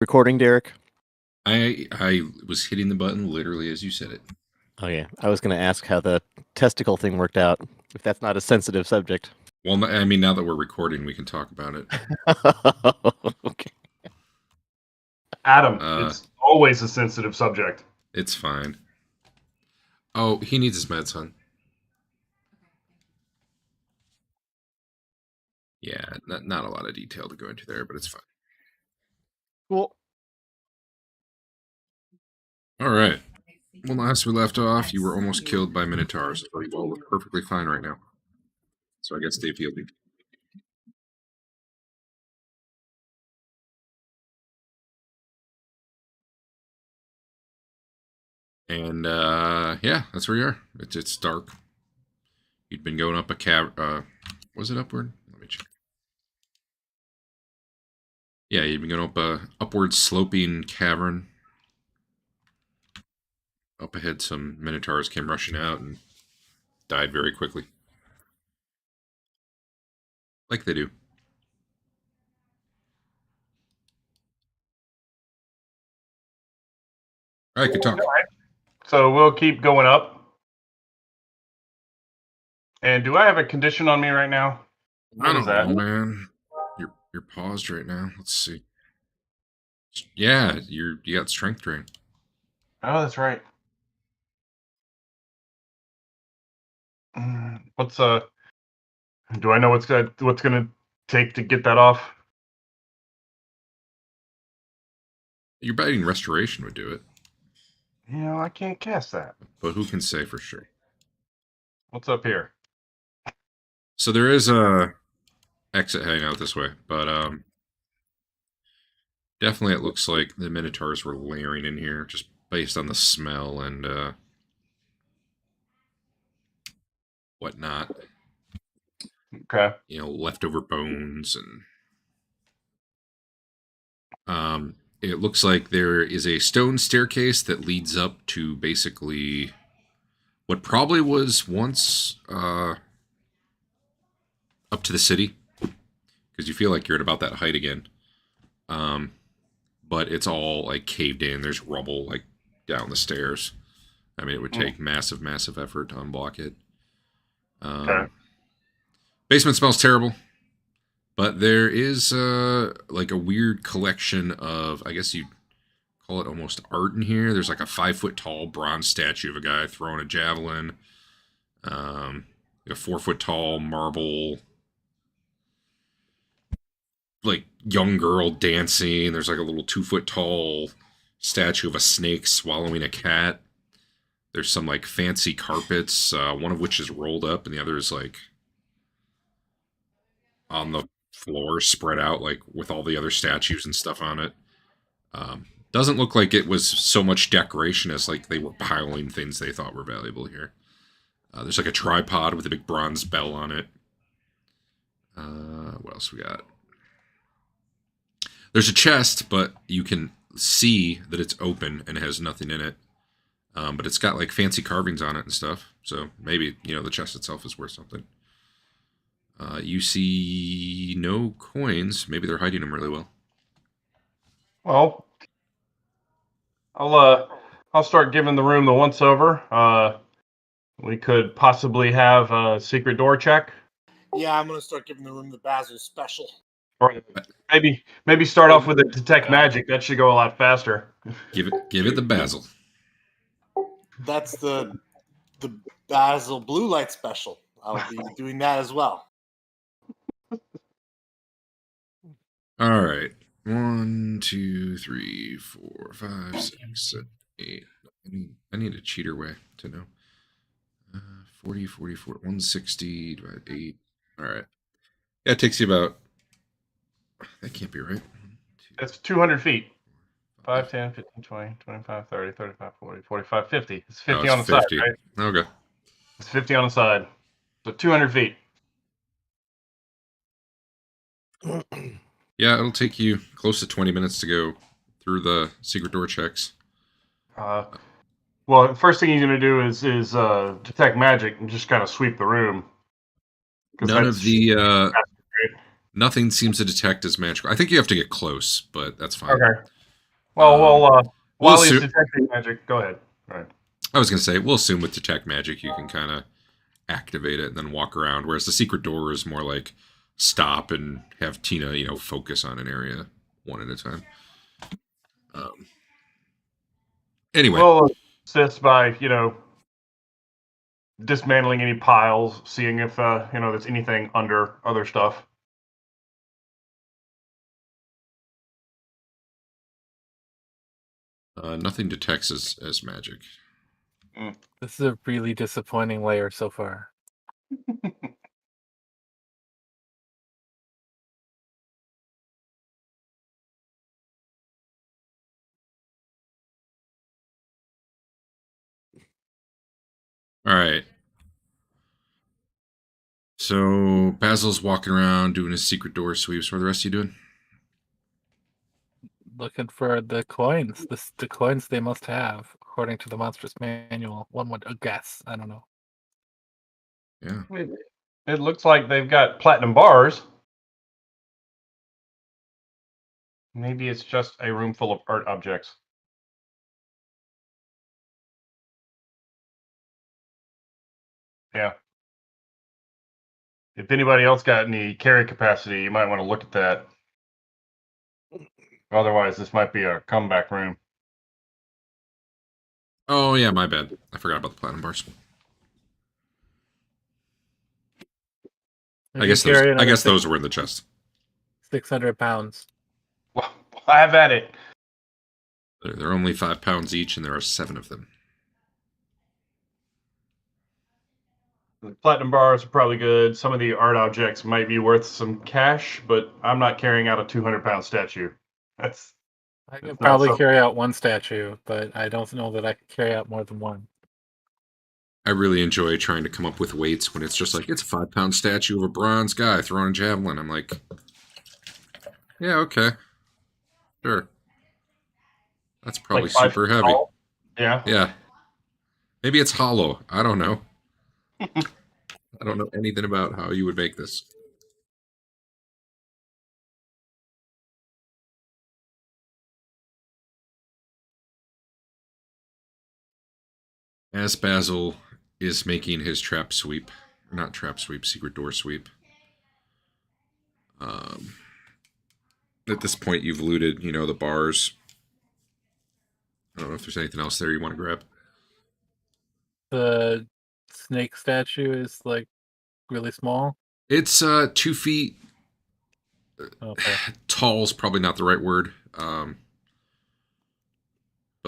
Recording, Derek? I was hitting the button literally as you said it. Oh, yeah. I was going to ask how the testicle thing worked out, if that's not a sensitive subject. Well, I mean, now that we're recording, we can talk about it. Okay. Adam, it's always a sensitive subject. It's fine. Oh, he needs his meds, son. Yeah, not a lot of detail to go into there, but it's fine. Cool. All right. Well, last we left off, you were almost killed by Minotaurs. So you all look perfectly fine right now. So I guess stay fielding. And yeah, that's where you are. It's dark. You'd been going up a cave. Was it upward? Let me check. Yeah, you'd been going up a upward sloping cavern. Up ahead, some Minotaurs came rushing out and died very quickly. Like they do. All right, good talk. All right. So we'll keep going up. And do I have a condition on me right now? I don't know, man. You're paused right now. Let's see. Yeah, you got strength drain. Oh, that's right. Do I know what's gonna take to get that off? Your biting restoration would do it. You know, I can't cast that. But who can say for sure? What's up here? So there is a exit heading out this way, but definitely it looks like the Minotaurs were layering in here just based on the smell and whatnot. Okay. You know, leftover bones and it looks like there is a stone staircase that leads up to basically what probably was once up to the city, because you feel like you're at about that height again. But it's all like caved in. There's rubble like down the stairs. I mean, it would take massive effort to unblock it. Okay. Basement smells terrible. But there is like a weird collection of, I guess you'd call it almost art in here. There's like a 5-foot tall bronze statue of a guy throwing a javelin. A 4-foot tall marble, like young girl dancing. There's like a little 2-foot tall statue of a snake swallowing a cat. There's some like fancy carpets, one of which is rolled up and the other is like on the floor spread out like with all the other statues and stuff on it. Doesn't look like it was so much decoration as like they were piling things they thought were valuable here. There's like a tripod with a big bronze bell on it. What else we got? There's a chest, but you can see that it's open and it has nothing in it. But it's got like fancy carvings on it and stuff. So maybe, you know, the chest itself is worth something. You see no coins. Maybe they're hiding them really well. Well, I'll start giving the room the once over. We could possibly have a secret door check. Yeah, I'm gonna start giving the room the Basil special. Or maybe start off with a detect magic. That should go a lot faster. Give it the Basil. That's the Basil blue light special. I'll be doing that as well. All right. 1, 2, 3, 4, 5, 6, 7, 8. I need a cheater way to know. 40, 44, 160 divided 8. All right. Yeah, it takes you about. That can't be right. That's 200 feet. 5, 10, 15, 20, 25, 30, 35, 40, 45, 50. It's 50 on the 50. Side, right? Okay. It's 50 on the side. So 200 feet. Yeah, it'll take you close to 20 minutes to go through the secret door checks. Well, first thing he's going to do is detect magic and just kind of sweep the room. None of the... Nothing seems to detect as magical. I think you have to get close, but that's fine. Okay. While he's assume- detecting magic, go ahead. All right. I was gonna say we'll assume with detect magic you can kind of activate it and then walk around, whereas the secret door is more like stop and have Tina, focus on an area one at a time. Anyway, We'll assist by dismantling any piles, seeing if there's anything under other stuff. nothing detects as magic. This is a really disappointing layer so far. All right. So Basil's walking around doing his secret door sweeps. What are the rest of you doing? Looking for the coins. The coins they must have, according to the monstrous manual. One would guess. I don't know. Yeah. It looks like they've got platinum bars. Maybe it's just a room full of art objects. Yeah. If anybody else got any carry capacity, you might want to look at that. Otherwise, this might be a comeback room. Oh yeah, my bad. I forgot about the platinum bars. I guess those were in the chest. 600 pounds. Well, have at it. They're only 5 pounds each, and there are 7 of them. The platinum bars are probably good. Some of the art objects might be worth some cash, but I'm not carrying out a 200-pound statue. I It's can not probably so- carry out one statue, but I don't know that I can carry out more than one. I really enjoy trying to come up with weights when it's just like, it's a 5-pound statue of a bronze guy throwing a javelin. I'm like, yeah, okay. Sure. That's probably like 5 super feet heavy. tall. Yeah. Yeah. Maybe it's hollow. I don't know. I don't know anything about how you would make this. As Basil is making his trap sweep, or not trap sweep, secret door sweep. At this point, you've looted, the bars. I don't know if there's anything else there you want to grab. The snake statue is like really small. It's 2 feet Okay. tall is probably not the right word. But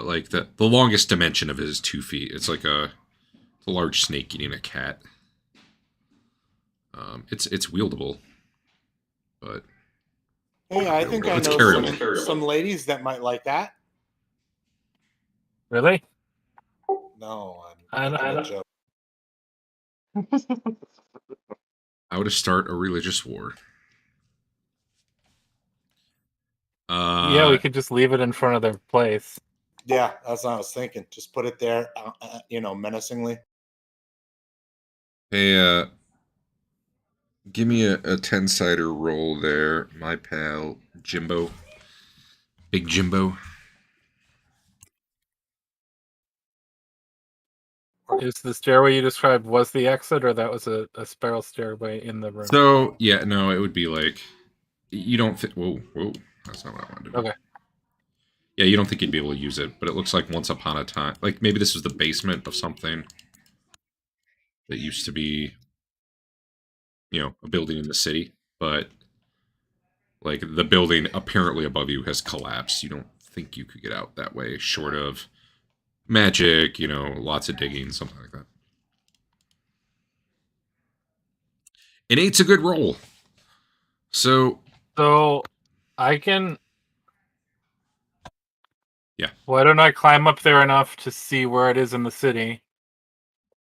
like the longest dimension of it is 2 feet. It's like a large snake eating a cat. It's wieldable, but Hey, I think I It's know carryable. some ladies that might like that. Really? No, I I'm don't- making a joke. how to start a religious war. Yeah, we could just leave it in front of their place. Yeah, that's what I was thinking. Just put it there, menacingly. Hey, give me a 10-sider roll there, my pal Jimbo. Big Jimbo. Is the stairway you described was the exit, or that was a spiral stairway in the room? So, yeah, no, it would be like, you don't think, whoa, that's not what I wanted to do. Okay. Yeah, you don't think you'd be able to use it, but it looks like once upon a time, like maybe this was the basement of something that used to be, a building in the city, but like the building apparently above you has collapsed. You don't think you could get out that way, short of magic, lots of digging, something like that. An 8's a good roll. So I can. Yeah. Why don't I climb up there enough to see where it is in the city,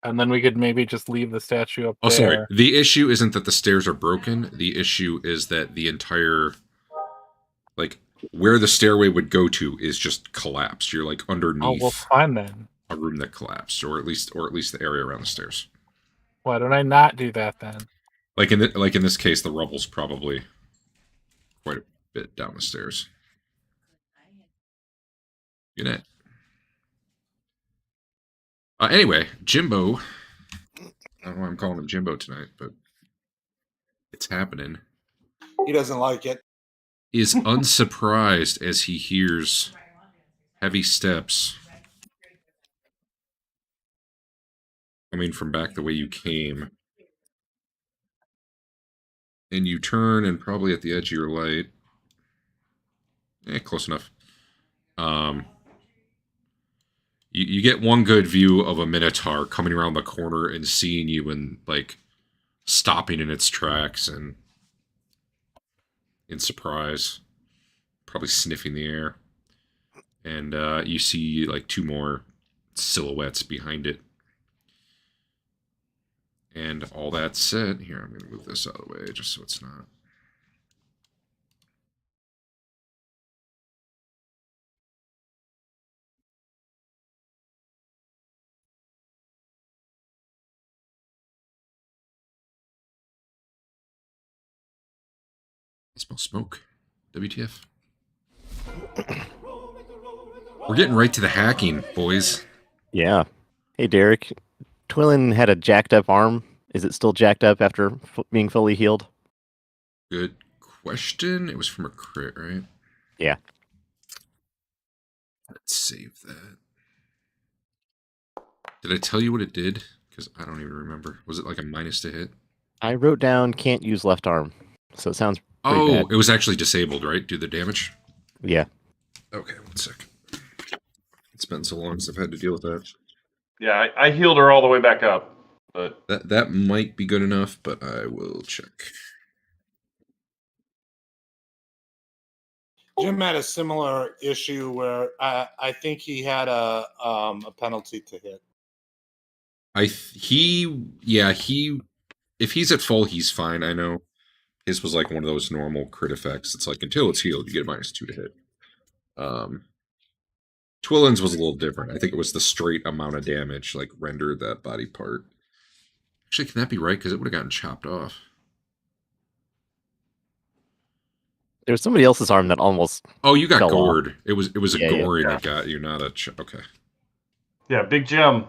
and then we could maybe just leave the statue up there. sorry. The issue isn't that the stairs are broken. The issue is that the entire, like, where the stairway would go to is just collapsed. You're like underneath well, fine then. a room that collapsed, or at least the area around the stairs. Why don't I not do that then? Like in this case, the rubble's probably quite a bit down the stairs. Good night. Anyway, Jimbo. I don't know why I'm calling him Jimbo tonight, but it's happening. He doesn't like it. Is unsurprised as he hears heavy steps coming from back the way you came. And you turn, and probably at the edge of your light. Close enough. You get one good view of a Minotaur coming around the corner and seeing you and, like, stopping in its tracks and in surprise. Probably sniffing the air. And you see, like, two more silhouettes behind it. And all that said, here, I'm going to move this out of the way just so it's not. I smell smoke. WTF. We're getting right to the hacking, boys. Yeah. Hey, Derek. Twillen had a jacked up arm. Is it still jacked up after being fully healed? Good question. It was from a crit, right? Yeah. Let's save that. Did I tell you what it did? Because I don't even remember. Was it like a minus to hit? I wrote down can't use left arm. So it sounds pretty bad. It was actually disabled, right? Do the damage? Yeah. Okay, 1 sec. It's been so long since I've had to deal with that. Yeah, I healed her all the way back up, but That might be good enough, but I will check. Jim had a similar issue where I think he had a penalty to hit. If he's at full, he's fine. I know his was like one of those normal crit effects. It's like until it's healed, you get a -2 to hit. Twillen's was a little different. I think it was the straight amount of damage, like rendered that body part. Actually, can that be right? Because it would have gotten chopped off. There's somebody else's arm that almost. Oh, you got fell gored. It was a Yeah, goring yeah. that got you, not a okay. yeah, Big Jim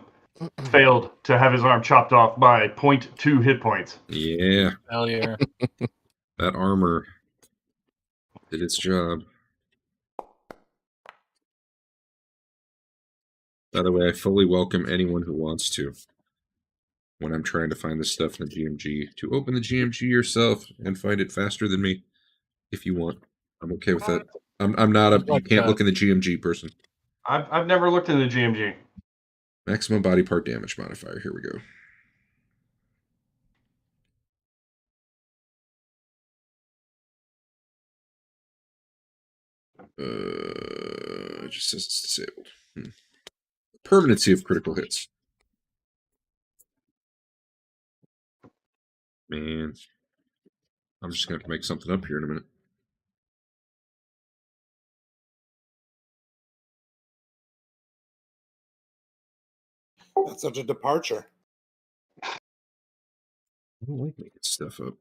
failed to have his arm chopped off by 0.2 hit points. Yeah, Hell yeah. that armor did its job. By the way, I fully welcome anyone who wants to, when I'm trying to find this stuff in the GMG, to open the GMG yourself and find it faster than me, if you want. I'm okay with that. I'm not a you can't look in the GMG person. I've never looked in the GMG. Maximum body part damage modifier. Here we go. It just says it's disabled. Permanency of critical hits. Man, I'm just gonna have to make something up here in a minute. That's such a departure. I don't like making stuff up.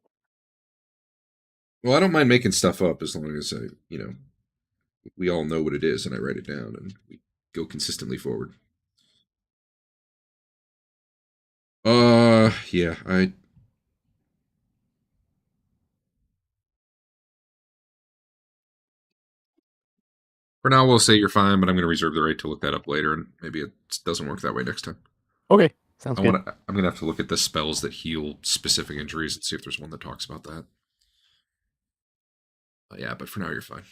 Well, I don't mind making stuff up as long as we all know what it is and I write it down and we go consistently forward. Yeah, For now, we'll say you're fine, but I'm going to reserve the right to look that up later, and maybe it doesn't work that way next time. Okay. Sounds good. I'm going to have to look at the spells that heal specific injuries and see if there's one that talks about that. Yeah, but for now, you're fine.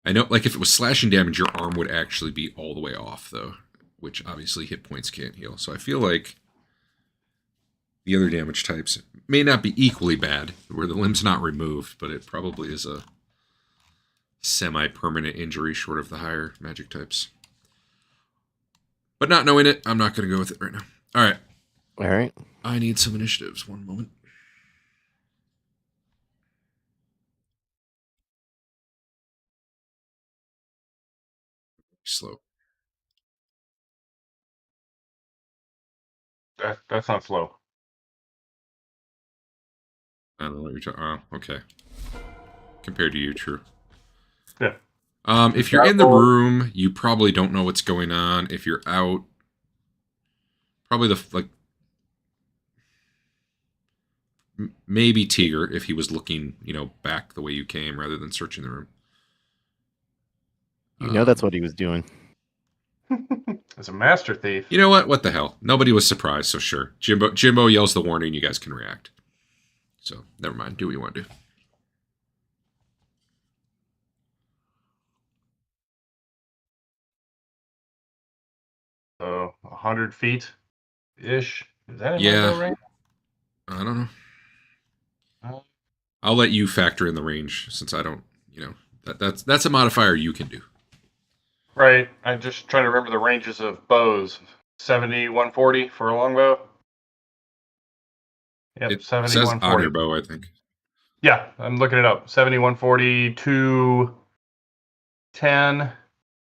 I know, like, if it was slashing damage, your arm would actually be all the way off, though, which obviously hit points can't heal. So I feel like the other damage types may not be equally bad, where the limb's not removed, but it probably is a semi-permanent injury short of the higher magic types. But not knowing it, I'm not going to go with it right now. All right. All right. I need some initiatives. One moment. Slow. That's not slow. I don't know what you're talking. Oh, okay. compared to you, true. Yeah. If you're in the room, you probably don't know what's going on. If you're out, probably maybe Teeger if he was looking, back the way you came rather than searching the room. That's what he was doing. As a master thief. You know what? What the hell? Nobody was surprised, so sure. Jimbo yells the warning. You guys can react. So never mind. Do what you want to do. So 100 feet ish. Is that in Yeah. window range? I don't know. I'll let you factor in the range since I don't. That's a modifier you can do. Right. I'm just trying to remember the ranges of bows. 70, 140 for a longbow. Yep, It 70, says on 140. your bow, I think. Yeah, I'm looking it up. 70, 140, 210. All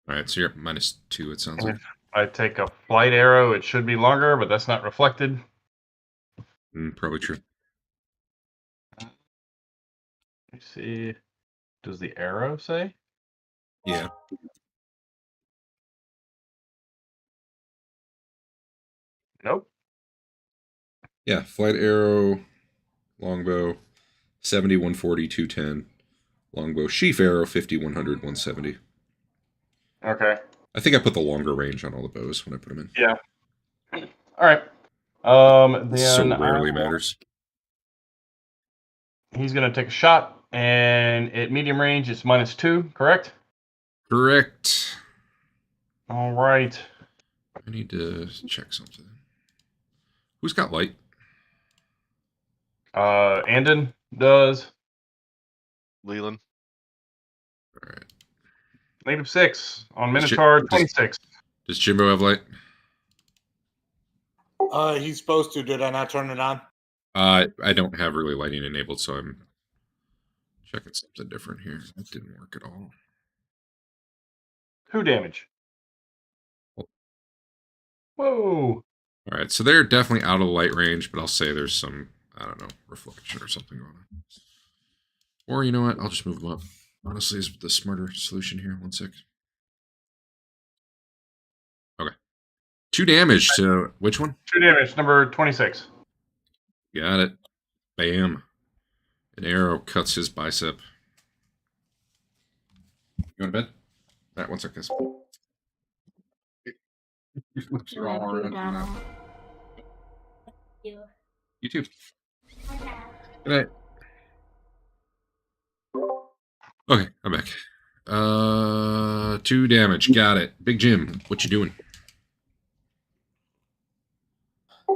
right, so you're at -2, it sounds like. If I take a flight arrow, it should be longer, but that's not reflected. Probably true. Let me see. Does the arrow say? Yeah. Nope. Yeah, flight arrow, longbow, 70, 140, 210. Longbow, sheaf arrow, 50, 100, 170. Okay. I think I put the longer range on all the bows when I put them in. Yeah. All right. Then So rarely matters. He's going to take a shot, and at medium range, it's -2, correct? Correct. All right. I need to check something. Who's got light? Andeon does. Leland. All right. -6 on Minotaur, 26. Does Jimbo have light? He's supposed to. Did I not turn it on? I don't have really lighting enabled, so I'm checking something different here. That didn't work at all. 2 damage. Whoa. All right, so they're definitely out of the light range, but I'll say there's some, I don't know, reflection or something going on. Or you know what? I'll just move them up. Honestly, is the smarter solution here. 1 sec. Okay. 2 damage to which one? 2 damage, number 26. Got it. Bam. An arrow cuts his bicep. You going to bed? All right, 1 sec, guys. Your lips are all red now. You too. Good night. Okay, I'm back. 2 damage. Got it. Big Jim, what you doing?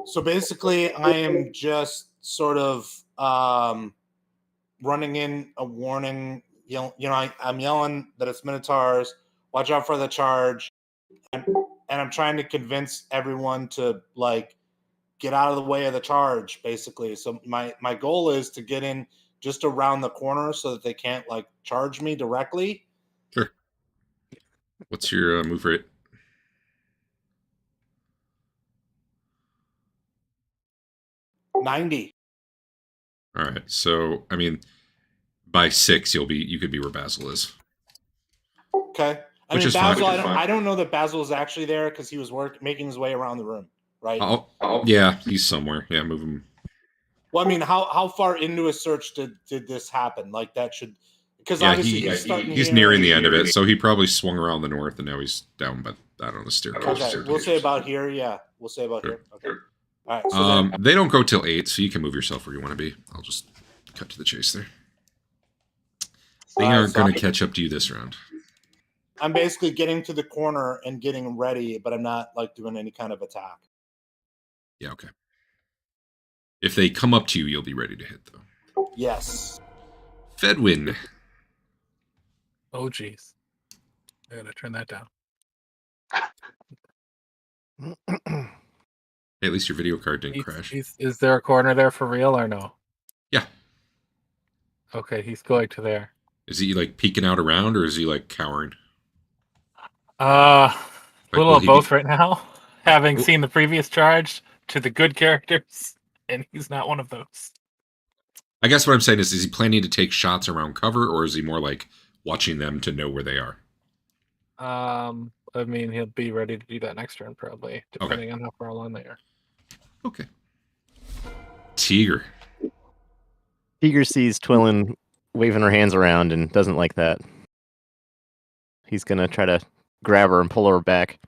So basically, I am just sort of running in a warning. I'm yelling that it's Minotaurs. Watch out for the charge. And I'm trying to convince everyone to get out of the way of the charge, basically. So my goal is to get in just around the corner so that they can't charge me directly. Sure. What's your move rate? $90. All right. So, I mean, by 6, you could be where Basil is. Okay. I mean, Basil, I don't know that Basil is actually there because he was making his way around the room, right? Yeah, he's somewhere. Yeah, move him. Well, I mean, how far into a search did this happen? That should, because obviously he's nearing the end of it, so he probably swung around the north, and now he's down by the staircase. Okay, we'll say about here. Yeah, we'll say about here. Okay. All right. So they don't go till 8, so you can move yourself where you want to be. I'll just cut to the chase there. They aren't going to catch up to you this round. I'm basically getting to the corner and getting ready, but I'm not doing any kind of attack. Yeah, okay. If they come up to you, you'll be ready to hit, though. Yes. Fedwin. Oh, jeez. I gotta turn that down. Hey, at least your video card didn't crash. Is there a corner there for real or no? Yeah. Okay, he's going to there. Is he peeking out around, or is he cowering? A little of both right now. Having seen the previous charge to the good characters, and he's not one of those. I guess what I'm saying is he planning to take shots around cover, or is he more like watching them to know where they are? I mean, he'll be ready to do that next turn, probably, depending on how far along they are. Okay. Teeger. Teeger sees Twillen waving her hands around and doesn't like that. He's gonna try to grab her and pull her back.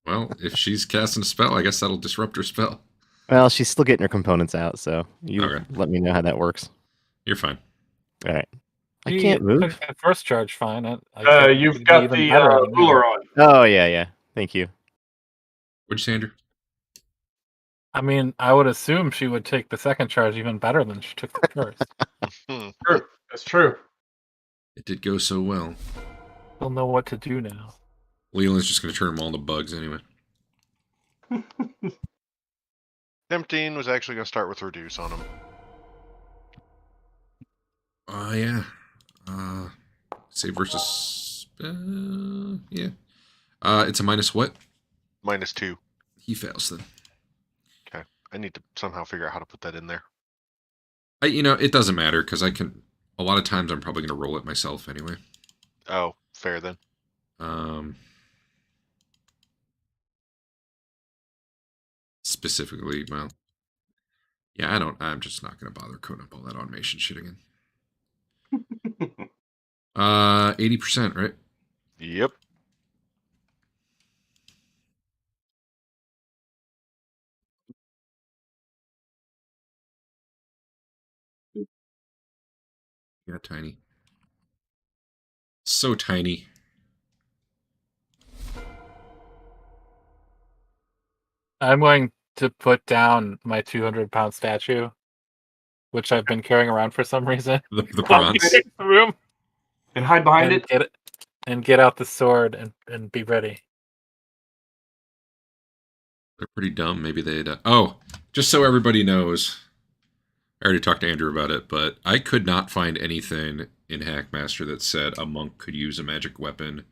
Well, if she's casting a spell, I guess that'll disrupt her spell. Well, she's still getting her components out, so you Okay. let me know how that works. You're fine. All right. I He can't move. took that first charge fine. I think You've it'd be got even the better than that. ruler on. Oh yeah. Thank you. What'd you say, Andrew? I mean, I would assume she would take the second charge even better than she took the first. True. That's true. It did go so well. We'll know what to do now. Leland's just going to turn them all into bugs anyway. Tempting was actually going to start with reduce on him. Yeah. Save versus... yeah. It's a minus what? -2. He fails then. Okay. I need to somehow figure out how to put that in there. It doesn't matter, because I can... A lot of times I'm probably going to roll it myself anyway. Oh, fair then. Specifically, well... Yeah, I'm just not going to bother coding up all that automation shit again. 80%, right? Yep. Yeah, tiny. So tiny. I'm going to put down my 200-pound statue, which I've been carrying around for some reason. The bronze. The room. And hide behind it. Get out the sword and be ready. They're pretty dumb. Maybe they'd... Oh, just so everybody knows, I already talked to Andrew about it, but I could not find anything in Hackmaster that said a monk could use a magic weapon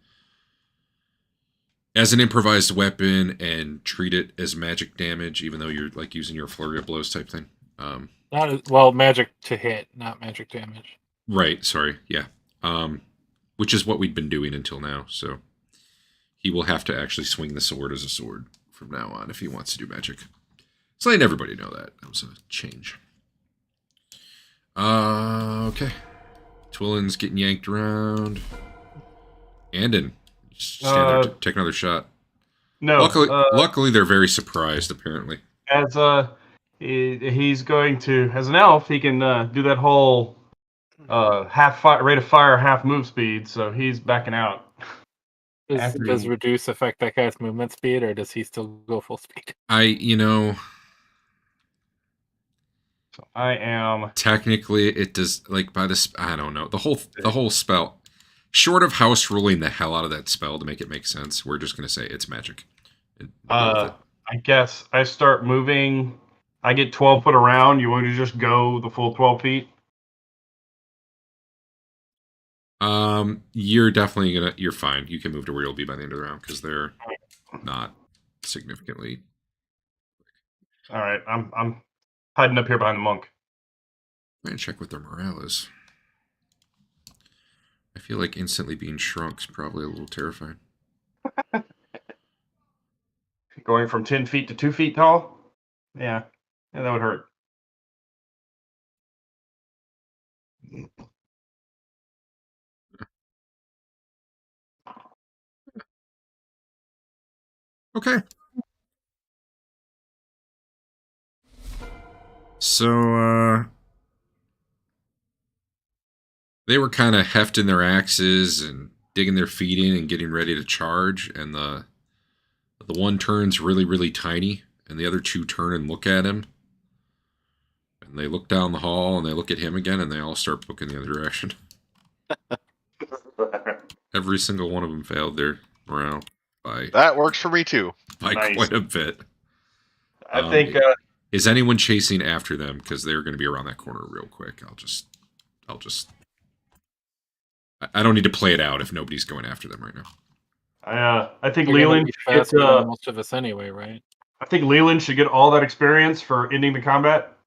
as an improvised weapon and treat it as magic damage, even though you're like using your flurry of blows type thing. Magic to hit, not magic damage. Right, sorry, yeah. Which is what we'd been doing until now, so he will have to actually swing the sword as a sword from now on if he wants to do magic. So letting everybody know that. That was a change. Okay. Twillen's getting yanked around. Andeon. Stand there, take another shot. No. Luckily, they're very surprised, apparently. As he's going to, as an elf, he can do that whole half rate of fire, half move speed. So he's backing out. Does reduce affect that guy's movement speed, or does he still go full speed? So I am. Technically, it does. Like by this, I don't know. The whole spell. Short of house ruling the hell out of that spell to make it make sense, we're just gonna say it's magic. I guess I start moving. I get 12 foot around. You want to just go the full 12 feet? You're definitely gonna. You're fine. You can move to where you'll be by the end of the round because they're not significantly. All right, I'm hiding up here behind the monk. I'm gonna check what their morale is. I feel like instantly being shrunk's probably a little terrifying. Going from 10 feet to 2 feet tall? Yeah, that would hurt. Okay. So, they were kind of hefting their axes and digging their feet in and getting ready to charge, and the one turns really, really tiny, and the other two turn and look at him. And they look down the hall, and they look at him again, and they all start booking the other direction. Every single one of them failed their morale by... That works for me, too. By Nice. quite a bit. I think... is anyone chasing after them? Because they're going to be around that corner real quick. I'll just... I don't need to play it out if nobody's going after them right now. I think They're gonna Leland be faster than most of us anyway, right? I think Leland should get all that experience for ending the combat.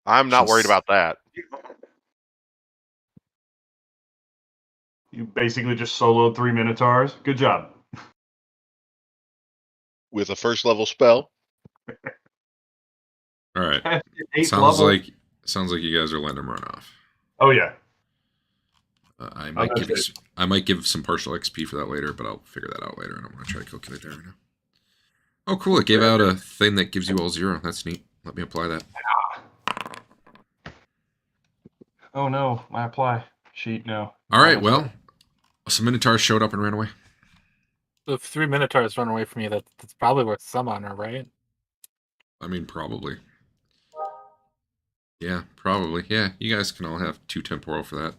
I'm not worried about that. You basically just soloed 3 Minotaurs. Good job. With a first level spell. All right. Eighth Sounds level. like you guys are letting him run off. Oh yeah. I might give some partial XP for that later, but I'll figure that out later. I don't want to try to calculate that right now. Oh, cool! It gave out a thing that gives you all 0. That's neat. Let me apply that. Oh no, my apply sheet. No. All right. Well, some Minotaurs showed up and ran away. If 3 Minotaurs run away from you, that's probably worth some honor, right? I mean, probably. Yeah, probably. Yeah, you guys can all have 2 temporal for that.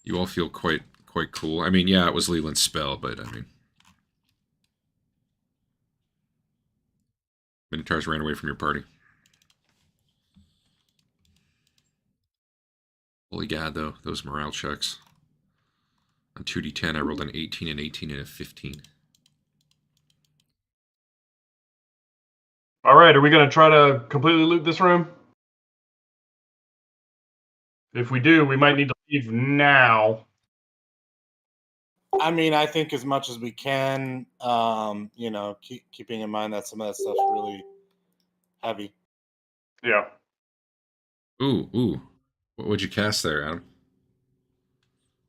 You all feel quite cool. I mean, yeah, it was Leland's spell, but I mean, Minotaurs ran away from your party. Holy God, though, those morale checks. On 2d10, I rolled an 18, an 18, and a 15. All right, are we gonna try to completely loot this room? If we do, we might need to leave now. I mean, I think as much as we can, keeping in mind that some of that stuff's really heavy. Yeah. Ooh. What would you cast there, Adam?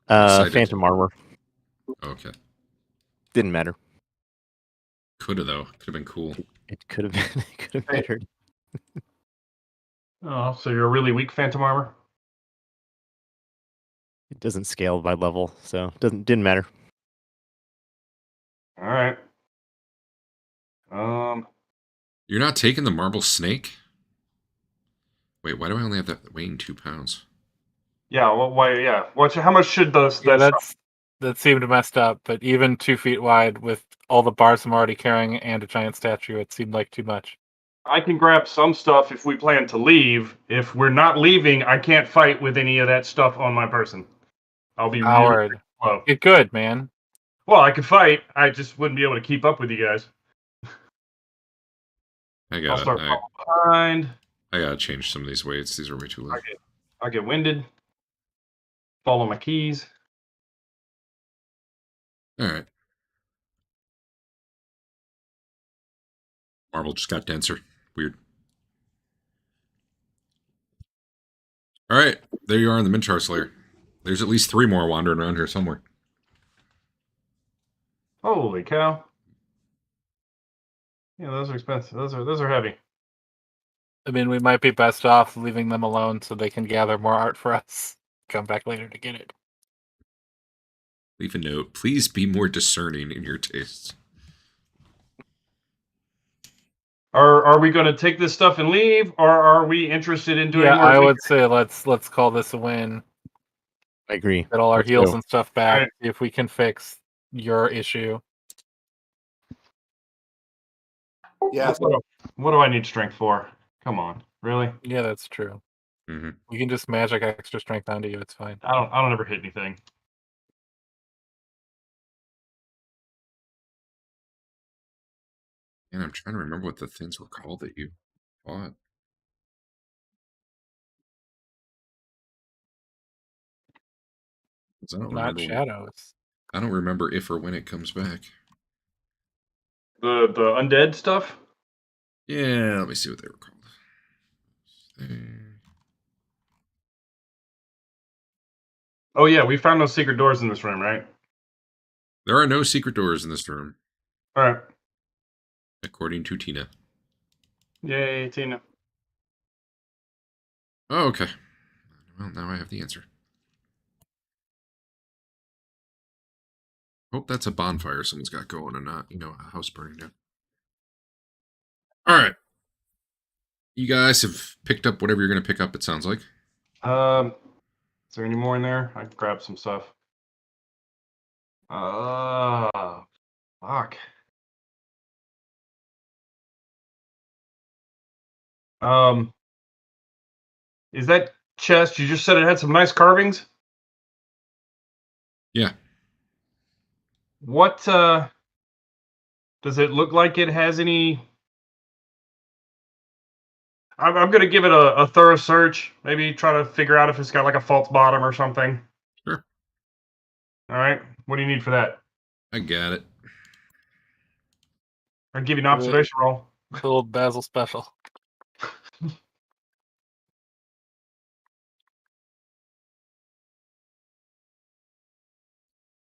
Phantom armor. Okay. Didn't matter. Could have, though. Could have been cool. It could have been. It could have mattered. Oh, so you're a really weak phantom armor? It doesn't scale by level, so didn't matter. All right. You're not taking the marble snake? Wait, why do I only have that weighing 2 pounds? Yeah. Well, why? Yeah. How much should those? Yeah, that seemed messed up. But even 2 feet wide with all the bars I'm already carrying and a giant statue, it seemed like too much. I can grab some stuff if we plan to leave. If we're not leaving, I can't fight with any of that stuff on my person. I'll be Howard, really slow. get good, man. Well, I could fight. I just wouldn't be able to keep up with you guys. I got I'll it. start falling behind. I gotta change some of these weights. These are way too low. I get winded. Follow my keys. All right. Marble just got denser. Weird. All right. There you are in the Minotaur Slayer. There's at least 3 more wandering around here somewhere. Holy cow! Yeah, those are expensive. Those are heavy. I mean, we might be best off leaving them alone so they can gather more art for us. Come back later to get it. Leave a note. Please be more discerning in your tastes. Are we going to take this stuff and leave, or are we interested in doing more? I would say let's call this a win. I agree. Get all our Let's heals go. and stuff back. Right. See if we can fix your issue. Yeah. What do I need strength for? Come on, really? Yeah, that's true. Mm-hmm. We can just magic extra strength onto you. It's fine. I don't ever hit anything. And I'm trying to remember what the things were called that you bought. I don't Not remember. shadows. I don't remember if or when it comes back. The undead stuff. Yeah, let me see what they were called. Oh yeah, we found those secret doors in this room, right? There are no secret doors in this room, All right. according to Tina. Yay, Tina. Oh, okay. Well, now I have the answer. Hope that's a bonfire someone's got going and not, a house burning down. All right. You guys have picked up whatever you're going to pick up, it sounds like. Is there any more in there? I can grab some stuff. Fuck. Is that chest? You just said it had some nice carvings. Yeah. What does it look like? It has any? I'm going to give it a thorough search. Maybe try to figure out if it's got like a false bottom or something. Sure. All right. What do you need for that? I got it. I'll give you an observation roll. The old Basil special.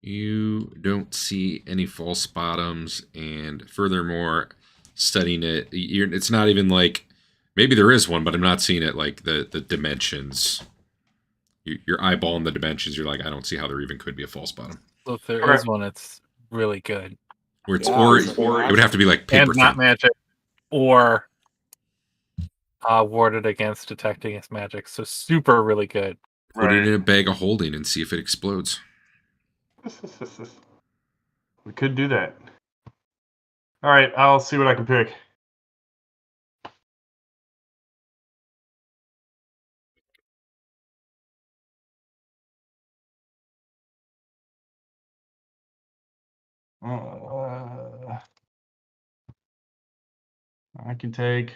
You don't see any false bottoms, and furthermore, studying it, it's not even like, maybe there is one, but I'm not seeing it like the dimensions. You're eyeballing the dimensions. You're like, I don't see how there even could be a false bottom. So if there is one, it's really good. Or it's Yeah, or it's it would have to be like paper And not thin. magic, or warded against detecting its magic. So super really good. Put it in a bag of holding and see if it explodes. We could do that. All right, I'll see what I can pick. I can take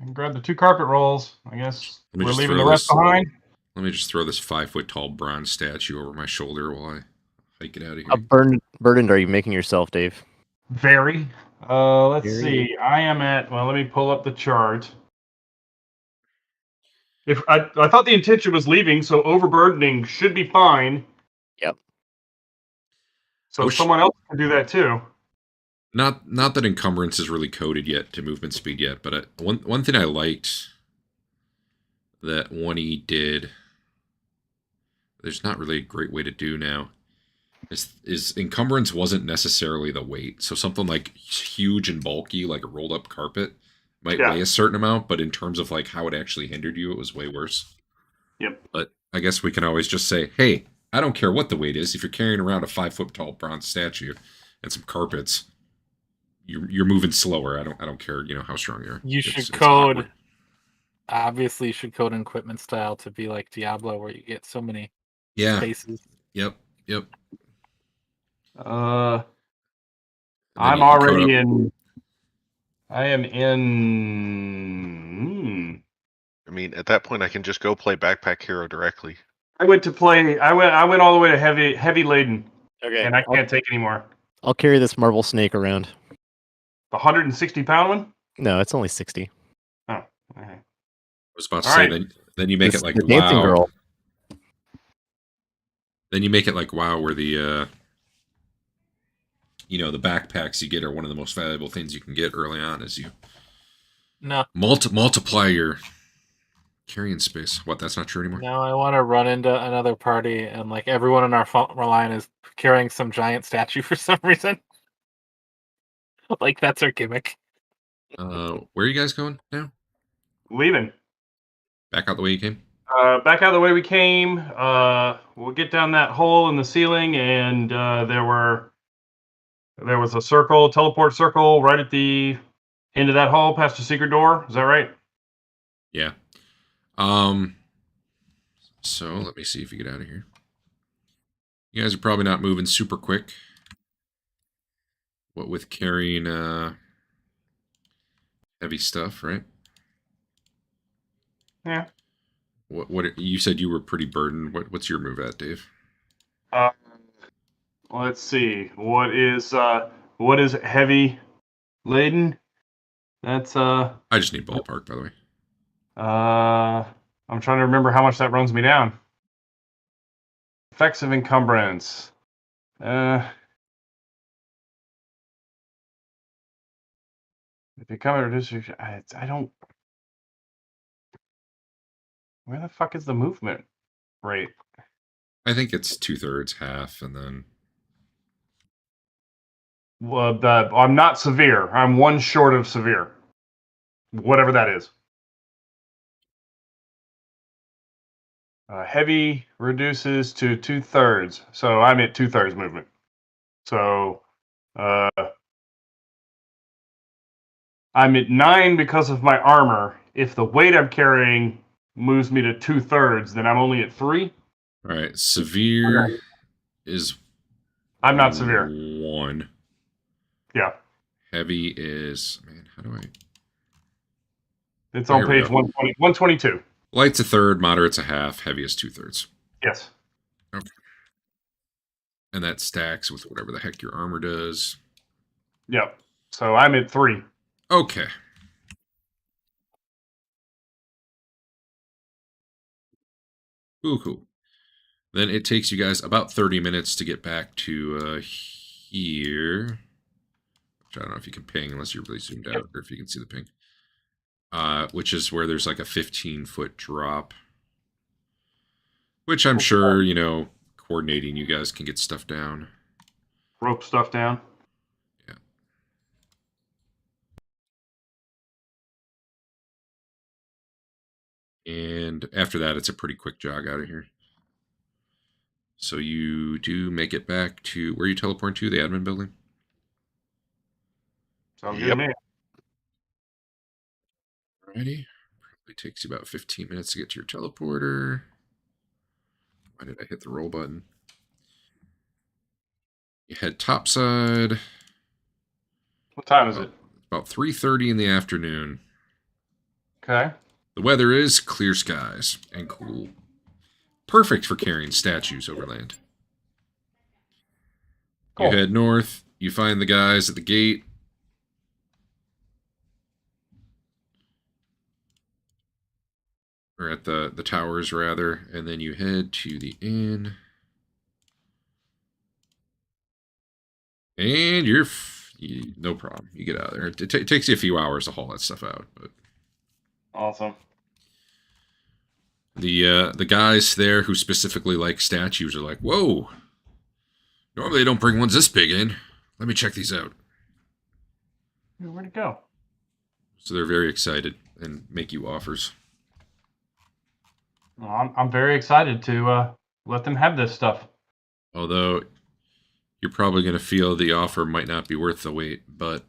and grab the 2 carpet rolls. I guess we're leaving the rest behind. Let me just throw this 5-foot-tall bronze statue over my shoulder while I hike it out of here. How burdened are you making yourself, Dave? Very. Let's Very. see. I am at. Well, let me pull up the chart. If I thought the intention was leaving, so overburdening should be fine. Yep. So someone else can do that too. Not that encumbrance is really coded yet to movement speed yet, but one thing I liked that 1E did, there's not really a great way to do now, is encumbrance wasn't necessarily the weight. So something like huge and bulky, like a rolled up carpet, might weigh a certain amount, but in terms of like how it actually hindered you, it was way worse. Yep. But I guess we can always just say, hey, I don't care what the weight is. If you're carrying around a 5-foot-tall bronze statue and some carpets, you're moving slower. I don't care, how strong you are. You should code. Obviously, you should code in equipment style to be like Diablo, where you get so many spaces. Yep. I'm already in. I am in. I mean, at that point, I can just go play Backpack Hero directly. I went all the way to heavy laden. Okay. And I can't take anymore. I'll carry this marble snake around. The 160-pound one? No, it's only 60. Oh. Okay. I was about to say, then you make it like dancing WoW. girl. Then you make it like WoW, where the the backpacks you get are one of the most valuable things you can get early on, as you multiply your carrying space. What? That's not true anymore. No, I want to run into another party and like everyone in our line is carrying some giant statue for some reason. Like that's our gimmick. Where are you guys going now? Leaving. Back out the way you came? Back out the way we came. We'll get down that hole in the ceiling, and there was a circle, teleport circle, right at the end of that hole, past the secret door. Is that right? Yeah. So let me see if you get out of here. You guys are probably not moving super quick. What with carrying heavy stuff, right? Yeah. What you said you were pretty burdened. What's your move at, Dave? Let's see. What is heavy laden? That's I just need ballpark, by the way. I'm trying to remember how much that runs me down. Effects of encumbrance. If you come at I don't. Where the fuck is the movement rate? I think it's 2/3, half, and then. Well, I'm not severe. I'm one short of severe. Whatever that is. Heavy reduces to 2/3, so I'm at 2/3 movement. So, I'm at 9 because of my armor. If the weight I'm carrying moves me to 2/3, then I'm only at 3. All right, severe. is I'm not severe. 1. Yeah. Heavy is, man, how do I? It's Oh, on here we page go. 120, 122. Light's a third, moderate's a half, heavy is 2/3. Yes. Okay. And that stacks with whatever the heck your armor does. Yep. So I'm at 3. Okay. Cool. Then it takes you guys about 30 minutes to get back to here. Which I don't know if you can ping unless you're really zoomed out, or if you can see the ping. Which is where there's like a 15-foot drop. Which I'm sure, you know, coordinating you guys can get stuff down. Rope stuff down. Yeah. And after that, it's a pretty quick jog out of here. So you do make it back to where you teleport to, the admin building. Sounds good to me. Alrighty. Probably takes you about 15 minutes to get to your teleporter. Why did I hit the roll button? You head topside. What time is it? About 3:30 in the afternoon. Okay. The weather is clear skies and cool. Perfect for carrying statues overland. Cool. You head north. You find the guys at the gate. Or at the towers, rather. And then you head to the inn. And you're... no problem. You get out of there. It takes you a few hours to haul that stuff out. But Awesome. the guys there who specifically like statues are like, whoa! Normally they don't bring ones this big in. Let me check these out. Where'd it go? So they're very excited and make you offers. Well, I'm very excited to let them have this stuff. Although you're probably going to feel the offer might not be worth the wait, but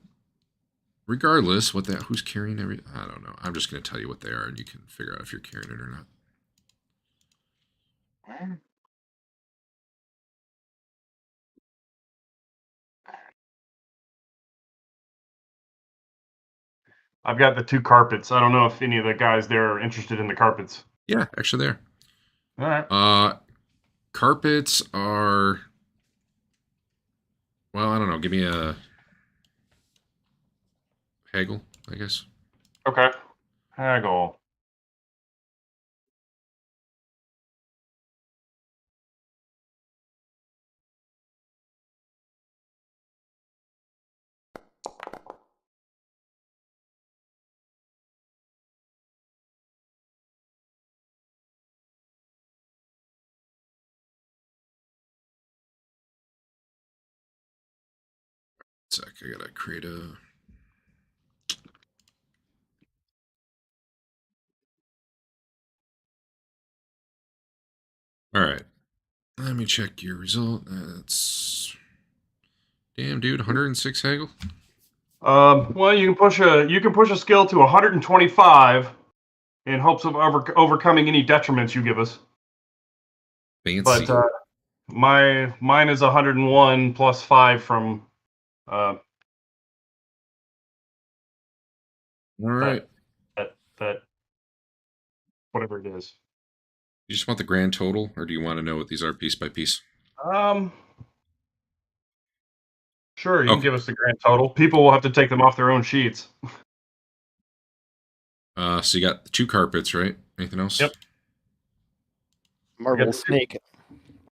regardless, who's carrying I don't know. I'm just going to tell you what they are, and you can figure out if you're carrying it or not. I've got the 2 carpets. I don't know if any of the guys there are interested in the carpets. Yeah, actually there. All right. Carpets are, well, I don't know. Give me a haggle, I guess. Okay. Haggle. Sec, I gotta create a... Alright. Let me check your result. That's... Damn, dude, 106 haggle? Well, you can push a skill to 125 in hopes of overcoming any detriments you give us. Fancy. But mine is 101 plus 5 from Alright. that whatever it is. You just want the grand total, or do you want to know what these are piece by piece? Sure, you can give us the grand total. People will have to take them off their own sheets. So you got the 2 carpets, right? Anything else? Yep. Marble snake.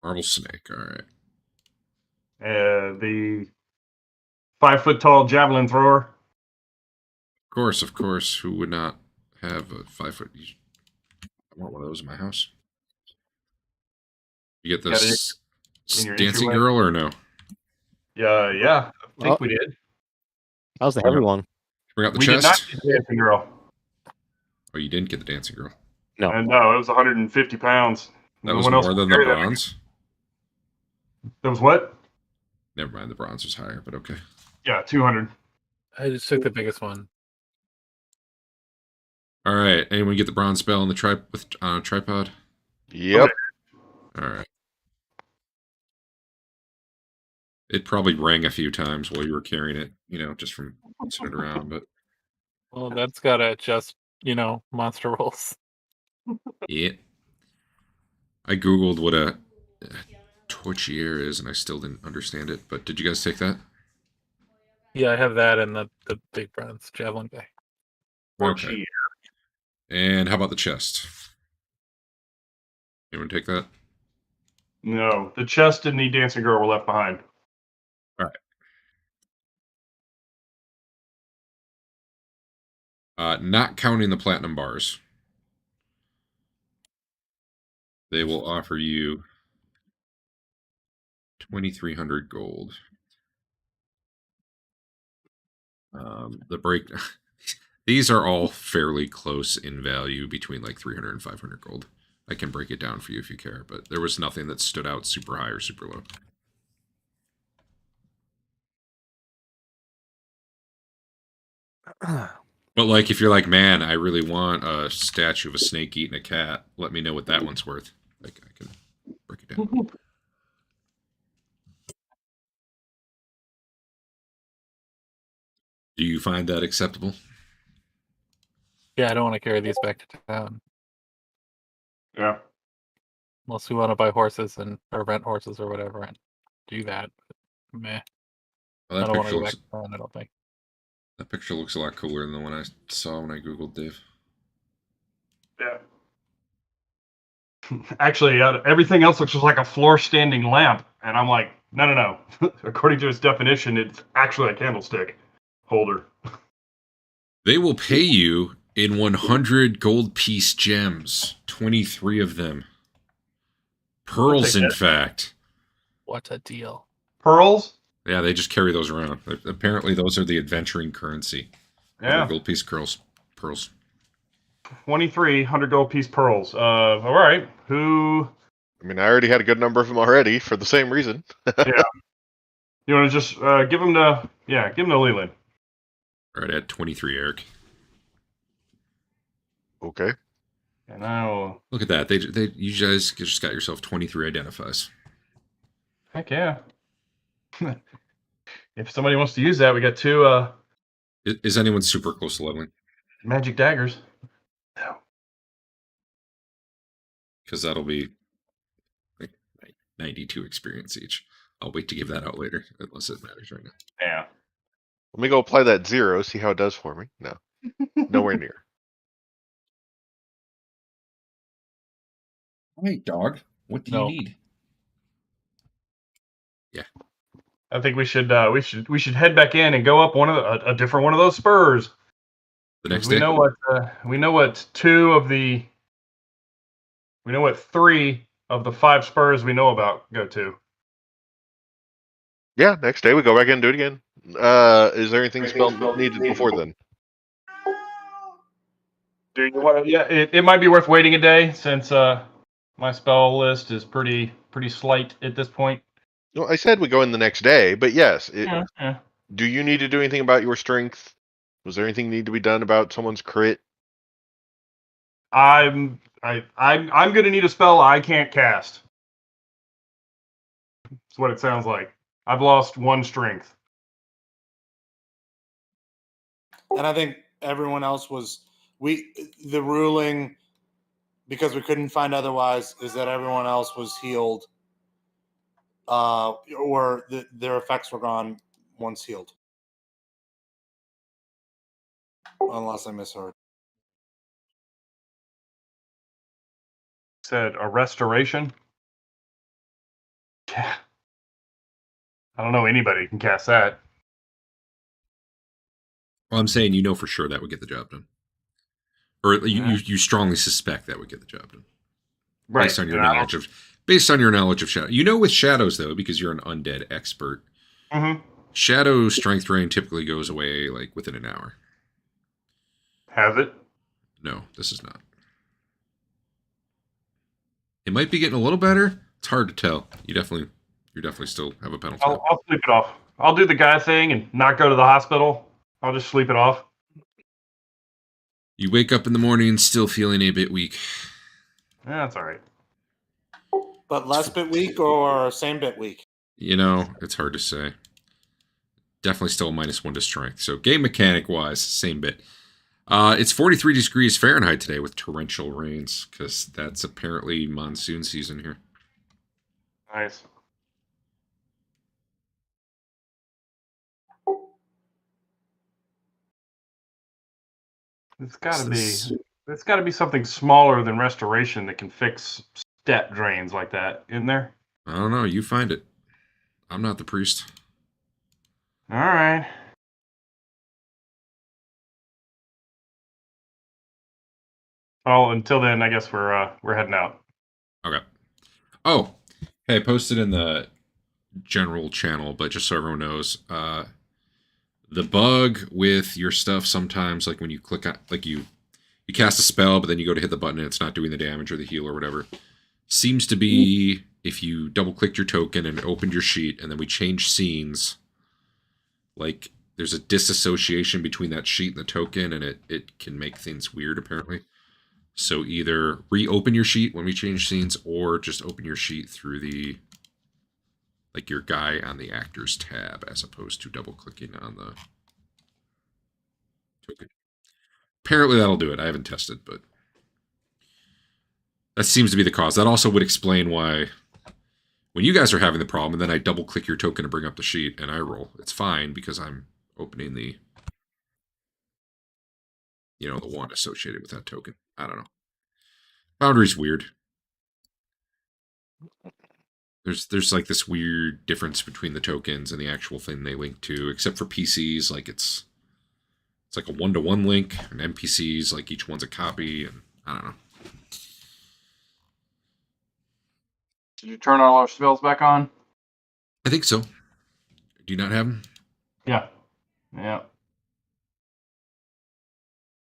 Marble snake, alright. The 5-foot tall javelin thrower. Of course. Who would not have a 5-foot? I want one of those in my house. You get this dancing entryway? girl or no? Yeah. I think we did. That was the heavy one. Bring out the We did chest. not get the dancing girl. Oh, you didn't get the dancing girl. No. And no, it was 150 pounds. That was one else more than would the carry that. bronze. That was what? Never mind, the bronze was higher, but okay. Yeah, 200. I just took the biggest one. All right, anyone get the bronze spell on the tripod? Yep. All right. It probably rang a few times while you were carrying it, just from pushing it around. But Well, that's gotta adjust, monster rolls. yeah, I googled what a torchiere is, and I still didn't understand it. But did you guys take that? Yeah, I have that and the big bronze javelin guy. Okay. And how about the chest? Anyone take that? No, the chest and the dancing girl were left behind. All right. Not counting the platinum bars, they will offer you 2,300 gold. The break. These are all fairly close in value, between like 300 and 500 gold. I can break it down for you if you care, but there was nothing that stood out super high or super low. But like, if you're like, man, I really want a statue of a snake eating a cat, let me know what that one's worth. Like, I can break it down. Do you find that acceptable? Yeah, I don't want to carry these back to town. Yeah. Unless we want to buy horses or rent horses or whatever and do that. But, meh. Well, I don't want to go back to town, I don't think. That picture looks a lot cooler than the one I saw when I Googled Dave. Yeah. Actually, everything else looks just like a floor-standing lamp, and I'm like, no. According to its definition, it's actually a candlestick holder. They will pay you in 100 gold piece gems, 23 of them. Pearls, in fact. What a deal. Pearls? Yeah, they just carry those around. Apparently, those are the adventuring currency. Yeah. Gold piece pearls. 2,300 gold piece pearls. All right. Who? I mean, I already had a good number of them already for the same reason. Yeah. You want to just give them to? Yeah, give them to Lelion. All right, I had 23, Eric. Okay. And I'll. Look at that. You guys just got yourself 23 identifies. Heck yeah. If somebody wants to use that, we got 2 Is anyone super close to leveling? magic daggers. No. Because that'll be like 92 experience each. I'll wait to give that out later, unless it matters right now. Yeah. Let me go apply that 0, see how it does for me. No. Nowhere near. All right, dog. What do you need? Yeah. I think we should head back in and go up a different one of those spurs. The next We day? know what 3 of the 5 spurs we know about go to. Yeah, next day we go back in and do it again. Is there anything spell needed before then? Do you want to? Yeah, it might be worth waiting a day since my spell list is pretty slight at this point. No, I said we go in the next day, but yes. Yeah. Do you need to do anything about your strength? Was there anything need to be done about someone's crit? I'm gonna need a spell I can't cast. That's what it sounds like. I've lost 1 strength. And I think everyone else was the ruling, because we couldn't find otherwise, is that everyone else was healed, or their effects were gone once healed. Unless I misheard. Said a restoration. Yeah. I don't know anybody who can cast that. Well, I'm saying for sure that would get the job done. Or you strongly suspect that would get the job done. Right. Based on your knowledge of shadow. With shadows, though, because you're an undead expert, shadow strength drain typically goes away like within an hour. Has it? No, this is not. It might be getting a little better. It's hard to tell. You definitely still have a penalty. I'll sleep it off. I'll do the guy thing and not go to the hospital. I'll just sleep it off. You wake up in the morning still feeling a bit weak. Yeah, that's all right. But less bit weak or same bit weak? You know, it's hard to say. Definitely still a -1 to strength. So game mechanic wise, same bit. It's 43 degrees Fahrenheit today with torrential rains because that's apparently monsoon season here. Nice. It's got to be. It's got to be something smaller than restoration that can fix stat drains like that, isn't there? I don't know. You find it. I'm not the priest. All right. Well, until then, I guess we're heading out. Okay. Oh, hey, I posted in the general channel, but just so everyone knows, the bug with your stuff sometimes, like when you click on, like you cast a spell, but then you go to hit the button and it's not doing the damage or the heal or whatever, seems to be if you double clicked your token and opened your sheet and then we change scenes, like there's a disassociation between that sheet and the token, and it can make things weird apparently. So either reopen your sheet when we change scenes or just open your sheet through the, like your guy on the actors tab as opposed to double clicking on the token. Apparently that'll do it. I haven't tested, but that seems to be the cause. That also would explain why when you guys are having the problem and then I double click your token to bring up the sheet and I roll, it's fine because I'm opening the, you know, the one associated with that token. I don't know. Foundry's weird. There's like this weird difference between the tokens and the actual thing they link to, except for PCs, like it's like a 1-to-1 link, and NPCs, like each one's a copy, and I don't know. Did you turn all our spells back on? I think so. Do you not have them? Yeah. Yeah.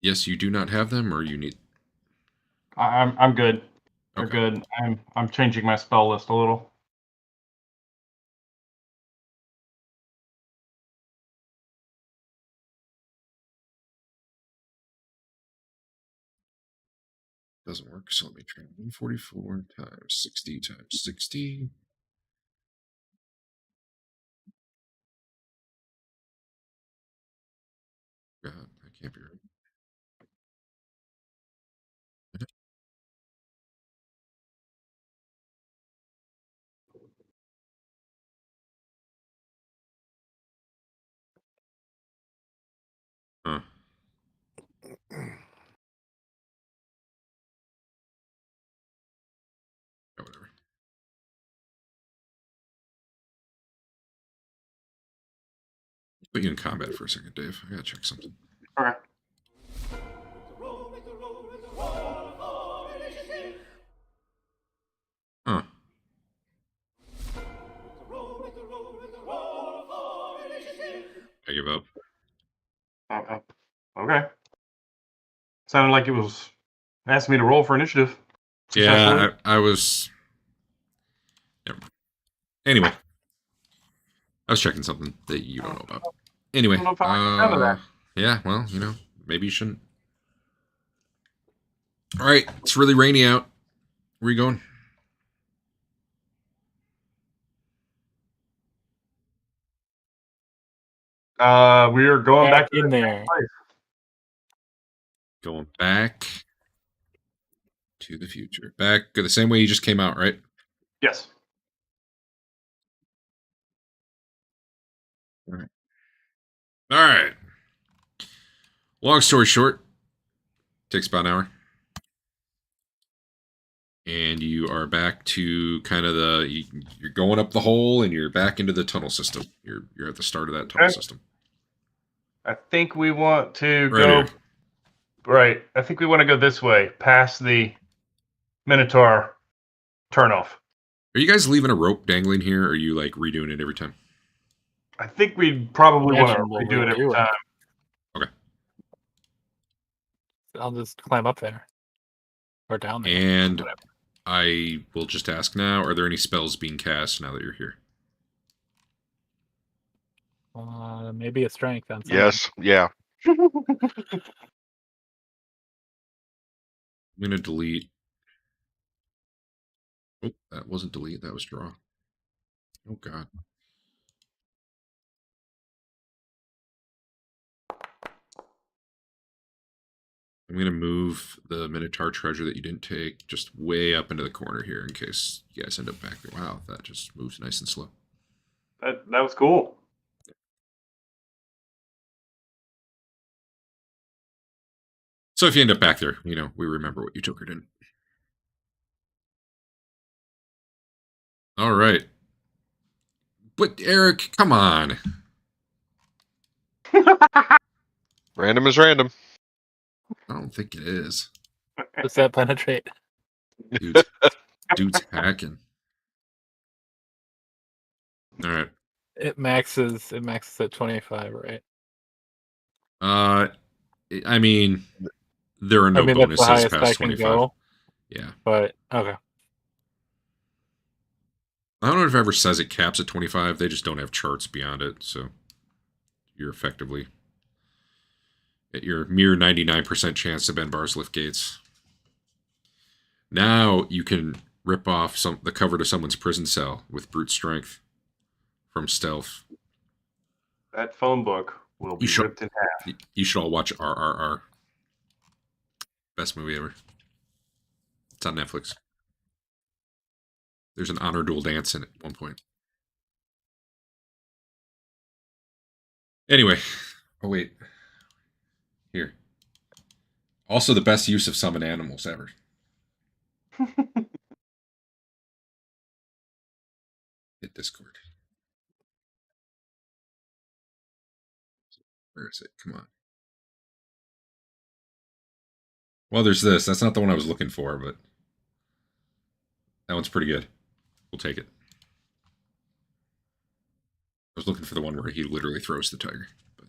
Yes, you do not have them, or you need. I'm good. We're Okay. good. I'm changing my spell list a little. Doesn't work, so let me try 144 times 60 times 60. God, that can't be right. Huh. Yeah, whatever. Put you in combat for a second, Dave. I gotta check something. Okay. Huh. I give up. Okay. Sounded like it was asking me to roll for initiative. Yeah, I was. Never mind. Anyway, I was checking something that you don't know about. Anyway, I don't know if I like the sound of that. yeah, well, you know, maybe you shouldn't. All right, it's really rainy out. Where are you going? We are going back to in the there. place. Going back to the future. Back the same way you just came out, right? Yes. All right. All right. Long story short, takes about an hour. And you are back to kind of you're going up the hole and you're back into the tunnel system. You're at the start of that tunnel system. I think we want to Right go. here. Right. I think we want to go this way, past the Minotaur turnoff. Are you guys leaving a rope dangling here, or are you like redoing it every time? I think we probably want to Imagine we'll redo it every redo it. time. Okay. I'll just climb up there. Or down there. And Whatever. I will just ask now, are there any spells being cast now that you're here? Maybe a strength on something. Yes. Yeah. I'm going to delete. Oh, that wasn't delete. That was draw. Oh god. I'm going to move the Minotaur treasure that you didn't take just way up into the corner here in case you guys end up back there. Wow, that just moves nice and slow. That was cool. So if you end up back there, we remember what you took or didn't. All right. But Eric, come on. Random is random. I don't think it is. Does that penetrate? Dude's hacking. All right. It maxes at 25, right? I mean, there are no that's the bonuses highest I past can 25. go. Yeah. But okay. I don't know if it ever says it caps at 25. They just don't have charts beyond it, so you're effectively at your mere 99% chance to bend bars, lift gates. Now you can rip off the cover to someone's prison cell with brute strength from stealth. That phone book will be ripped in half. You should all watch RRR. Best movie ever. It's on Netflix. There's an honor duel dance in it at one point. Anyway. Oh, wait. Here. Also the best use of summon animals ever. Hit Discord. Where is it? Come on. Well, there's this. That's not the one I was looking for, but that one's pretty good. We'll take it. I was looking for the one where he literally throws the tiger. But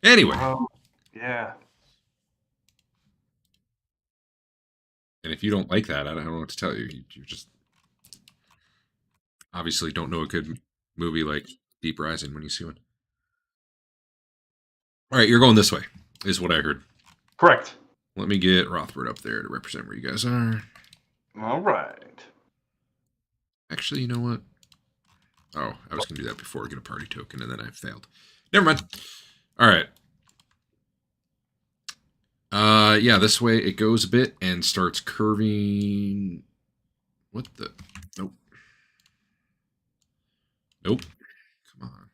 anyway. Yeah. And if you don't like that, I don't know what to tell you. You just obviously don't know a good movie like Deep Rising when you see one. All right, you're going this way, is what I heard. Correct. Let me get Rothbert up there to represent where you guys are. All right. Actually, you know what? Oh, I was going to do that before I get a party token, and then I failed. Never mind. All right. Yeah, this way it goes a bit and starts curving. What the? Nope. Nope. Come on.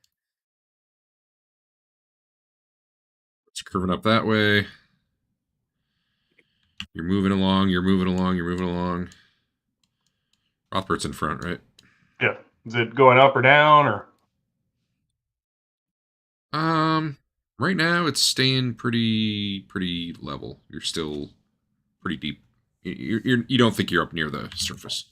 It's curving up that way. You're moving along. You're moving along. You're moving along. Rothbert's in front, right? Yeah. Is it going up or down or? Right now it's staying pretty level. You're still pretty deep. You don't think you're up near the surface.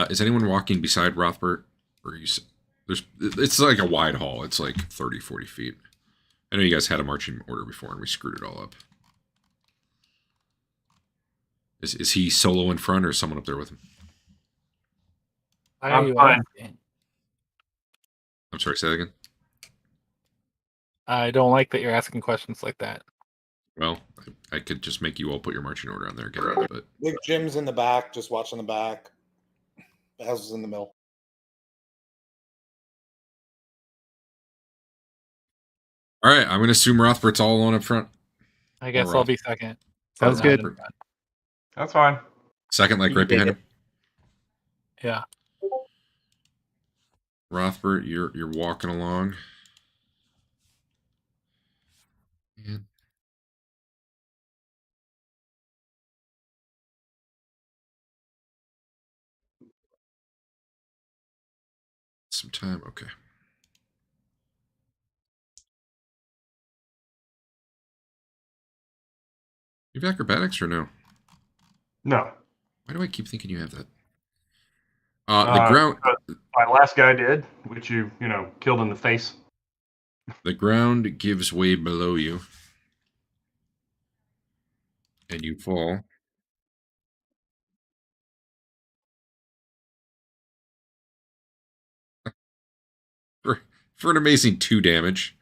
Is anyone walking beside Rothbert? Or it's like a wide hall. It's like 30, 40 feet. I know you guys had a marching order before and we screwed it all up. Is he solo in front or is someone up there with him? I'm fine. I'm sorry, say that again. I don't like that you're asking questions like that. Well, I could just make you all put your marching order on there again, but Big Jim's in the back, just watching the back. Basil's in the middle. all right, I'm gonna assume Rothbert's all alone up front. I guess I'll be second. Sounds good. That's fine. Second, like You right take behind him. Yeah. Rothbert, you're walking along. And some time, okay. You have acrobatics or no? No. Why do I keep thinking you have that? The ground. My last guy did, which you killed in the face. The ground gives way below you, and you fall. For an amazing 2 damage.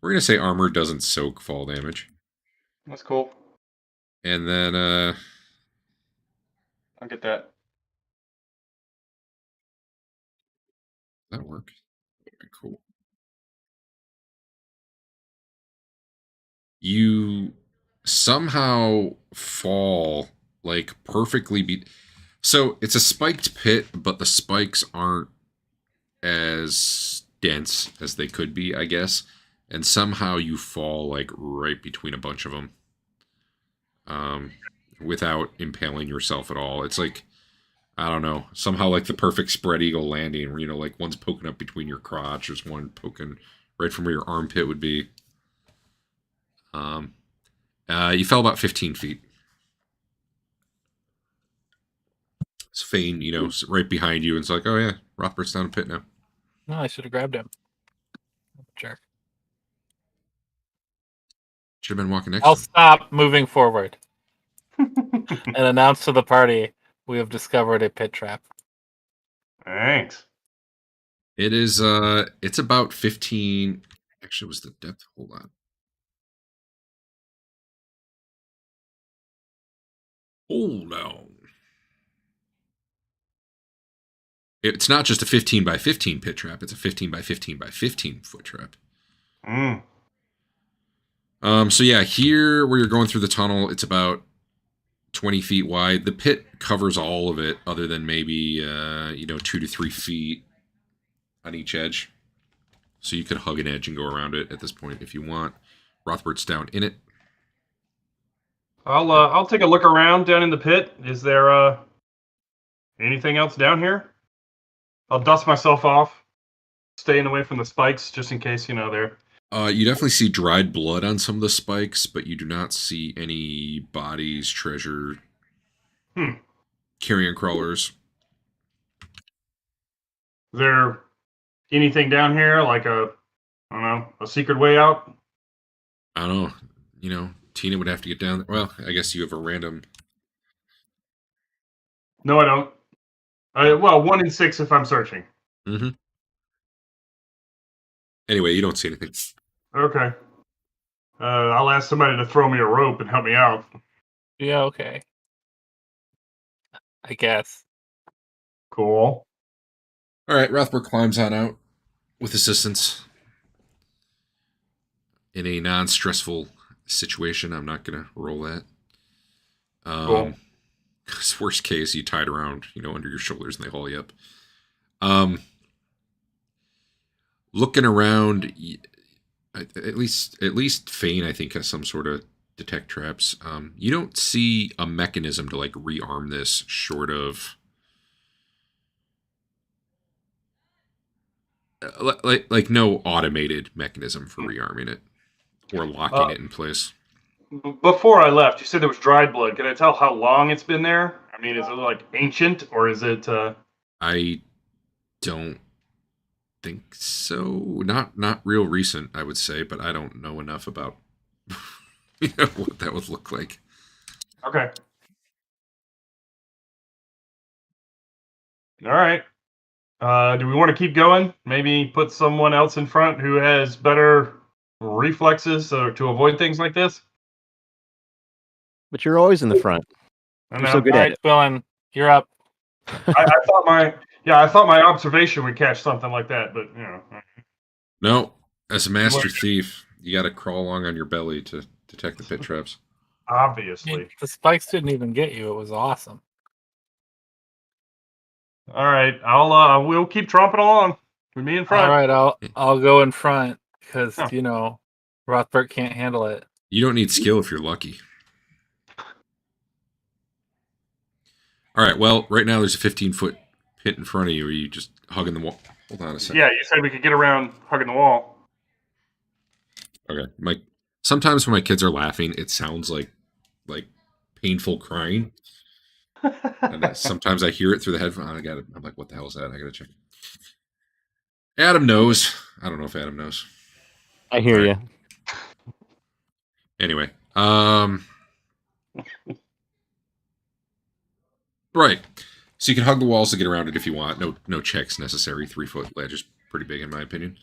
We're gonna say armor doesn't soak fall damage. That's cool. And then I'll get that. That work? Okay, cool. You somehow fall like perfectly. So it's a spiked pit, but the spikes aren't as dense as they could be, I guess. And somehow you fall like right between a bunch of them, without impaling yourself at all. It's like, I don't know, somehow like the perfect spread eagle landing, where like one's poking up between your crotch, there's one poking right from where your armpit would be. You fell about 15 feet. It's Fain, right behind you, and it's like, oh yeah, Rothbert's down a pit now. No, I should have grabbed him. Jerk. Should have been walking next I'll to him. stop moving forward and announce to the party we have discovered a pit trap. Thanks. It is, it's about 15. Actually, it was the depth. Hold on. Hold on. It's not just a 15 by 15 pit trap. It's a 15 by 15 by 15 foot trap. Mm. So yeah, here where you're going through the tunnel, it's about 20 feet wide. The pit covers all of it, other than maybe 2 to 3 feet on each edge. So you could hug an edge and go around it at this point if you want. Rothbert's down in it. I'll take a look around down in the pit. Is there anything else down here? I'll dust myself off, staying away from the spikes just in case they're. You definitely see dried blood on some of the spikes, but you do not see any bodies, treasure, carrion crawlers. Is there anything down here like a secret way out? I don't know. Tina would have to get down there. Well, I guess you have a random. No, I don't. Well, 1 in 6 if I'm searching. Mm-hmm. Anyway, you don't see anything. Okay. I'll ask somebody to throw me a rope and help me out. Yeah, okay. I guess. Cool. All right, Rothbert climbs on out with assistance. In a non-stressful situation, I'm not going to roll that. Cool. Because worst case, you tied around, under your shoulders and they haul you up. Looking around, at least Fain, I think, has some sort of detect traps. You don't see a mechanism to like rearm this, short of like no automated mechanism for rearming it or locking it in place. Before I left, you said there was dried blood. Can I tell how long it's been there? I mean, is it like ancient or is it? I don't think so. Not real recent, I would say, but I don't know enough about what that would look like. Okay. All right. Do we want to keep going? Maybe put someone else in front who has better reflexes to avoid things like this? But you're always in the front. I You're so good All at right, it. Twillen, you're up. I thought my observation would catch something like that, but No, as a master thief, you got to crawl along on your belly to detect the pit traps. obviously. The spikes didn't even get you. It was awesome. All right, we'll keep tromping along with me in front. All right, I'll go in front because Rothbert can't handle it. You don't need skill if you're lucky. All right, well, right now there's a 15-foot pit in front of you. Are you just hugging the wall? Hold on a second. Yeah, you said we could get around hugging the wall. Okay, sometimes when my kids are laughing, it sounds like painful crying. And sometimes I hear it through the headphone. I'm like, what the hell is that? I gotta check. Adam knows. I don't know if Adam knows. I hear you. Anyway, right. So you can hug the walls to get around it if you want. No checks necessary. 3-foot ledge is pretty big in my opinion.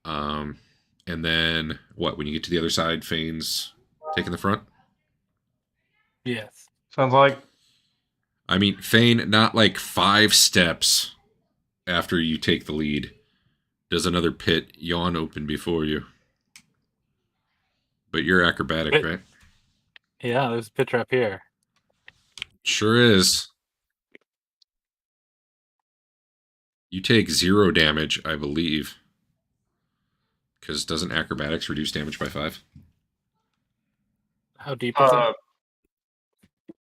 And then what? When you get to the other side, Fain's taking the front. Yes. Sounds like. I mean, Fain, not like 5 steps after you take the lead, does another pit yawn open before you. But you're acrobatic, right? Yeah, there's a pit trap here. Sure is. You take 0 damage, I believe. Because doesn't acrobatics reduce damage by 5? How deep is it?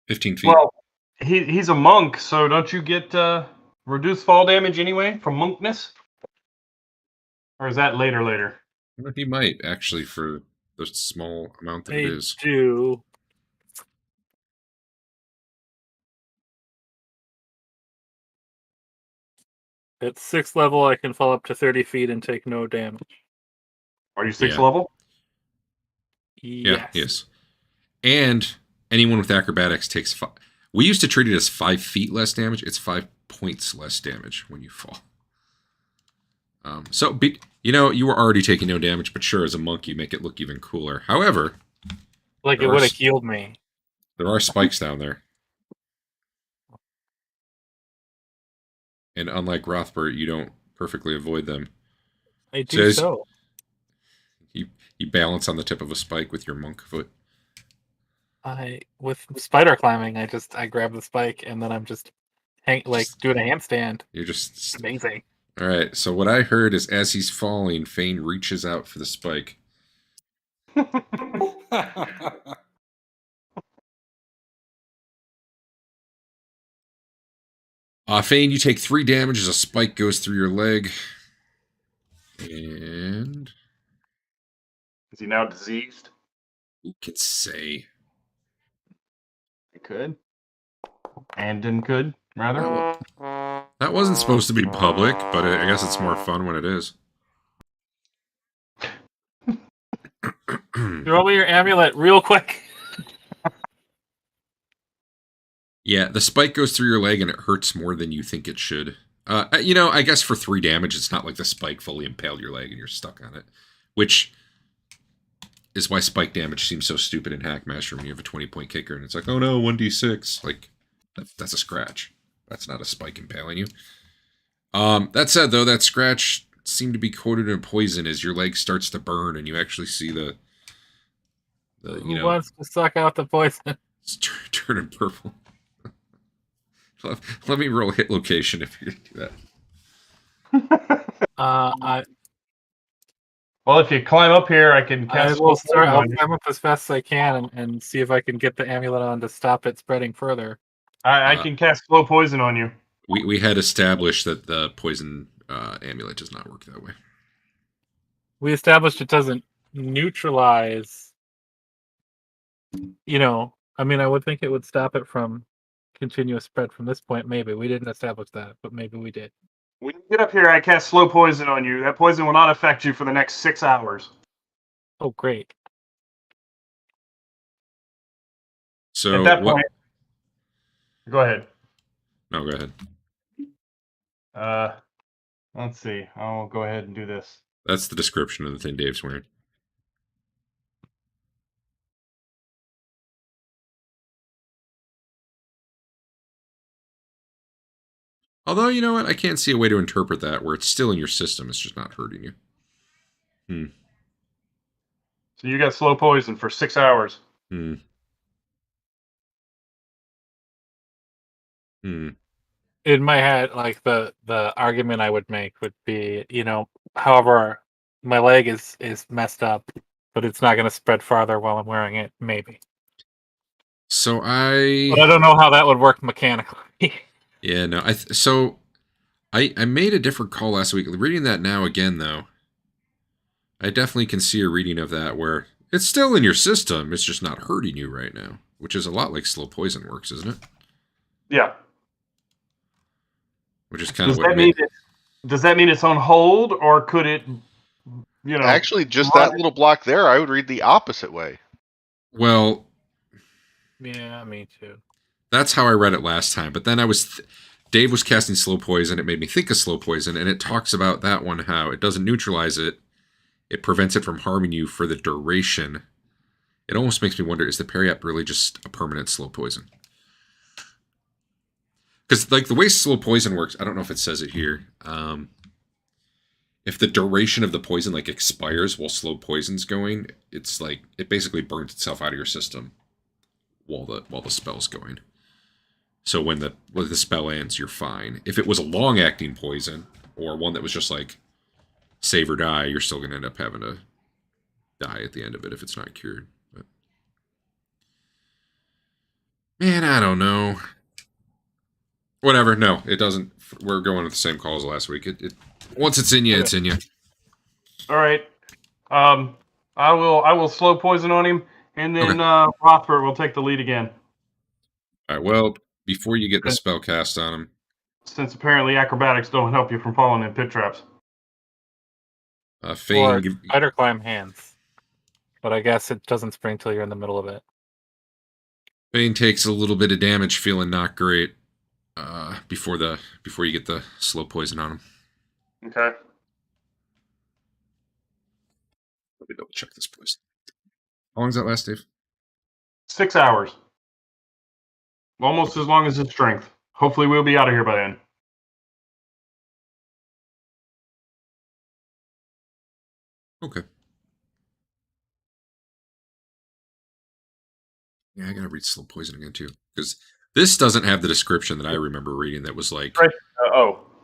15 feet. Well, he's a monk, so don't you get reduced fall damage anyway from monkness? Or is that later? Well, he might, actually, for the small amount that it is. Do. At 6th level, I can fall up to 30 feet and take no damage. Are you 6th Yeah. level? Yeah, yes. And anyone with acrobatics takes 5. We used to treat it as 5 feet less damage. It's 5 points less damage when you fall. You were already taking no damage, but sure, as a monk, you make it look even cooler. However, Like, it would have healed me. there are spikes down there. And unlike Rothbert, you don't perfectly avoid them. I do so. You balance on the tip of a spike with your monk foot. With spider climbing, I grab the spike and then I'm just doing a handstand. You're just It's amazing. All right. So what I heard is, as he's falling, Fain reaches out for the spike. Fain, you take 3 damage as a spike goes through your leg. And Is he now diseased? who could say? He could. Andeon could, rather. That wasn't supposed to be public, but I guess it's more fun when it is. Throw me your amulet real quick. Yeah, the spike goes through your leg and it hurts more than you think it should. I guess for 3 damage, it's not like the spike fully impaled your leg and you're stuck on it. Which is why spike damage seems so stupid in Hackmaster when you have a 20-point kicker and it's like, oh no, 1d6. Like, that's a scratch. That's not a spike impaling you. That said, though, that scratch seemed to be coated in poison as your leg starts to burn and you actually see the Who wants to suck out the poison? It's turning purple. Let me roll hit location if you're going to do that. Well, if you climb up here, I can cast. I'll climb up as fast as I can and see if I can get the amulet on to stop it spreading further. I can cast slow poison on you. We had established that the poison amulet does not work that way. We established it doesn't neutralize. I would think it would stop it from continuous spread from this point. Maybe we didn't establish that, but maybe we did. When you get up here, I cast slow poison on you. That poison will not affect you for the next 6 hours. Oh, great. So at that point, go ahead. No, go ahead. Let's see. I'll go ahead and do this. That's the description of the thing Dave's wearing. Although, you know what? I can't see a way to interpret that where it's still in your system. It's just not hurting you. So you got slow poison for 6 hours. In my head, like the argument I would make would be, however, my leg is messed up, but it's not going to spread farther while I'm wearing it. Maybe. But I don't know how that would work mechanically. Yeah, no. I made a different call last week. Reading that now again, though, I definitely can see a reading of that where it's still in your system. It's just not hurting you right now, which is a lot like slow poison works, isn't it? Yeah. Which is kind of does that mean it's on hold, or could it, Actually, just that little block there, I would read the opposite way. Well... Yeah, me too. That's how I read it last time. But then Dave was casting slow poison. It made me think of slow poison. And it talks about that one, how it doesn't neutralize it. It prevents it from harming you for the duration. It almost makes me wonder, is the periap really just a permanent slow poison? Because like the way slow poison works, I don't know if it says it here. If the duration of the poison like expires while slow poison's going, it's like it basically burns itself out of your system while the spell's going. So when the spell ends, you're fine. If it was a long acting poison or one that was just like save or die, you're still gonna end up having to die at the end of it if it's not cured. But man, I don't know. Whatever. No, it doesn't. We're going with the same calls last week. It once it's in you, it's in you. All right. I will slow poison on him, and then Rothbert will take the lead again. All right. Well, before you get the spell cast on him, since apparently acrobatics don't help you from falling in pit traps. Fain, spider climb hands, but I guess it doesn't spring till you're in the middle of it. Fain takes a little bit of damage, feeling not great. Before you get the slow poison on him. Okay. Let me double check this poison. How long does that last, Dave? 6 hours. Almost as long as his strength. Hopefully we'll be out of here by then. Okay. Yeah, I gotta read slow poison again too, because this doesn't have the description that I remember reading. That was like,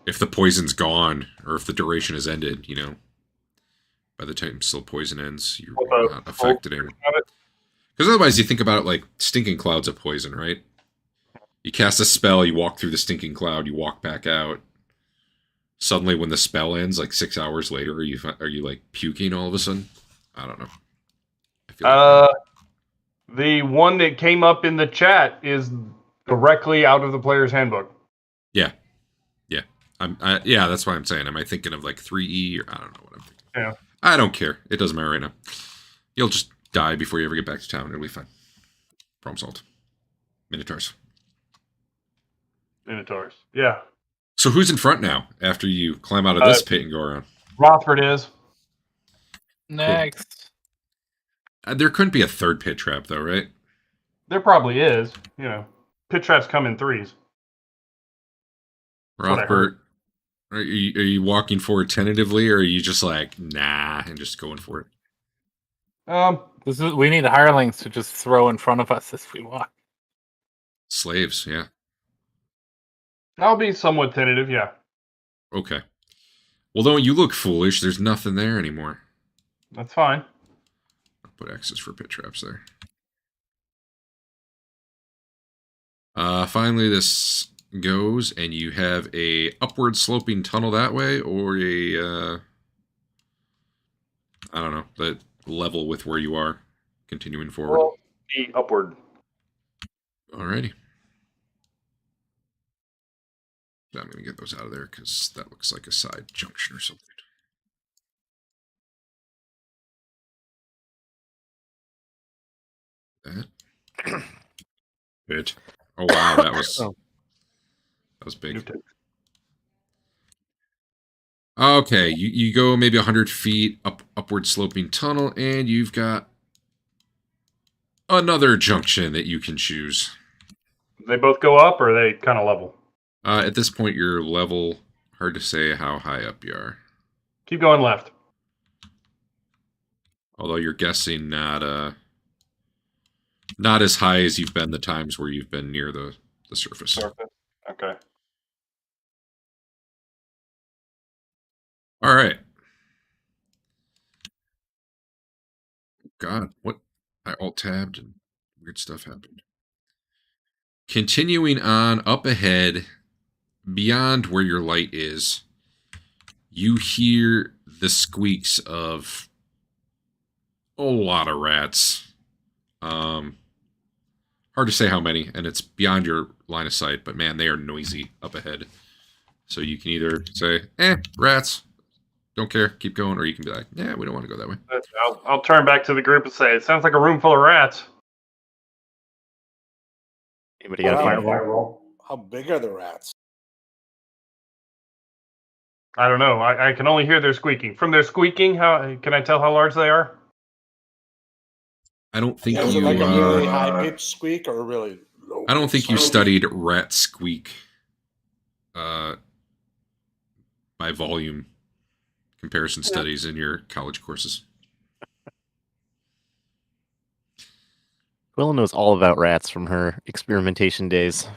if the poison's gone or if the duration has ended, by the time slow poison ends, you're not affected anymore. Because otherwise, you think about it like stinking clouds of poison, right? You cast a spell, you walk through the stinking cloud, you walk back out. Suddenly, when the spell ends, like 6 hours later, are you like puking all of a sudden? I don't know. I feel like the one that came up in the chat is directly out of the player's handbook. Yeah. Yeah, that's why I'm saying. Am I thinking of like 3E or I don't know what I'm thinking. Yeah. I don't care. It doesn't matter right now. You'll just die before you ever get back to town. It'll be fine. Problem solved. Minotaurs. Yeah. So who's in front now after you climb out of this pit and go around? Rothbert is. Next. Cool. There couldn't be a third pit trap though, right? There probably is. Pit traps come in threes. Rothbert, are you walking forward tentatively, or are you just like, nah, and just going for it? We need hirelings to just throw in front of us as we walk. Slaves, yeah. I'll be somewhat tentative, yeah. Okay. Well, don't you look foolish. There's nothing there anymore. That's fine. I'll put X's for pit traps there. Finally, this goes, and you have a upward sloping tunnel that way, or a, I don't know, the level with where you are, continuing forward. Well, the upward. Alrighty. I'm going to get those out of there, because that looks like a side junction or something. That. Good. Oh, wow, that was big. Okay, you go maybe 100 feet upward sloping tunnel, and you've got another junction that you can choose. They both go up, or are they kind of level? At this point, you're level. Hard to say how high up you are. Keep going left. Although you're guessing not as high as you've been the times where you've been near the surface. Okay. All right. God, what? I alt-tabbed and weird stuff happened. Continuing on up ahead, beyond where your light is, you hear the squeaks of a lot of rats. Hard to say how many, and it's beyond your line of sight, but man, they are noisy up ahead. So you can either say, rats, don't care, keep going, or you can be like, yeah, we don't want to go that way. I'll turn back to the group and say, it sounds like a room full of rats. Anybody got a fireball? How big are the rats? I don't know. I can only hear their squeaking. From their squeaking, how can I tell how large they are? I don't think Is you. it like a really high pitched squeak or a really low? I don't think you studied rat squeak by volume comparison studies in your college courses. Twillen knows all about rats from her experimentation days.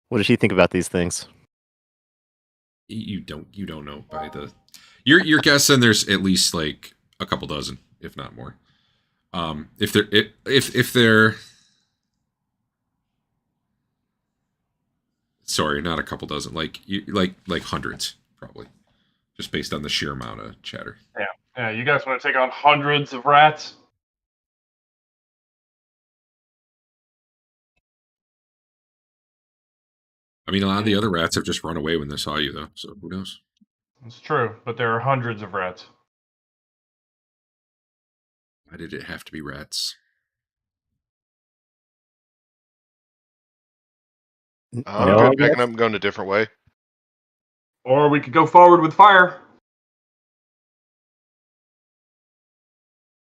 What does she think about these things? You don't know by the you're guessing there's at least like a couple dozen, if not more. If they're sorry, not a couple dozen, like hundreds probably, just based on the sheer amount of chatter. Yeah, you guys want to take on hundreds of rats? I mean, a lot of the other rats have just run away when they saw you, though. So who knows? It's true, but there are hundreds of rats. Why did it have to be rats? I'm No, good. I Packing guess. up and going a different way. Or we could go forward with fire.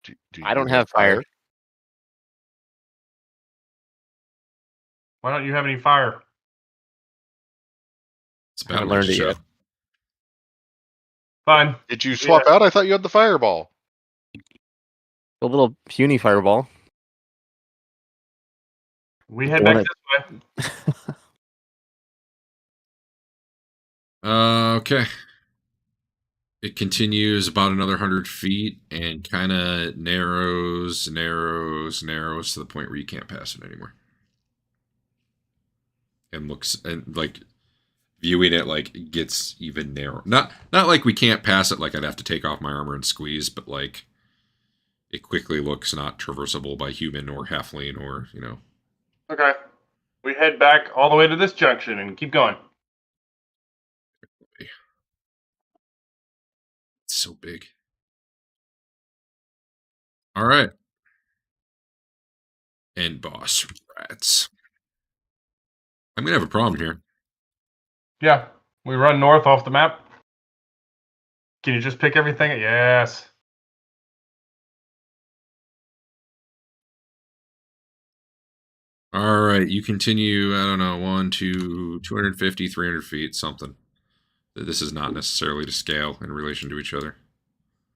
Do I don't have fire. Why don't you have any fire? It's I haven't Battle Mage learned it show. yet. Fine. Did you swap out? I thought you had the fireball. A little puny fireball. We head The one back this way. Okay. It continues about another 100 feet and kind of narrows to the point where you can't pass it anymore. And looks and like viewing it like it gets even narrower. Not like we can't pass it, like I'd have to take off my armor and squeeze, but like it quickly looks not traversable by human or halfling or, you know. Okay. We head back all the way to this junction and keep going. It's so big. All right. And boss rats. I'm going to have a problem here. Yeah. We run north off the map. Can you just pick everything? Yes. All right. You continue, I don't know, 250, 300 feet, something. This is not necessarily to scale in relation to each other.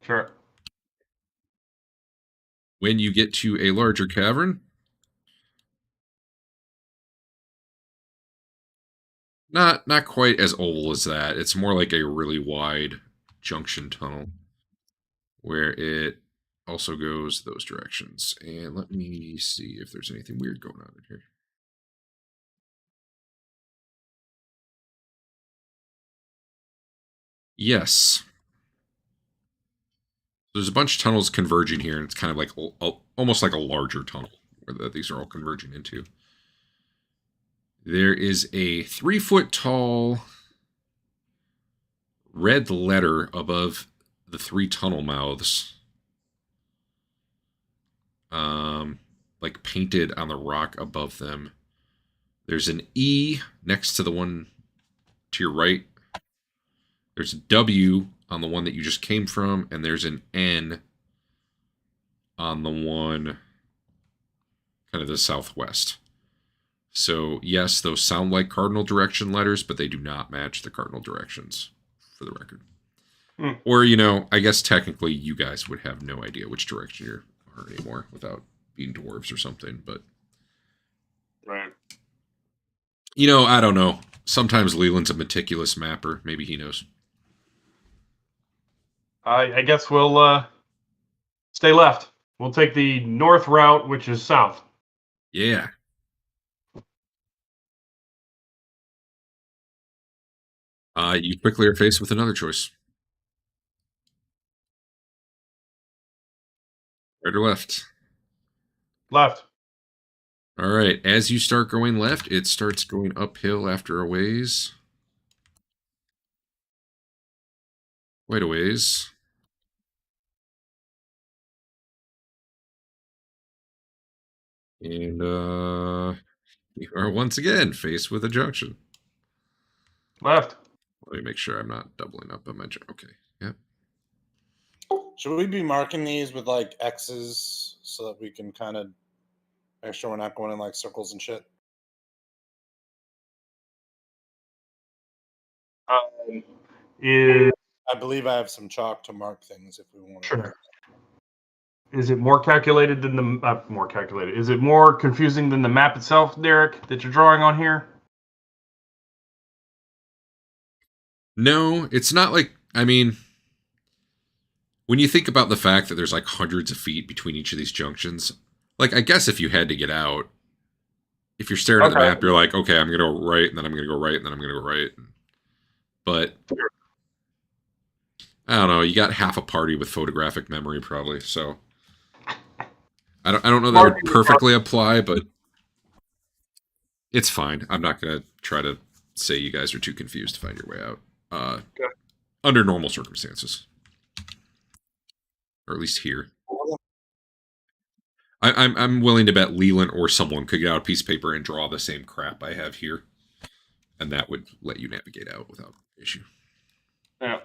Sure. When you get to a larger cavern, not quite as oval as that. It's more like a really wide junction tunnel where it also goes those directions. And let me see if there's anything weird going on in here. Yes. There's a bunch of tunnels converging here, and it's kind of like almost like a larger tunnel where these are all converging into. There is a 3-foot tall red letter above the 3 tunnel mouths. Like painted on the rock above them. There's an E next to the one to your right. There's a W on the one that you just came from, and there's an N on the one kind of the southwest. So, yes, those sound like cardinal direction letters, but they do not match the cardinal directions, for the record. Or, you know, I guess technically you guys would have no idea which direction you are anymore without being dwarves or something, but... Right. You know, I don't know. Sometimes Leland's a meticulous mapper. Maybe he knows. I guess we'll stay left. We'll take the north route, which is south. Yeah. You quickly are faced with another choice. Right or left? Left. All right. As you start going left, it starts going uphill after a ways. Quite a ways. And you are once again faced with a junction. Left. Let me make sure I'm not doubling up on my okay. Yep. Should we be marking these with like X's so that we can kind of make sure we're not going in like circles and shit? is I believe I have some chalk to mark things if we want to. sure. Is it more calculated than the more calculated? Is it more confusing than the map itself, Derek, that you're drawing on here? No, it's not like, I mean, when you think about the fact that there's like hundreds of feet between each of these junctions, like I guess if you had to get out, if you're staring at the map, you're like, okay, I'm going to go right, and then I'm going to go right, and then I'm going to go right. But I don't know, you got half a party with photographic memory probably, so I don't know that would perfectly apply, but it's fine. I'm not going to try to say you guys are too confused to find your way out. Under normal circumstances. Or at least here. I'm willing to bet Lelion or someone could get out a piece of paper and draw the same crap I have here. And that would let you navigate out without issue. Yeah.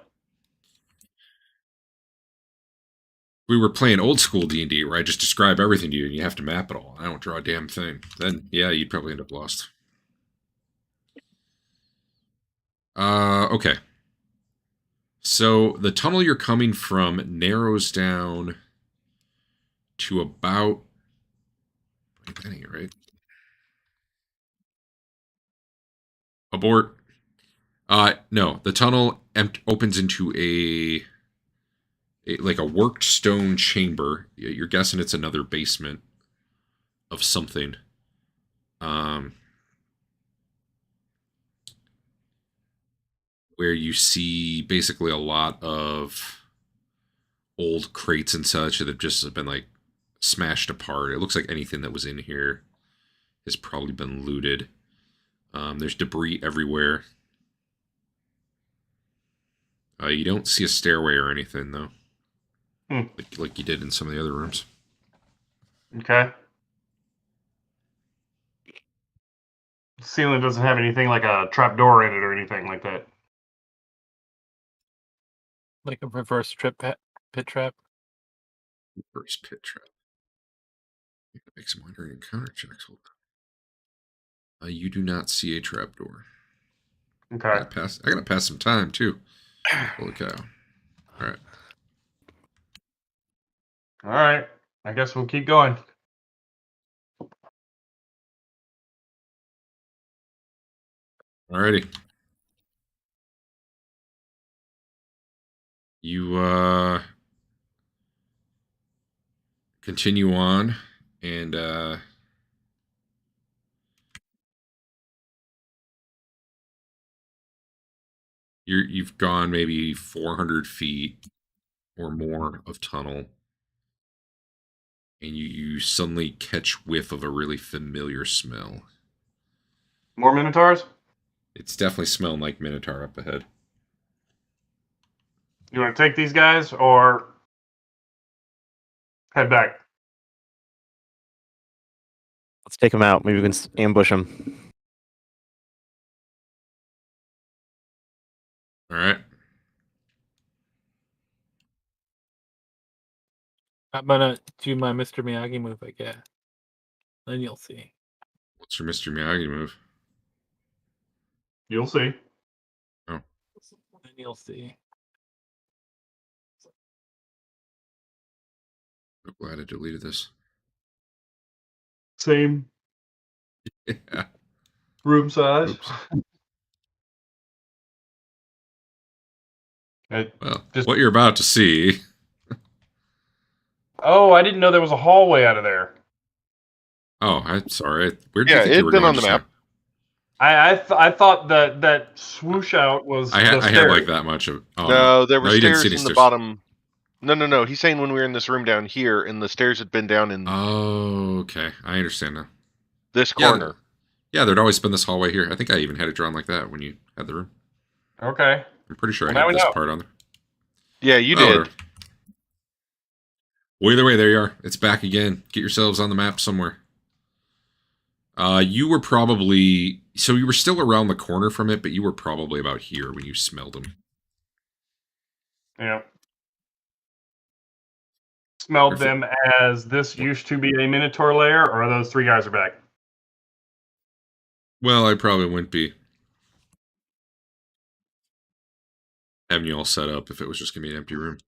We were playing old school D&D where I just describe everything to you and you have to map it all. I don't draw a damn thing. Then, yeah, you'd probably end up lost. Okay. So the tunnel you're coming from narrows down to about... right? Abort. No, the tunnel opens into a like a worked stone chamber. You're guessing it's another basement of something. Where you see basically a lot of old crates and such that have just been like smashed apart. It looks like anything that was in here has probably been looted. There's debris everywhere. You don't see a stairway or anything, though. Like you did in some of the other rooms. Okay. The ceiling doesn't have anything like a trap door in it or anything like that. Like a reverse pit trap? Reverse pit trap. You can make some wandering encounter checks. Hold on. You do not see a trap door. Okay. I gotta pass some time, too. Holy cow. Alright. All right. I guess we'll keep going. Alrighty. You continue on and you've gone maybe 400 feet or more of tunnel, and you suddenly catch whiff of a really familiar smell. More Minotaurs? It's definitely smelling like Minotaur up ahead. You want to take these guys or head back? Let's take them out. Maybe we can ambush them. All right. I'm gonna do my Mr. Miyagi move, I guess. Then you'll see. What's your Mr. Miyagi move? You'll see. Oh. Then you'll see. I'm glad I deleted this. Same Yeah. room size. Oops. Well, Just... what you're about to see. Oh, I didn't know there was a hallway out of there. Oh, I'm sorry. Where did Yeah, you think you it'd were been going on the just map. now? I thought that swoosh out was. I had like that much of. Oh, No, there were you didn't stairs see in any the stairs. bottom. No. He's saying when we were in this room down here, and the stairs had been down in Oh, okay. I understand now. this corner. Yeah, there'd always been this hallway here. I think I even had it drawn like that when you had the room. Okay. I'm pretty sure Well, I now had we this know. part on there. Yeah, you Oh, did. whatever. Well, either way, there you are. It's back again. Get yourselves on the map somewhere. You were probably... So you were still around the corner from it, but you were probably about here when you smelled them. Yeah. Smelled If them as this used to be a Minotaur lair, or those three guys are back? Well, I probably wouldn't be. having you all set up if it was just going to be an empty room.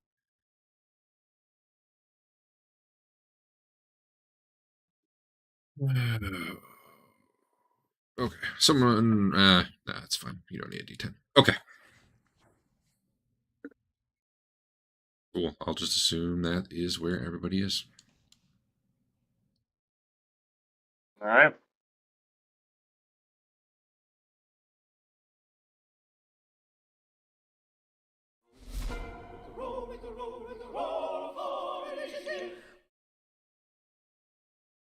Okay, someone. Nah, it's fine. You don't need a D10. Okay. Cool. I'll just assume that is where everybody is. All right.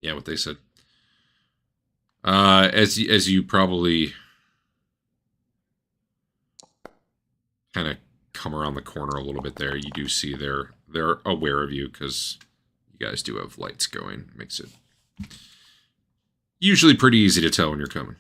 Yeah, what they said. As you probably kind of come around the corner a little bit there, you do see they're aware of you because you guys do have lights going. Makes it usually pretty easy to tell when you're coming.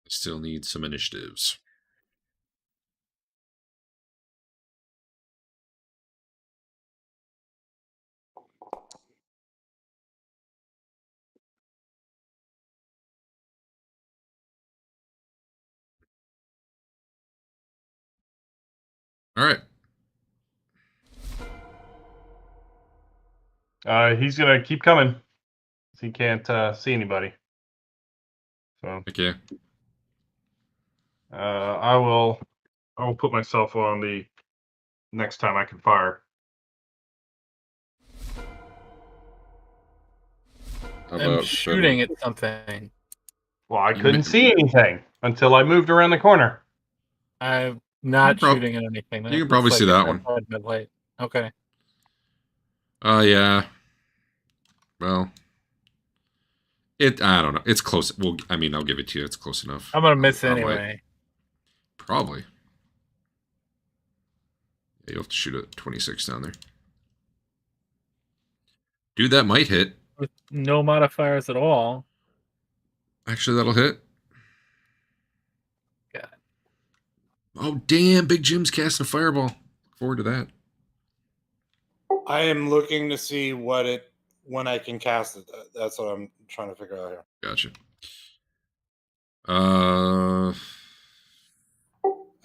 Still need some initiatives. All right. He's gonna keep coming. He can't see anybody. So Okay. I will put myself on the next time I can fire. How I'm about shooting at something. Well, I You couldn't ma- see anything until I moved around the corner. I'm not prob- shooting at anything. you can looks probably see it's that one. outside my light. Okay. Well, I don't know. It's close. Well, I mean, I'll give it to you. It's close enough. I'm gonna miss Brown light. anyway. Probably. Yeah, you'll have to shoot a 26 down there. Dude, that might hit. With no modifiers at all. Actually, that'll hit. God. Oh, damn. Big Jim's casting a fireball. Look forward to that. I am looking to see when I can cast it. That's what I'm trying to figure out here. Gotcha.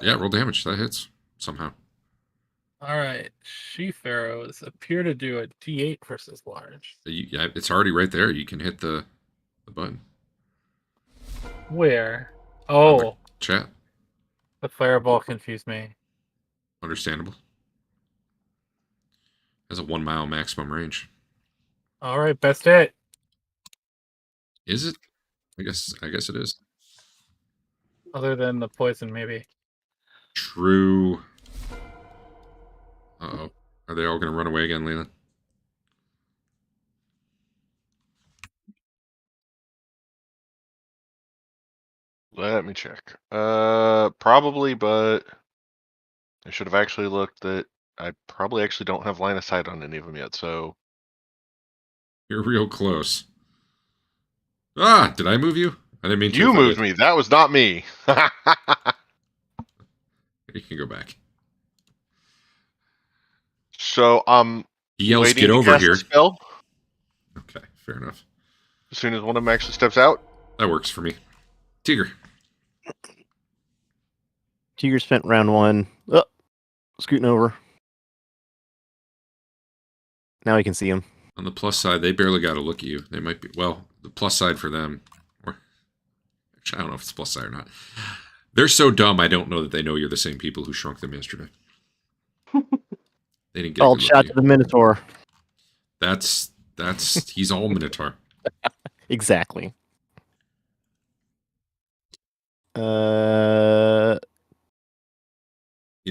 Yeah, roll damage. That hits somehow. All right. She arrows appear to do a D8 versus large. Yeah, it's already right there. You can hit the button. Where? On the Oh, chat. the fireball confused me. Understandable. Has a 1 mile maximum range. All right, best hit. Is it? I guess it is. Other than the poison, maybe. True. Uh-oh. Are they all going to run away again, Leland? Let me check. Probably, but I should have actually looked that I probably actually don't have line of sight on any of them yet, so. You're real close. Ah, did I move you? I didn't mean to. You if I moved did. me. That was not me. You can go back. So I'm He yells, waiting "Get to over cast here." the spell Okay, fair enough. as soon as one of them actually steps out. That works for me. Teeger. Teeger spent round one. Oh, scooting over. Now we can see him. On the plus side, they barely got a look at you. They might be, well, the plus side for them, or actually, I don't know if it's plus side or not. They're so dumb, I don't know that they know you're the same people who shrunk them yesterday. They didn't get a Called good look shot at to you. the Minotaur. That's he's all Minotaur. Exactly. You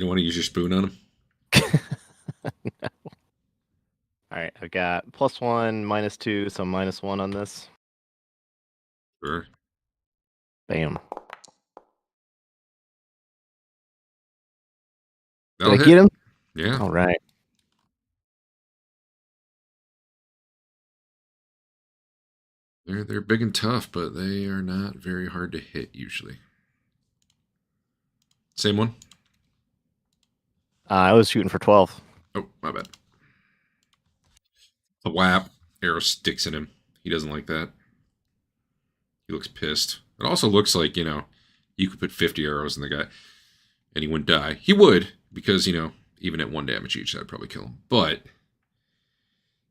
don't want to use your spoon on him? No. All right, I've got +1, -2, so -1 on this. Sure. Bam. Did That'll I hit. get him? Yeah. All right. They're big and tough, but they are not very hard to hit usually. Same one? I was shooting for 12. Oh, my bad. The whap. Arrow sticks in him. He doesn't like that. He looks pissed. It also looks like, you know, you could put 50 arrows in the guy and he wouldn't die. He would, because, you know, even at 1 damage each, that'd probably kill him. But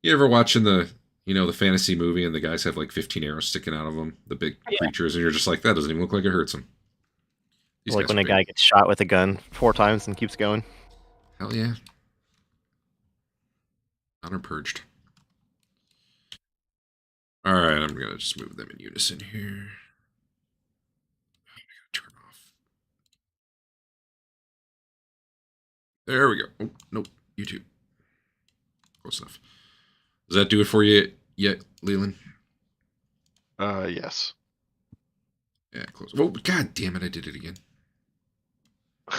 you ever watching the, you know, the fantasy movie and the guys have like 15 arrows sticking out of them, the big creatures, and you're just like, that doesn't even look like it hurts them. These Like guys when are a big. guy gets shot with a gun 4 times and keeps going. Hell yeah. Honor purged. All right, I'm gonna just move them in unison here. Turn off. There we go. Oh, nope. You too. Close enough. Does that do it for you yet, Leland? Yes. Yeah, close. Whoa, god damn it, I did it again.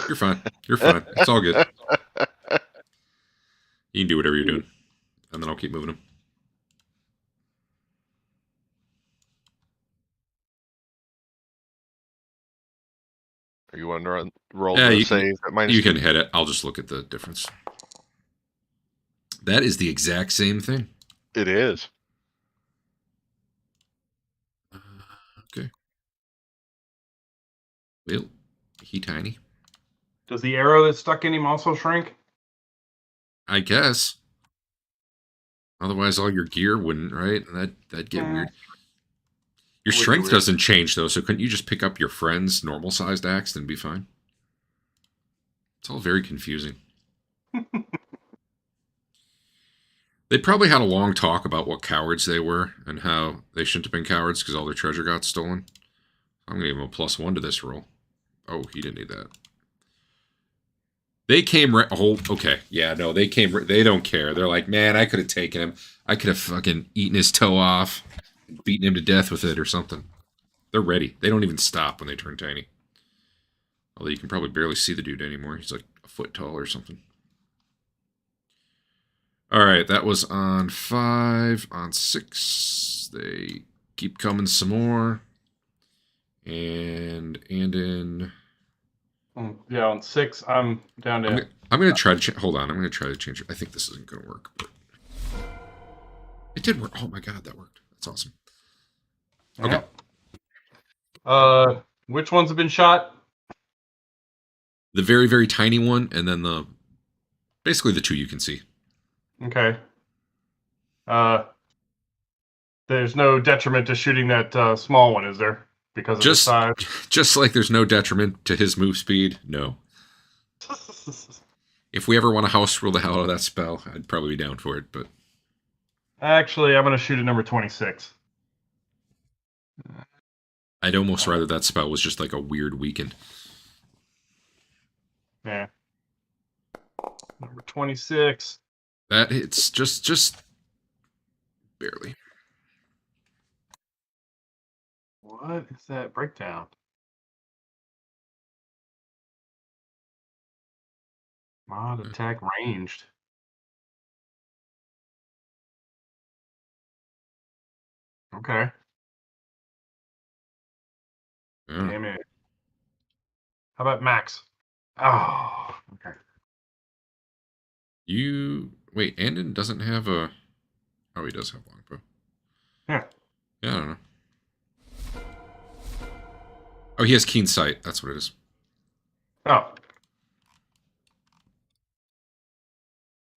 You're fine. You're fine. It's all good. You can do whatever you're doing. And then I'll keep moving them. Are you want to roll Yeah, the you save at minus You 2? can hit it. I'll just look at the difference. That is the exact same thing. It is. Okay. Well, he tiny. Does the arrow that's stuck in him also shrink? I guess. Otherwise, all your gear wouldn't, right? That'd get weird. Your Would be strength weird. doesn't change, though, so couldn't you just pick up your friend's normal-sized axe and be fine? It's all very confusing. They probably had a long talk about what cowards they were and how they shouldn't have been cowards because all their treasure got stolen. I'm going to give him a +1 to this roll. Oh, he didn't need that. They came... Oh, okay. Yeah, no, they came... They don't care. They're like, man, I could have taken him. I could have fucking eaten his toe off, beaten him to death with it or something. They're ready. They don't even stop when they turn tiny. Although you can probably barely see the dude anymore. He's like a foot tall or something. All right, that was on 5. On 6, they keep coming some more. And in... Yeah, on 6, I'm down to... I'm going to try to... Hold on, I'm going to try to change it. I think this isn't going to work. But it did work. Oh my god, that worked. That's awesome. Okay. Which ones have been shot? The very, very tiny one, and then the... Basically the 2 you can see. Okay. There's no detriment to shooting that small one, is there? Because of the size. Just like there's no detriment to his move speed, no. If we ever want to house rule the hell out of that spell, I'd probably be down for it, but... Actually, I'm going to shoot at number 26. I'd almost rather that spell was just like a weird weekend. Yeah. Number 26. That hits just barely. What is that breakdown? Mod attack ranged. Okay. Yeah. Damn it. How about max? Oh, okay. Wait, Andeon doesn't have a... Oh, he does have longbow. Yeah. Yeah, I don't know. Oh, he has keen sight. That's what it is. Oh.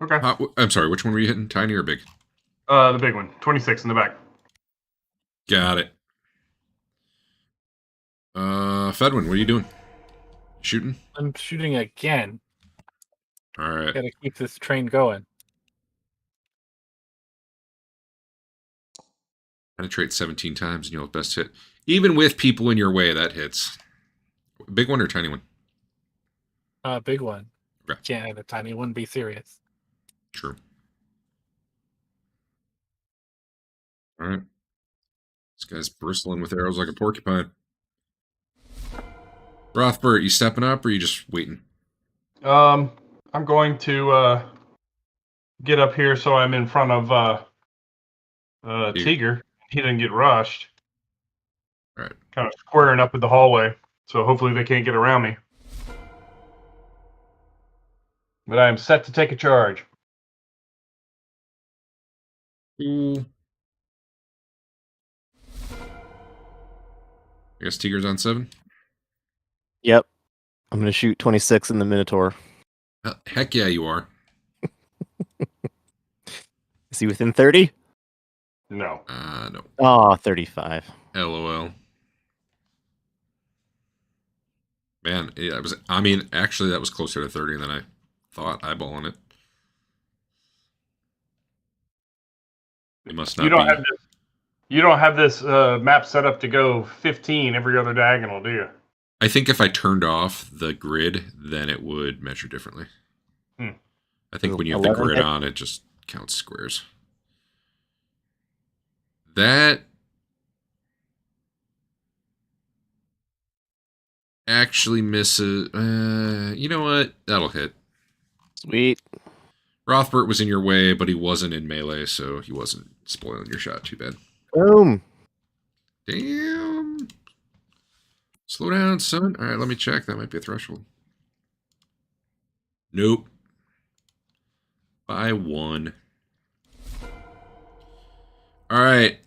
Okay. I'm sorry, which one were you hitting? Tiny or big? The big one. 26 in the back. Got it. Fedwin, what are you doing? Shooting? I'm shooting again. All right. Gotta keep this train going. Penetrate 17 times and you'll have best hit. Even with people in your way, that hits. Big one or tiny one? Big one. Okay. Can't have a tiny one. Be serious. True. All right. This guy's bristling with arrows like a porcupine. Rothbert, you stepping up or are you just waiting? I'm going to get up here so I'm in front of Teeger he didn't get rushed. All right. Kind of squaring up in the hallway, so hopefully they can't get around me. But I am set to take a charge. Cool. I guess Teeger's on 7. Yep. I'm going to shoot 26 in the Minotaur. Heck yeah, you are. Is he within 30? No. No. Oh, 35. LOL. Man, yeah, I mean, actually, that was closer to 30 than I thought, eyeballing it. It must not You don't be. have this. You don't have this map set up to go 15 every other diagonal, do you? I think if I turned off the grid, then it would measure differently. I think when you have the 11 grid hit? on, it just counts squares. That actually misses. You know what? That'll hit. Sweet. Rothbert was in your way, but he wasn't in melee, so he wasn't spoiling your shot too bad. Boom. Damn. Slow down, son. All right, let me check. That might be a threshold. Nope. By 1. All right.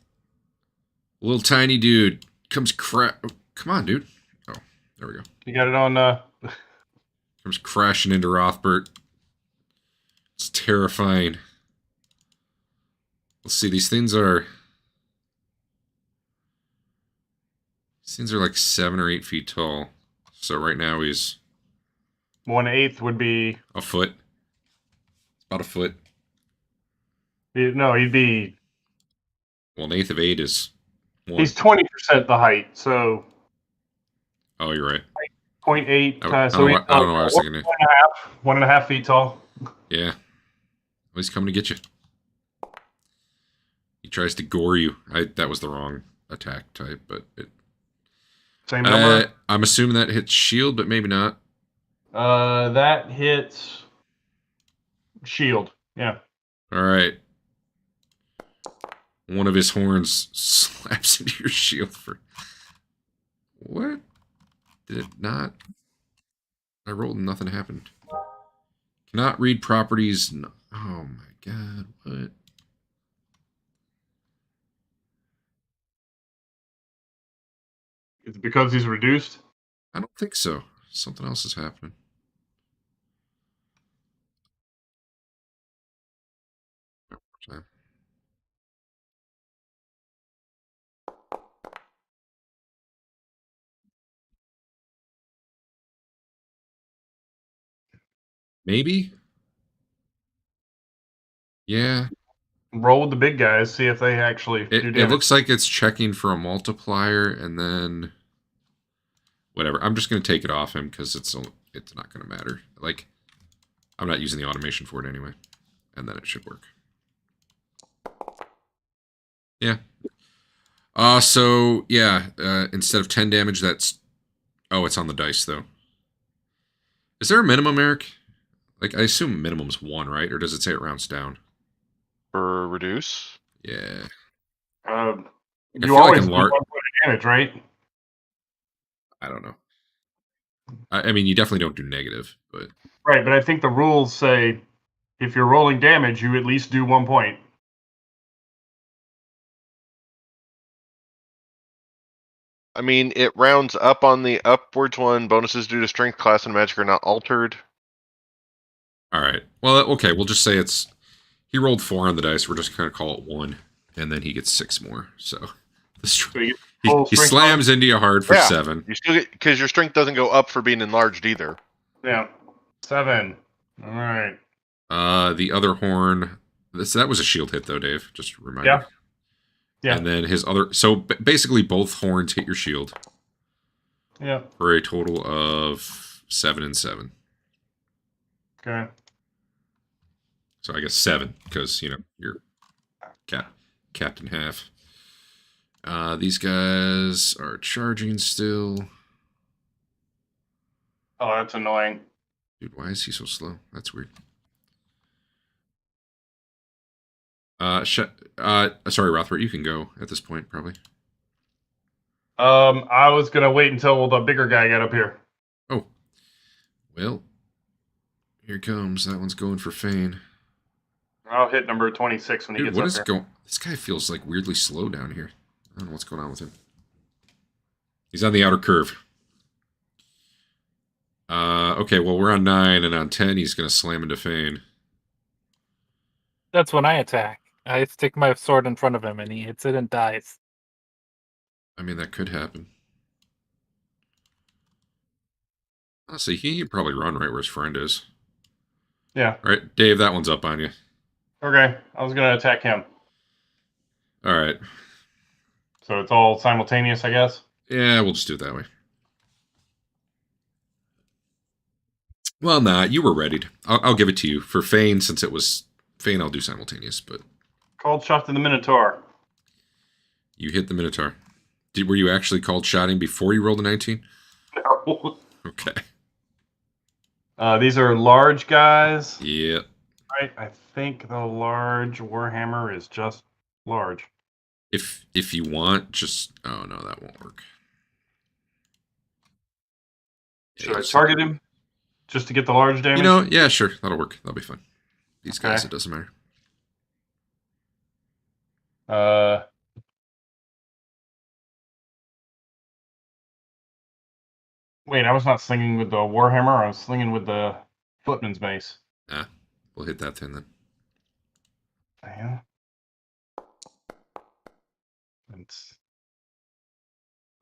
Little tiny dude comes Come on, dude. Oh, there we go. You got it on. Comes crashing into Rothbert. It's terrifying. Let's see. These things are like 7 or 8 feet tall. So right now he's 1/8 would be. a foot. It's about a foot. No, he'd be. Well, 1/8 of 8 is 1. He's 20% the height, so Oh, you're right. 0.8. I So he's don't know what I was thinking. 1.5 feet tall. Yeah. Well, he's coming to get you. He tries to gore you. That was the wrong attack type, but it. Same number. I'm assuming that hits shield, but maybe not. That hits shield. Yeah. All right. One of his horns slaps into your shield for. What? Did it not? I rolled and nothing happened. Cannot read properties. No. Oh my god, what? Is it because he's reduced? I don't think so. Something else is happening. Okay. Maybe? Yeah. Roll with the big guys, see if they actually do It damage. looks like it's checking for a multiplier and then whatever. I'm just going to take it off him because it's not going to matter. Like, I'm not using the automation for it anyway. And then it should work. Yeah. So, yeah, instead of 10 damage, that's... Oh, it's on the dice, though. Is there a minimum, Eric? Like, I assume minimum's 1, right? Or does it say it rounds down? For reduce? Yeah. You feel always like do in 1 point of damage, right? I don't know. I mean, you definitely don't do negative, but... Right, but I think the rules say if you're rolling damage, you at least do 1 point. I mean, it rounds up on the upwards one. Bonuses due to strength, class, and magic are not altered. All right. Well, okay. We'll just say it's... He rolled 4 on the dice. We're just going to call it 1. And then he gets 6 more. So he slams into you hard for 7. You still get... Because your strength doesn't go up for being enlarged either. Yeah. 7. All right. The other horn... That was a shield hit, though, Dave. Just a reminder. Yeah. Yeah. And then his other... So basically both horns hit your shield. Yeah. For a total of 7 and 7. Okay. So I guess 7, because, you know, you're capped in half. These guys are charging still. Oh, that's annoying. Dude, why is he so slow? That's weird. Sorry, Rothbert, you can go at this point, probably. I was gonna wait until the bigger guy got up here. Oh. Well, here comes. That one's going for Fain. I'll hit number 26 when he Dude, gets what up is here. going... This guy feels like weirdly slow down here. I don't know what's going on with him. He's on the outer curve. Okay, well, we're on 9, and on 10, he's going to slam into Fain. That's when I attack. I stick my sword in front of him, and he hits it and dies. I mean, that could happen. Honestly, he could probably run right where his friend is. Yeah. All right, Dave, that one's up on you. Okay. I was gonna attack him. All right. So it's all simultaneous, I guess. Yeah, we'll just do it that way. Well, nah, you were ready. I'll give it to you. For Fain, since it was Fain, I'll do simultaneous, but... Called shot to the Minotaur. You hit the Minotaur. Were you actually called shotting before you rolled a 19? No. Okay. These are large guys. Yeah. Right. I think the large Warhammer is just large. If you want, just... Oh, no, that won't work. Should I target him? Just to get the large damage? You know, yeah, sure. That'll work. That'll be fun. These guys, Okay. it doesn't matter. Wait, I was not slinging with the Warhammer. I was slinging with the Footman's Mace. Nah, we'll hit that thing then. Yeah. It's...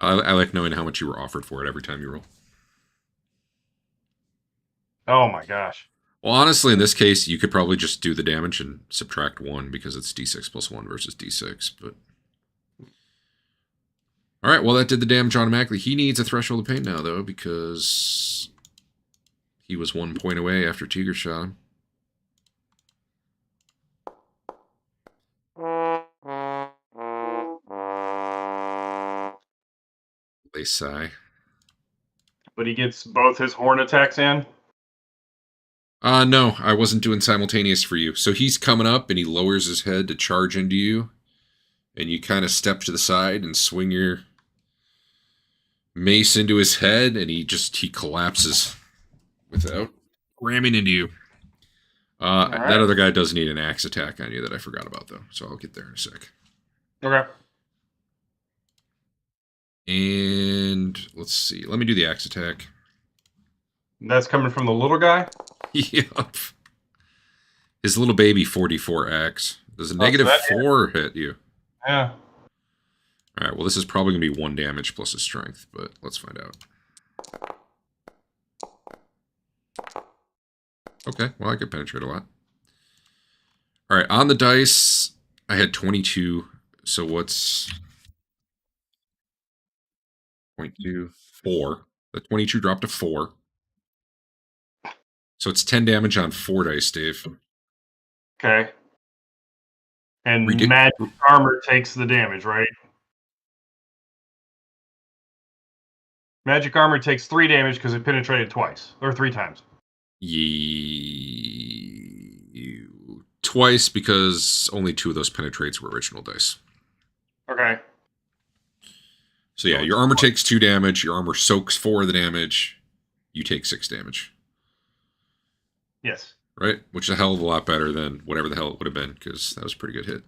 I like knowing how much you were offered for it every time you roll. Oh my gosh. Well, honestly, in this case, you could probably just do the damage and subtract 1 because it's d6 plus 1 versus d6, but... Alright, well, that did the damage automatically. He needs a Threshold of Pain now, though, because he was 1 point away after Teeger shot him. They sigh. But he gets both his horn attacks in? No, I wasn't doing simultaneous for you. So he's coming up, and he lowers his head to charge into you, and you kind of step to the side and swing your mace into his head, and he collapses without ramming into you. Right. That other guy does need an axe attack on you that I forgot about, though, so I'll get there in a sec. Okay. And let's see. Let me do the axe attack. That's coming from the little guy? Yep. His little baby 44 axe. Does a so negative that 4 hit you? Yeah. Alright, well, this is probably going to be 1 damage plus his strength, but let's find out. Okay, well, I could penetrate a lot. Alright, on the dice, I had 22, so what's... 0.2, 4. The 22 dropped to 4. So it's 10 damage on 4 dice, Dave. Okay. And magic armor takes the damage, right? Magic armor takes 3 damage because it penetrated twice. Or 3 times. Twice because only 2 of those penetrates were original dice. Okay. So yeah, your armor takes 2 damage, your armor soaks 4 of the damage, you take 6 damage. Yes. Right? Which is a hell of a lot better than whatever the hell it would have been, because that was a pretty good hit.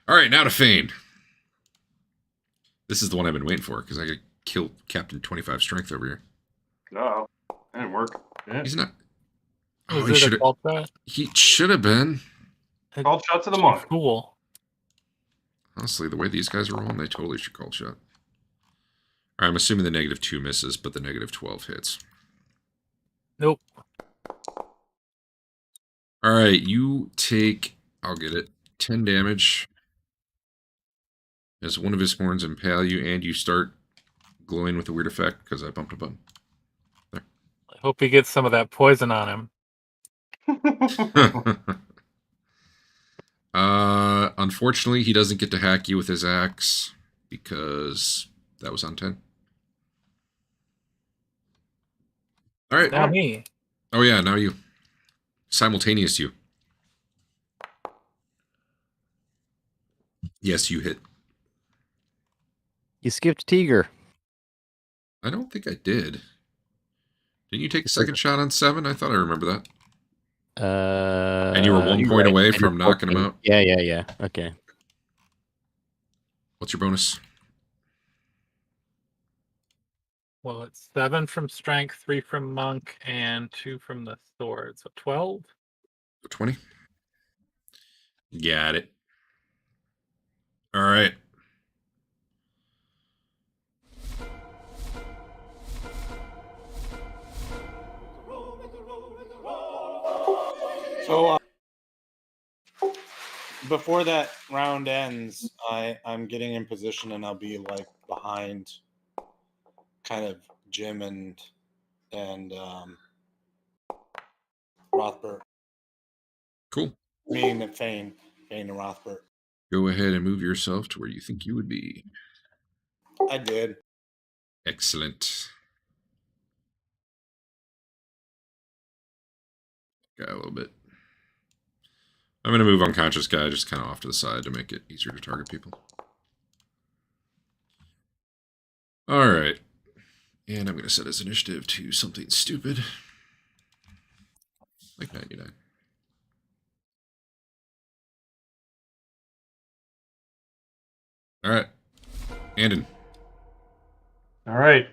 Alright, now to Fain. This is the one I've been waiting for, because I could kill Captain 25 Strength over here. No, that didn't work. Yeah. He's not... Was he it should a cult shot? He should have been. Called shot to the monk. Cool. Honestly, the way these guys are rolling, they totally should call shot. Alright, I'm assuming the negative 2 misses, but the negative 12 hits. Nope. Alright, you take... I'll get it. 10 damage. As one of his horns impale you, and you start glowing with a weird effect, because I bumped a button. There. I hope he gets some of that poison on him. Unfortunately, he doesn't get to hack you with his axe, because that was on 10. Alright. Now me. Oh yeah, now you. Simultaneous you. Yes, you hit. You skipped Teeger. I don't think I did. Didn't you take a second shot on 7? I thought I remember that. And you were 1 you're point right. away I did from knocking him 14. out? Yeah. Okay. What's your bonus? Well, it's 7 from strength, 3 from monk, and 2 from the sword. So 12. 20. Got it. All right. So before that round ends, I'm getting in position and I'll be like behind kind of Jim and Rothbert. Cool. Me and Fain and Rothbert. Go ahead and move yourself to where you think you would be. I did. Excellent. Got a little bit. I'm going to move unconscious guy just kind of off to the side to make it easier to target people. All right. And I'm going to set his initiative to something stupid. Like 99. All right. Andeon. All right.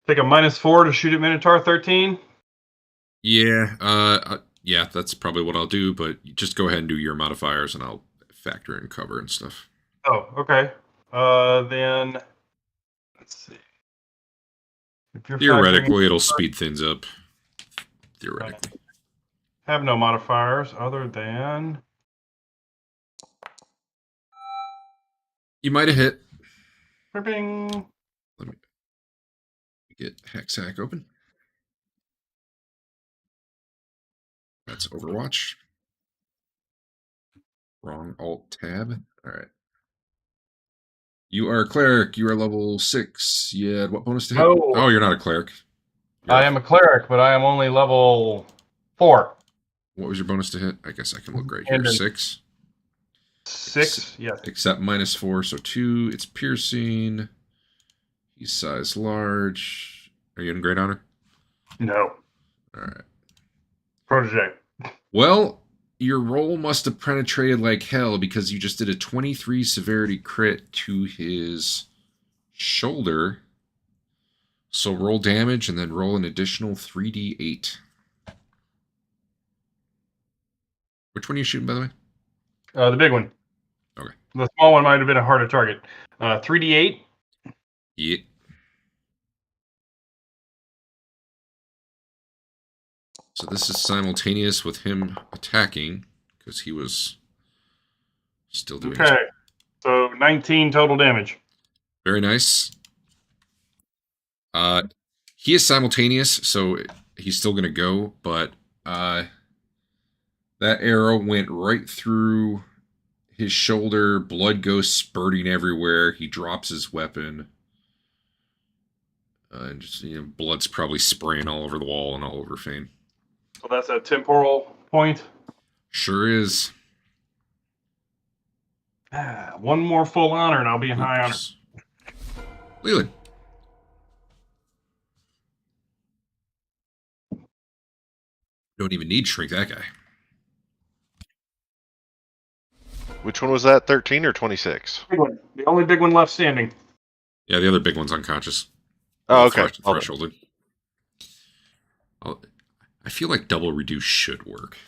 Take a -4 to shoot at Minotaur 13. Yeah. Yeah, that's probably what I'll do, but just go ahead and do your modifiers and I'll factor in cover and stuff. Oh, okay. Then let's see. If you're Theoretically, it'll speed things up. Theoretically. have no modifiers other than You might have hit. Bing. Let me get Hack open. That's Overwatch. Wrong Alt tab. All right. You are a cleric. You are level 6. You had what bonus to hit? No. Oh, you're not a cleric. I am a cleric, but I am only level 4. What was your bonus to hit? I guess I can look right here. 6. 6, yes. Except -4, so 2. It's piercing. He's size large. Are you in Great Honor? No. All right. Protege. Well, your roll must have penetrated like hell because you just did a 23 severity crit to his shoulder. So roll damage and then roll an additional 3d8. Which one are you shooting, by the way? The big one. Okay. The small one might have been a harder target. 3d8. Yeah. So this is simultaneous with him attacking because he was still doing Okay. So 19 total damage. Very nice. He is simultaneous, so he's still going to go, but that arrow went right through his shoulder. Blood goes spurting everywhere. He drops his weapon. And just, blood's probably spraying all over the wall and all over Fain. So that's a temporal point. Sure is. One more full honor and I'll be in high honor. Lelion. Don't even need shrink that guy. Which one was that? 13 or 26? Big one. The only big one left standing. Yeah, the other big one's unconscious. Oh, okay. Thresholded. I feel like double reduce should work.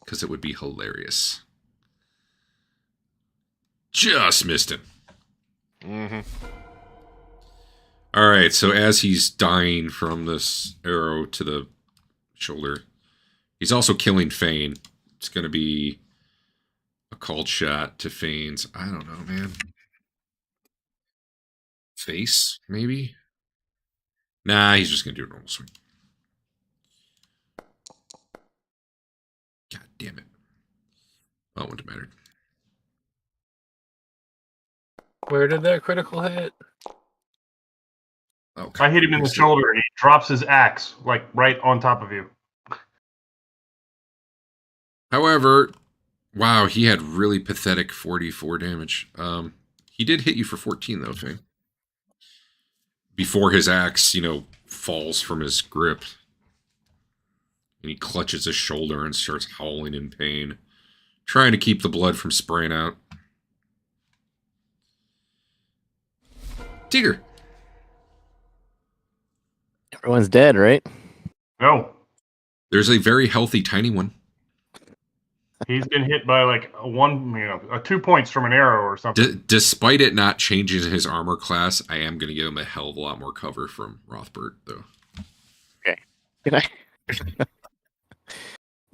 Because it would be hilarious. Just missed him. Mm-hmm. Alright, so as he's dying from this arrow to the shoulder, he's also killing Fain. It's going to be a called shot to Fain's, I don't know, man. Face, maybe? Nah, he's just going to do a normal swing. God damn it. Oh, it wouldn't have mattered. Where did that critical hit? Oh, I hit him in the shoulder and he drops his axe, like right on top of you. However, Wow, he had really pathetic 44 damage. He did hit you for 14 though, Fain. Before his axe, falls from his grip. And he clutches his shoulder and starts howling in pain, trying to keep the blood from spraying out. Teeger. Everyone's dead, right? No. There's a very healthy tiny one. He's been hit by like a 2 points from an arrow or something. Despite it not changing his armor class, I am going to give him a hell of a lot more cover from Rothbert, though. Okay. Can I?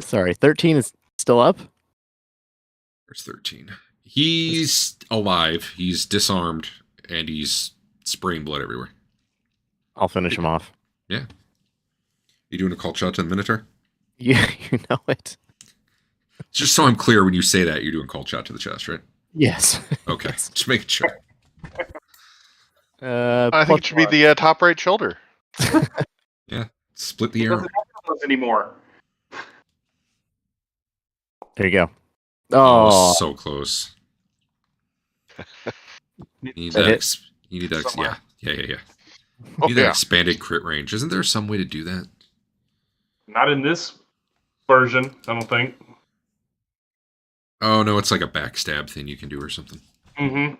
Sorry, 13 is still up? There's 13. He's alive. He's disarmed, and he's spraying blood everywhere. I'll finish him off. Yeah. You doing a call shot to the Minotaur? Yeah, you know it. Just so I'm clear, when you say that, you're doing call shot to the chest, right? Yes. Okay, Yes. just making sure. I think it should be the top right shoulder. Yeah, split the He arrow. doesn't have those anymore. There you go. Oh, Oh, so close. You need That that. hit? You need that. Somewhere. Yeah. You Oh, need that yeah. expanded crit range. Isn't there some way to do that? Not in this version, I don't think. Oh no, it's like a backstab thing you can do or something. Mm-hmm.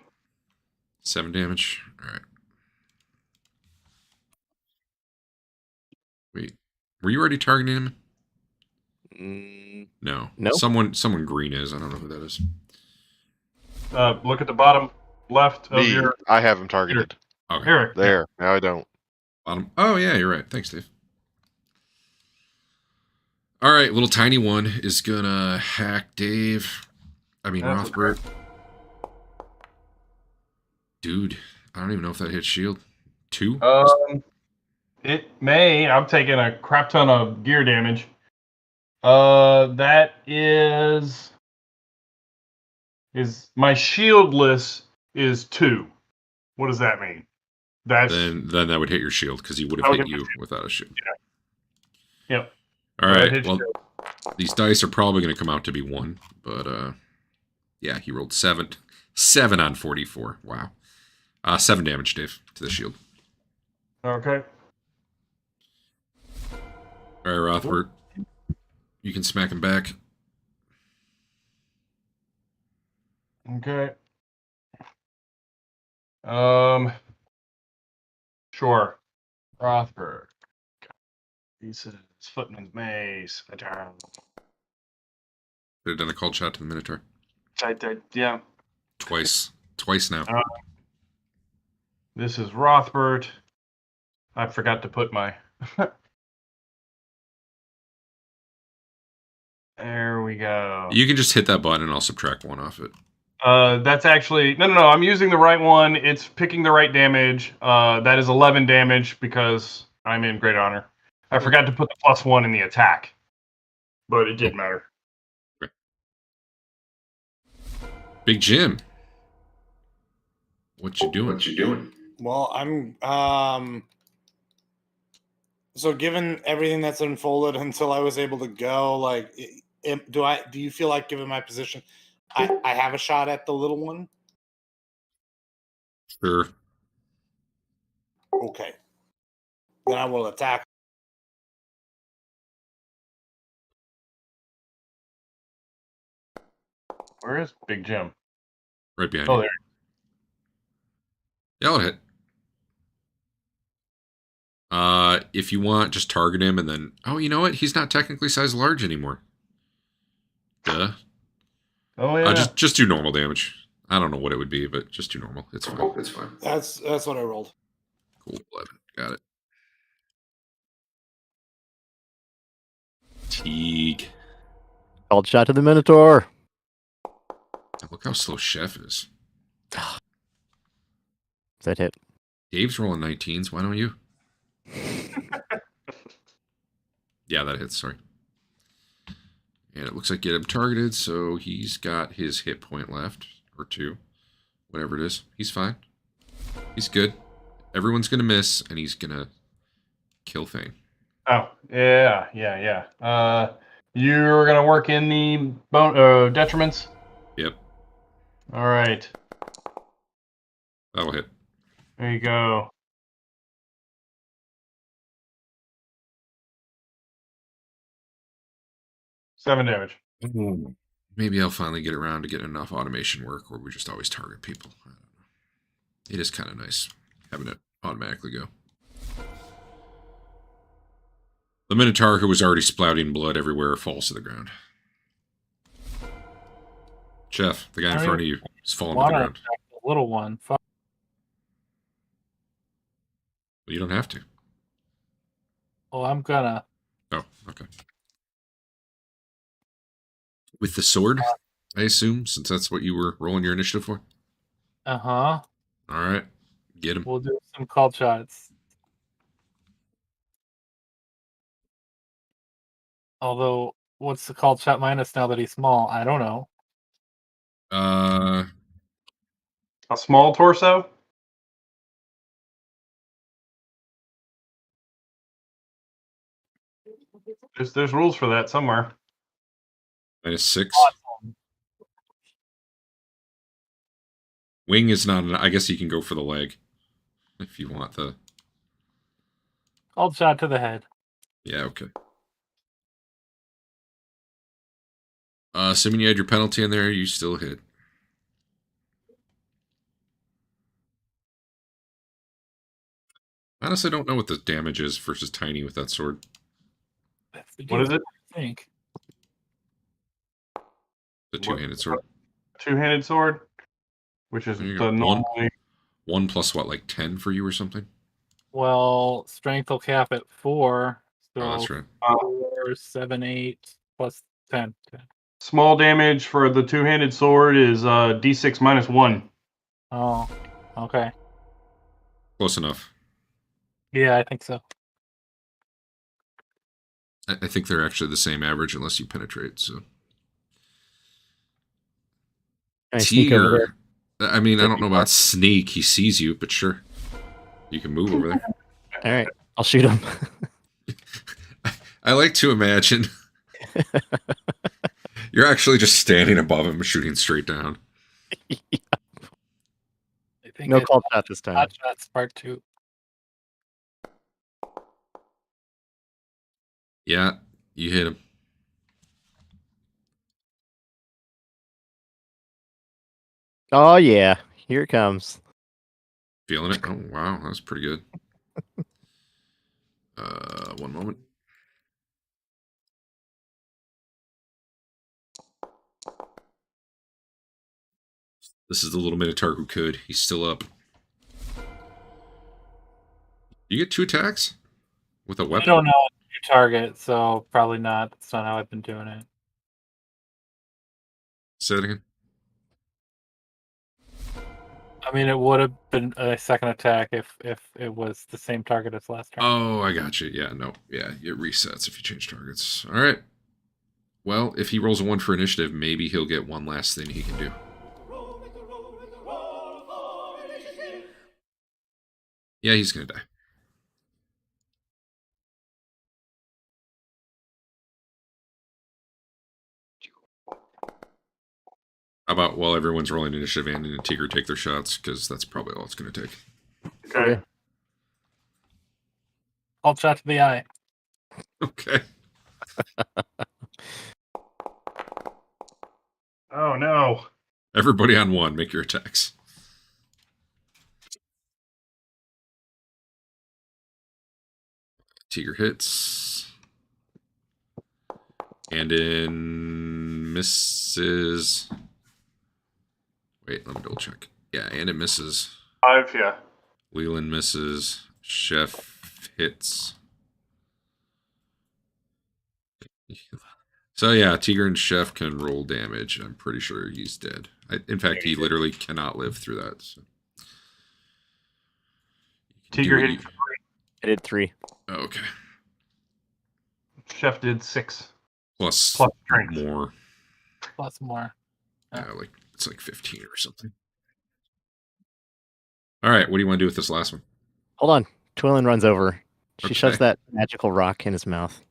7 damage. All right. Wait, were you already targeting him? No. No. Someone green is. I don't know who that is. Look at the bottom left of Me, your I have him targeted. Okay. Eric. There. Now I don't. Bottom. Oh yeah, you're right. Thanks, Dave. All right, little tiny one is gonna hack Dave. I mean That's Rothbert. Dude, I don't even know if that hits shield. 2? It may. I'm taking a crap ton of gear damage. That is my shieldless is 2. What does that mean? That's Then that would hit your shield because he would That have would hit hit my you without a shield. Yep. All That right. hits Well, shield. these dice are probably going to come out to be 1, but yeah, he rolled 7 on 44. Wow. 7 damage, Dave, to the shield. Okay. All right, Rothbert, you can smack him back. Okay. Sure. Rothbert. He says Footman's Mace. Could have done a cold shot to the Minotaur. Yeah. Twice now. This is Rothbert. I forgot to put my. There we go. You can just hit that button and I'll subtract 1 off it. That's actually no. I'm using the right one. It's picking the right damage. That is 11 damage because I'm in great honor. I forgot to put the +1 in the attack, but it didn't matter. Big Jim, what you doing? Well, I'm so given everything that's unfolded until I was able to go, like, do you feel like, given my position, I have a shot at the little one? Sure. Okay. Then I will attack. Where is Big Jim? Right behind Oh, you. there. Yeah, I'll hit. If you want, just target him and then... Oh, you know what? He's not technically size large anymore. Duh. Oh yeah. Just do normal damage. I don't know what it would be, but just do normal. It's fine. That's what I rolled. Cool. 11. Got it. Teague. Called shot to the Minotaur. Look how slow Chef is. That hit. Dave's rolling 19s. Why don't you? Yeah, that hits. Sorry. And it looks like you get him targeted, so he's got his hit point left. Or 2. Whatever it is. He's fine. He's good. Everyone's going to miss, and he's going to kill Fain. Oh yeah. You're gonna work in the detriments. Yep, All right. that'll hit. There you go. Seven damage. Maybe I'll finally get around to getting enough automation work where we just always target people. I don't know. It is kind of nice having it automatically go. The Minotaur, who was already splouting blood everywhere, falls to the ground. Jeff, the guy in front of you, is falling to the ground. The little one. Fuck. Well, you don't have to. Well, I'm gonna. Oh, okay. With the sword, I assume, since that's what you were rolling your initiative for? Uh-huh. All right. Get him. We'll do some call shots. Although, what's the call shot minus now that he's small? I don't know. A small torso. There's rules for that somewhere. -6. Awesome. Wing is not I guess you can go for the leg. If you want the... Called shot to the head. Yeah, okay. Assuming you had your penalty in there, you still hit. I honestly don't know what the damage is versus tiny with that sword. What is it? I think. The two-handed sword. Two-handed sword, which is There you the go. normally 1 plus what, like 10 for you or something? Well, strength will cap at 4. So Oh, that's right. 4, 7, 8 plus 10. small damage for the two-handed sword is D6 minus 1. Oh, okay. Close enough. Yeah, I think so. I think they're actually the same average unless you penetrate, so... Can I sneak over Teeger. there? I mean, I don't know about sneak. He sees you, but sure. You can move over there. All right, I'll shoot him. I like to imagine you're actually just standing above him, shooting straight down. I think No it's call shot this time. Hot shots part 2. Yeah, you hit him. Oh yeah, here it comes. Feeling it? Oh, wow. That was pretty good. 1 moment. This is the little Minotaur who could. He's still up. You get 2 attacks? With a I weapon? don't know your target, so probably not. That's not how I've been doing it. Say it again. I mean, it would have been a second attack if it was the same target as last turn. Oh, I got you. Yeah, no. Yeah, it resets if you change targets. All right. Well, if he rolls a 1 for initiative, maybe he'll get one last thing he can do. Yeah, he's going to die. How about while everyone's rolling initiative, Andeon and Teeger take their shots, because that's probably all it's going to take. Okay. Called shot to the eye. Okay. Oh no. Everybody on 1, make your attacks. Teeger hits. Andeon misses. Wait, let me double check. Yeah, Andeon misses. 5, yeah. Lelion misses. Chef hits. So yeah, Teeger and Chef can roll damage. I'm pretty sure he's dead. In fact, he literally cannot live through that. So. Teeger hit 3. I did 3. Oh, okay. Chef did 6. Plus strength. more. Plus more. Yeah, like it's like 15 or something. All right, what do you want to do with this last one? Hold on. Twillen runs over. She Okay. shoves that magical rock in his mouth.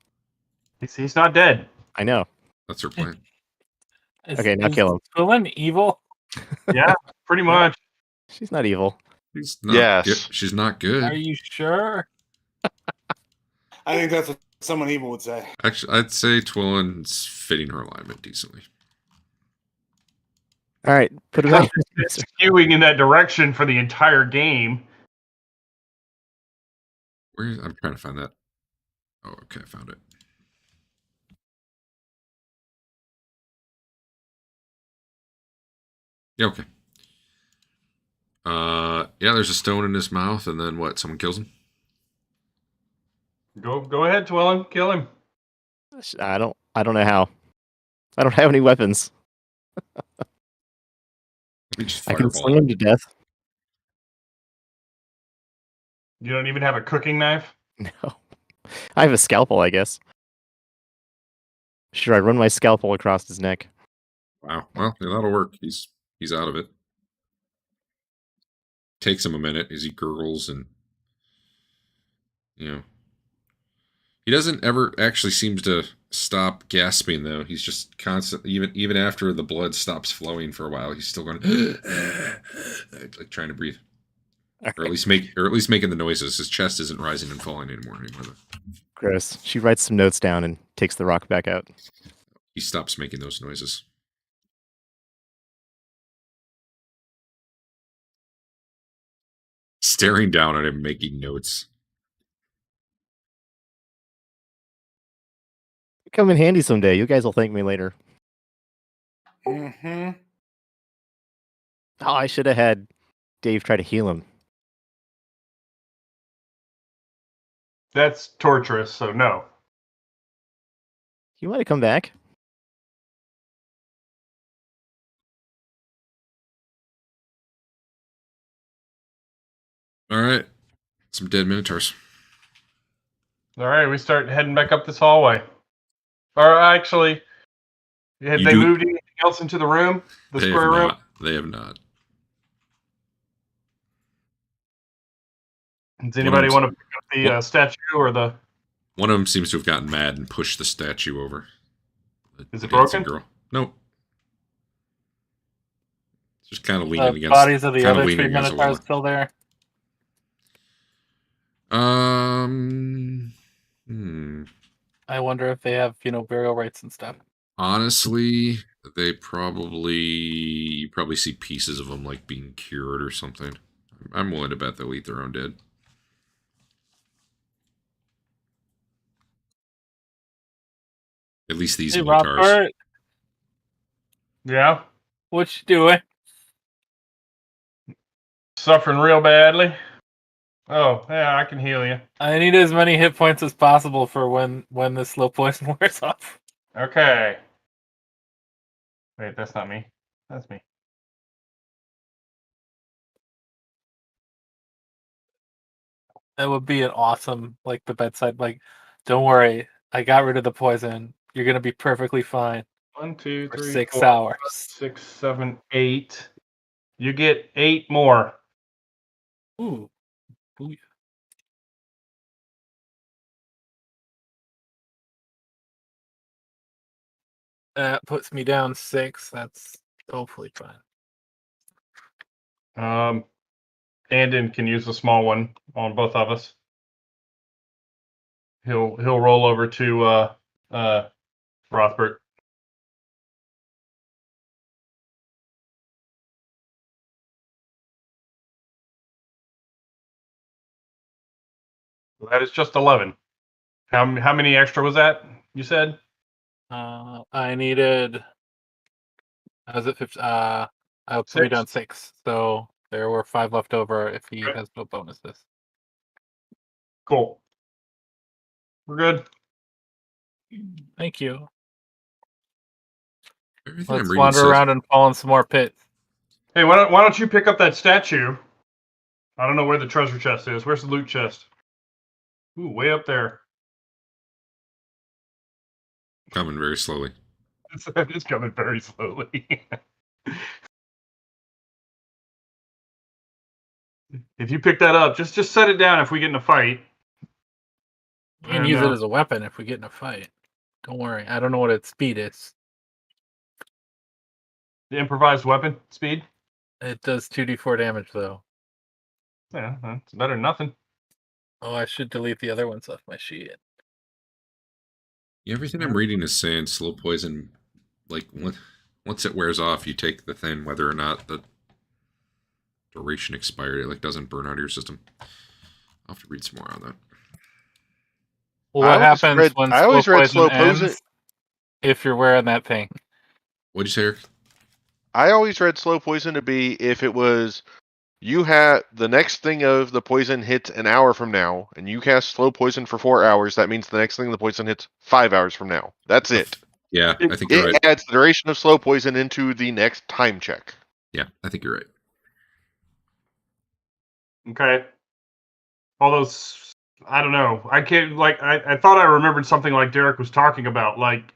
He's not dead. I know. That's her plan. Okay, now kill him. Twillen evil? Yeah, pretty much. She's not evil. She's not Yes. good. She's not good. Are you sure? I think that's what someone evil would say. Actually, I'd say Twillen's fitting her alignment decently. All right, put it back. It's skewing in that direction for the entire game. I'm trying to find that. Oh, okay, I found it. Yeah, okay. Yeah, there's a stone in his mouth, and then what? Someone kills him? Go ahead, Twillen. Kill him. I don't know how. I don't have any weapons. Maybe just I can fireball sling him to death. You don't even have a cooking knife? No. I have a scalpel, I guess. Sure, I run my scalpel across his neck. Wow. Well, yeah, that'll work. He's out of it. Takes him a minute as he gurgles and he doesn't ever actually seems to stop gasping though. He's just constantly even after the blood stops flowing for a while, he's still going like trying to breathe. Or at least making the noises. His chest isn't rising and falling anymore. Gross. She writes some notes down and takes the rock back out. He stops making those noises. Staring down at him, making notes. Come in handy someday. You guys will thank me later. Mm-hmm. Oh, I should have had Dave try to heal him. That's torturous, so no. You want to come back? All right. Some dead minotaurs. All right, we start heading back up this hallway. Or actually, had they moved anything else into the room? The square room? They have not. Does anybody want to pick up the statue or the... One of them seems to have gotten mad and pushed the statue over. Is it broken? Girl. Nope. Just kind of leaning against... Bodies of the other 3 minotaurs still there? I wonder if they have, burial rites and stuff. Honestly, you probably see pieces of them like being cured or something. I'm willing to bet they'll eat their own dead. At least these minotaurs. Rothbert, Yeah? what you doing? Suffering real badly? Oh, yeah, I can heal you. I need as many hit points as possible for when the slow poison wears off. Okay. Wait, that's not me. That's me. That would be an awesome, the bedside, don't worry, I got rid of the poison. You're going to be perfectly fine. 1, 2, 3, 6 4, hours. 5, 6, 7, 8. You get 8 more. Ooh. Ooh. That puts me down 6. That's hopefully fine. Andeon can use the small one on both of us. He'll roll over to Rothbert. That is just 11. How many extra was that? You said? I needed. I was at 50. I put me down 6, so there were 5 left over if he has no bonuses. Cool. We're good. Thank you. Everything Let's wander around and fall in some more pits. Hey, why don't you pick up that statue? I don't know where the treasure chest is. Where's the loot chest? Ooh, way up there. Coming very slowly. It's coming very slowly. If you pick that up, just set it down if we get in a fight. You can use it as a weapon if we get in a fight. Don't worry. I don't know what its speed is. The improvised weapon speed. It does 2d4 damage, though. Yeah, that's better than nothing. Oh, I should delete the other ones off my sheet. Yeah, everything I'm reading is saying slow poison, like, once it wears off, you take the thing, whether or not the duration expired. It, like, doesn't burn out of your system. I'll have to read some more on that. Well, what happens when I always read slow ends poison. if you're wearing that thing? What'd you say, Eric? I always read slow poison to be if it was you had the next thing of the poison hits an hour from now, and you cast slow poison for 4 hours. That means the next thing the poison hits 5 hours from now. That's it. Yeah, I think you're It right. adds the duration of slow poison into the next time check. Yeah, I think you're right. Okay. All those, I don't know. I can't, like, I thought I remembered something like Derek was talking about. Like,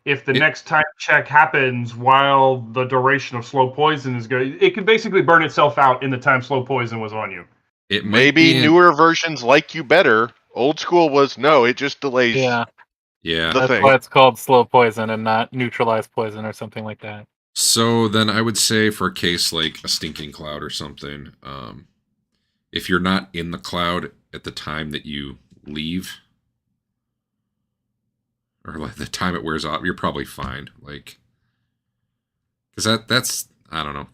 if the next time check happens while the duration of slow poison is good, it could basically burn itself out in the time slow poison was on you. It might Maybe be newer versions like you better. Old school was no, it just delays Yeah, Yeah. the that's thing. why it's called slow poison and not neutralized poison or something like that. So then I would say for a case like a stinking cloud or something, if you're not in the cloud at the time that you leave, or like the time it wears off, you're probably fine. Like, because that's I don't know.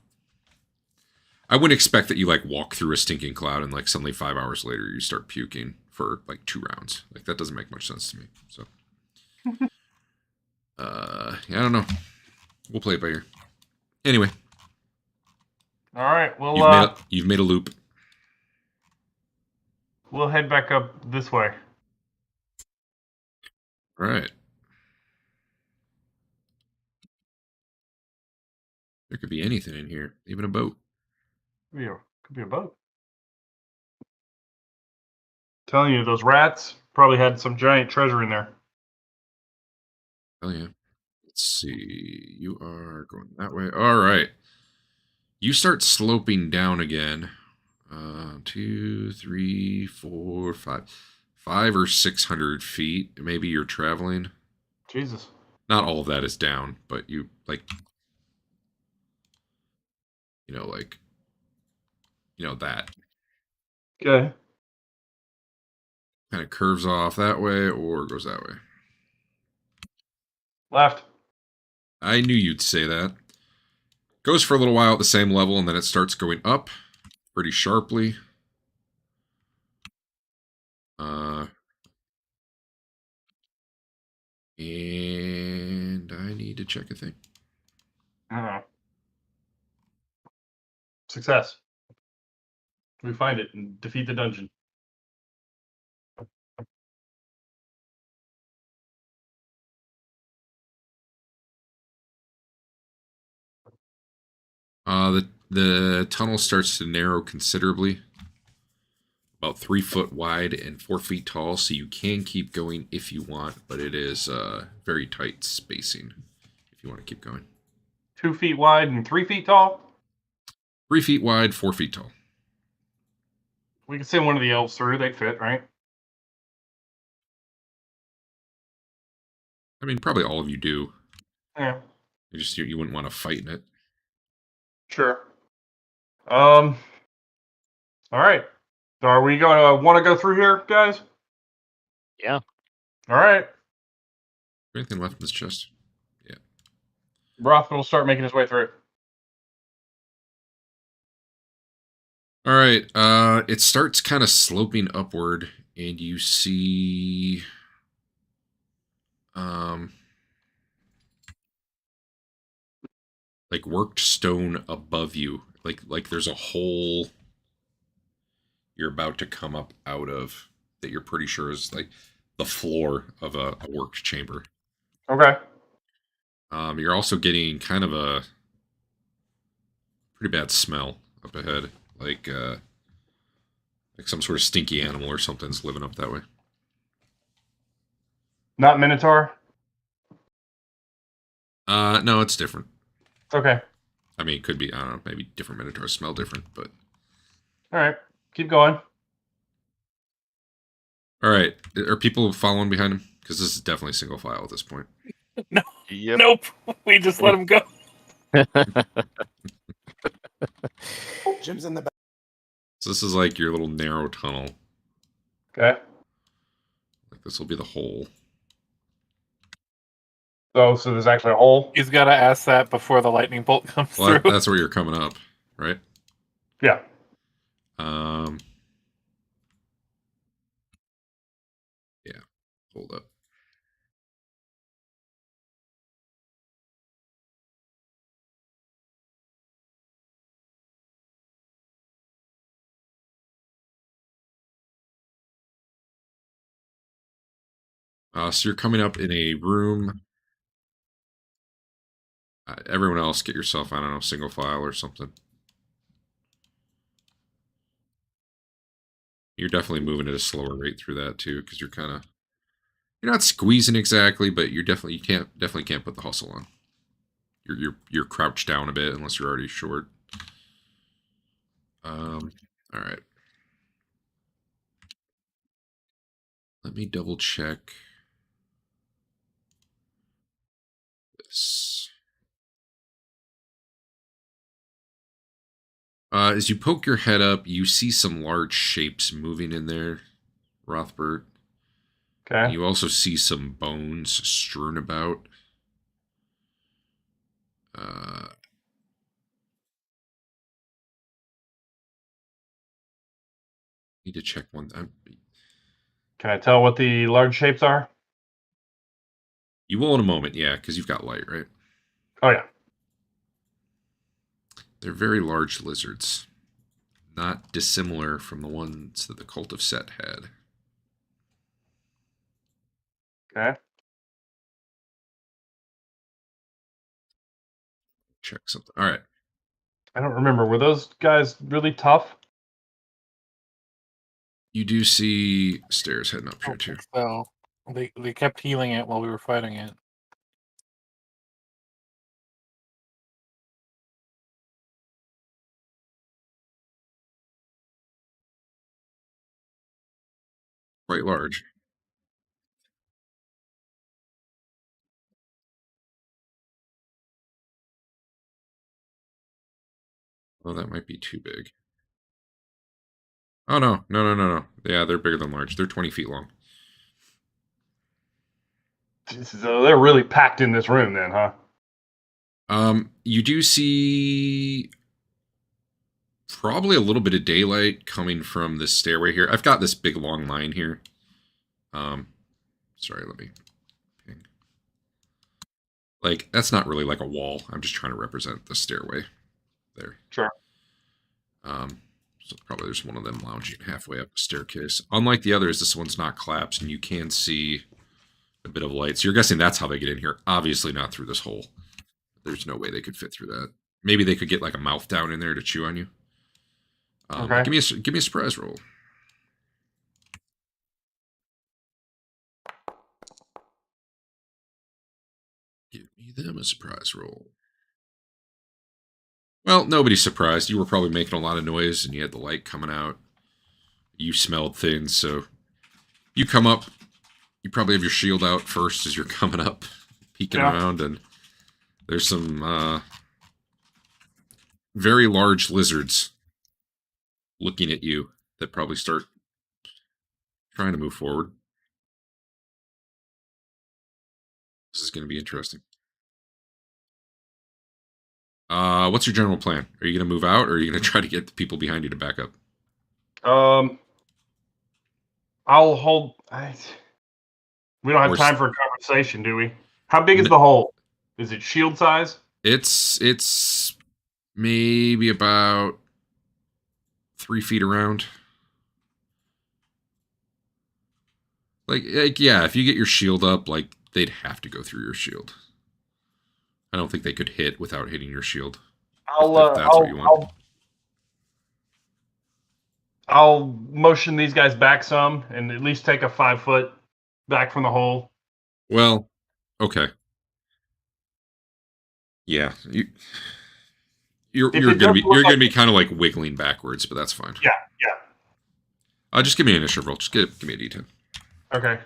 I wouldn't expect that you like walk through a stinking cloud and like suddenly 5 hours later you start puking for like 2 rounds. Like that doesn't make much sense to me. So, yeah, I don't know. We'll play it by ear. Anyway, All right. Well, you've made a loop. we'll head back up this way. All right. There could be anything in here, even a boat. Could be a boat. Telling you, those rats probably had some giant treasure in there. Oh yeah. Let's see. You are going that way. All right. You start sloping down again. 2, 3, 4, 5. 5 or 600 feet. Maybe you're traveling. Jesus. Not all of that is down, but you like, that Okay. kind of curves off that way or goes that way. Left. I knew you'd say that. Goes for a little while at the same level, and then it starts going up pretty sharply. And I need to check a thing. Success. We find it and defeat the dungeon. The tunnel starts to narrow considerably, about 3 foot wide and 4 feet tall, so you can keep going if you want, but it is very tight spacing if you want to keep going. 2 feet wide and 3 feet tall? 3 feet wide, 4 feet tall. We could send one of the elves through. They'd fit, right? I mean, probably all of you do. Yeah. You wouldn't want to fight in it. Sure. All right. So are we going to want to go through here, guys? Yeah. All right. Anything left in this chest? Yeah. Rothbert will start making his way through. All right. It starts kind of sloping upward, and you see, like worked stone above you. Like there's a hole you're about to come up out of that you're pretty sure is like the floor of a worked chamber. Okay. You're also getting kind of a pretty bad smell up ahead, like some sort of stinky animal or something's living up that way. Not Minotaur? No, it's different. Okay. I mean, it could be, I don't know, maybe different minotaurs smell different, but... All right. Keep going. All right. Are people following behind him? because this is definitely single file at this point. No, Yep. nope. We just let him go. Jim's in the back. So this is like your little narrow tunnel. Okay. Like this will be the hole. So there's actually a hole. He's got to ask that before the lightning bolt comes Well, through. that's where you're coming up, right? Yeah. Yeah. Hold up. So you're coming up in a room. Everyone else, get yourself, I don't know, single file or something. You're definitely moving at a slower rate through that too, because you're not squeezing exactly, but you definitely can't put the hustle on. You're crouched down a bit unless you're already short. All right. Let me double check this. As you poke your head up, you see some large shapes moving in there, Rothbert. Okay. You also see some bones strewn about. Need to check one. Can I tell what the large shapes are? You will in a moment, yeah, because you've got light, right? Oh yeah. They're very large lizards. Not dissimilar from the ones that the Cult of Set had. Okay. Check something. All right. I don't remember. Were those guys really tough? You do see stairs heading up here, too. So they kept healing it while we were fighting it. Quite large. Oh, that might be too big. Oh, no. No. Yeah, they're bigger than large. They're 20 feet long. So they're really packed in this room then, huh? You do see probably a little bit of daylight coming from this stairway here. I've got this big long line here. Sorry, let me ping. Like, that's not really like a wall. I'm just trying to represent the stairway there. Sure. So probably there's one of them lounging halfway up the staircase. Unlike the others, this one's not collapsed, and you can see a bit of light. So you're guessing that's how they get in here. Obviously not through this hole. There's no way they could fit through that. Maybe they could get like a mouth down in there to chew on you. Okay. Give me a surprise roll. Give me them a surprise roll. Well, nobody's surprised. You were probably making a lot of noise, and you had the light coming out. You smelled things, so you come up. You probably have your shield out first as you're coming up, peeking around, and there's some very large lizards looking at you that probably start trying to move forward. This is going to be interesting. What's your general plan? Are you going to move out, or are you going to try to get the people behind you to back up? I'll hold. We don't have time for a conversation, do we? How big is the hole? Is it shield size? It's maybe about 3 feet around. Like yeah, if you get your shield up, like they'd have to go through your shield. I don't think they could hit without hitting your shield. If that's what you want. I'll motion these guys back some and at least take a 5 foot back from the hole. Well, okay. Yeah, you're gonna be kind of like wiggling backwards, but that's fine. Yeah. Just give me an initiative roll. Just give me a D10. Okay.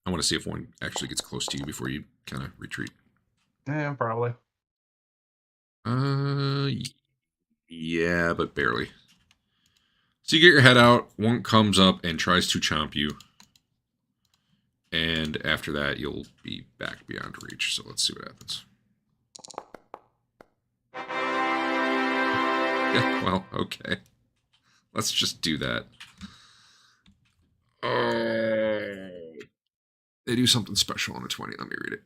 I want to see if one actually gets close to you before you kind of retreat. Yeah, probably. Yeah, but barely. So you get your head out, one comes up and tries to chomp you. And after that, you'll be back beyond reach. So let's see what happens. Yeah, well, okay. Let's just do that. They do something special on a 20. Let me read it.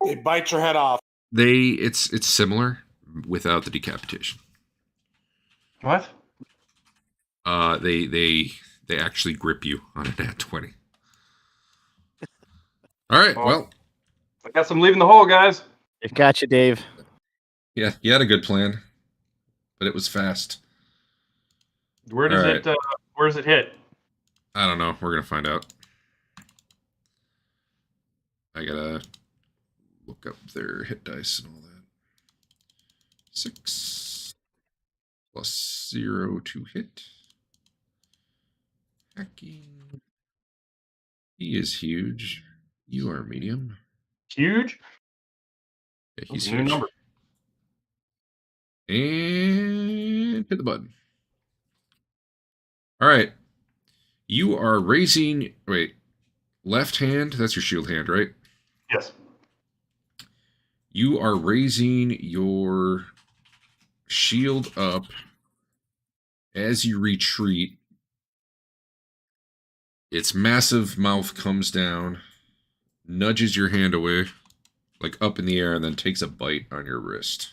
They bite your head off. It's similar without the decapitation. What? They actually grip you on a nat 20. All right, well. I guess I'm leaving the hole, guys. It got you, Dave. Yeah, you had a good plan, but it was fast. Where does it hit? I don't know. We're gonna find out. I gotta look up their hit dice and all that. 6 plus 0 to hit. Hacking. He is huge. You are medium. Huge? Yeah, he's New huge. number. And hit the button. All right. You are raising... Wait. Left hand? That's your shield hand, right? Yes. You are raising your shield up as you retreat. Its massive mouth comes down, nudges your hand away, like up in the air, and then takes a bite on your wrist.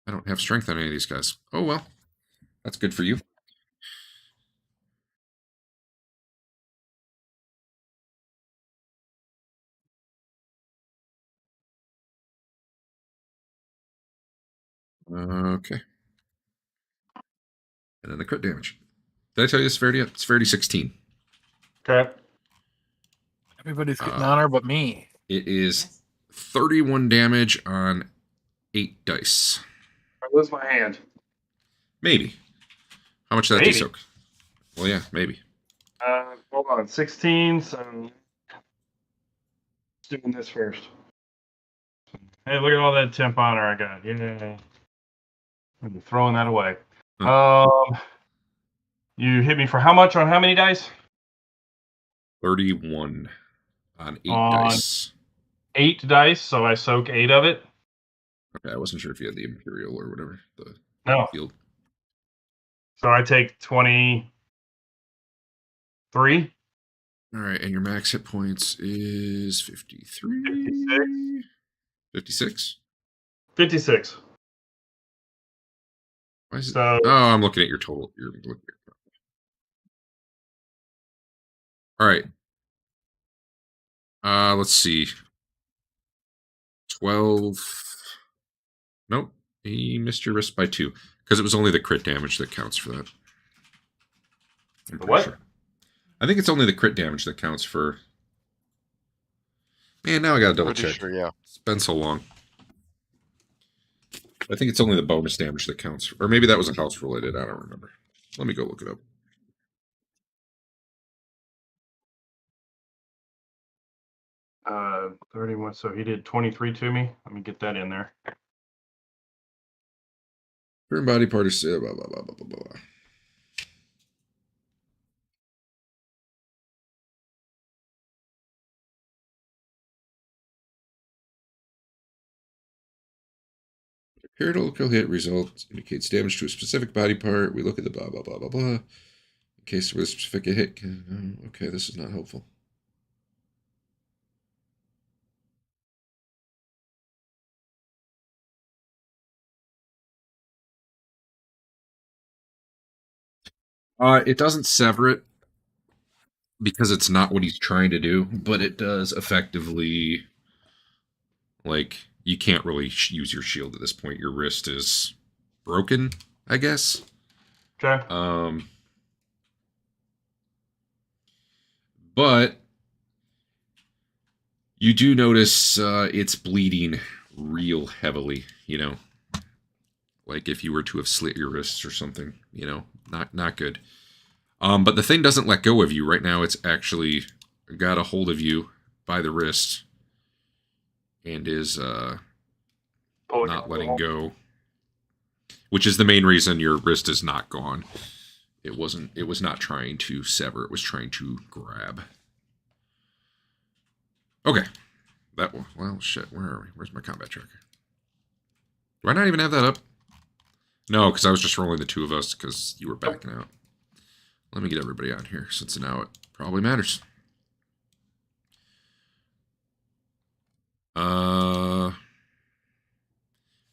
I don't have strength on any of these guys. Oh, well. That's good for you. Okay. And then the crit damage. Did I tell you the severity? It's severity 16. Okay. Everybody's getting honor but me. It is 31 damage on 8 dice. I lose my hand. Maybe. How much did that Maybe. de-soak? Well, yeah, maybe. Hold on. 16, so... Let's do this first. Hey, look at all that temp honor I got. Yeah. I'm throwing that away. You hit me for how much on how many dice? 31 on 8 On dice. 8 dice, so I soak 8 of it. Okay, I wasn't sure if you had the Imperial or whatever. The No. field. So I take 23. All right, and your max hit points is 53. 56? 56. Why is it? So Oh, I'm looking at your total. You're looking at your total. All right. Let's see. 12. Nope. He missed your wrist by 2. Because it was only the crit damage that counts for that. I'm pretty what? sure. I think it's only the crit damage that counts for... Man, now I gotta double check. Sure, yeah. It's been so long. I think it's only the bonus damage that counts. Or maybe that was a house related. I don't remember. Let me go look it up. Uh, 31. So he did 23 to me. Let me get that in there. Burn body part is blah, blah, blah, blah, blah, blah. Critical hit result indicates damage to a specific body part. We look at the blah, blah, blah, blah, blah. In case with a specific hit. Okay, this is not helpful. It doesn't sever it because it's not what he's trying to do, but it does effectively, like, you can't really use your shield at this point. Your wrist is broken, I guess. Okay. But you do notice it's bleeding real heavily, you know. Like if you were to have slit your wrists or something, you know, not good. But the thing doesn't let go of you. Right now it's actually got a hold of you by the wrist and is not letting go. Which is the main reason your wrist is not gone. It was not trying to sever, it was trying to grab. Okay. Well, shit, where are we? Where's my combat tracker? Do I not even have that up? No, because I was just rolling the two of us because you were backing out. Let me get everybody out here, since now it probably matters.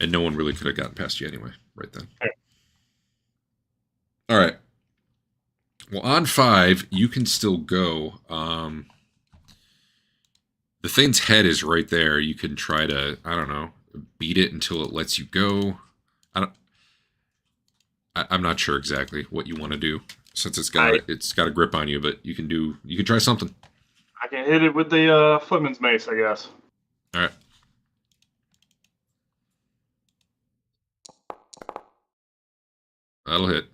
And no one really could have gotten past you anyway, right then. All right. Well, on 5, you can still go. The thing's head is right there. You can try to, I don't know, beat it until it lets you go. I'm not sure exactly what you want to do since it's got a grip on you, but you can try something. I can hit it with the footman's mace, I guess. All right. That'll hit.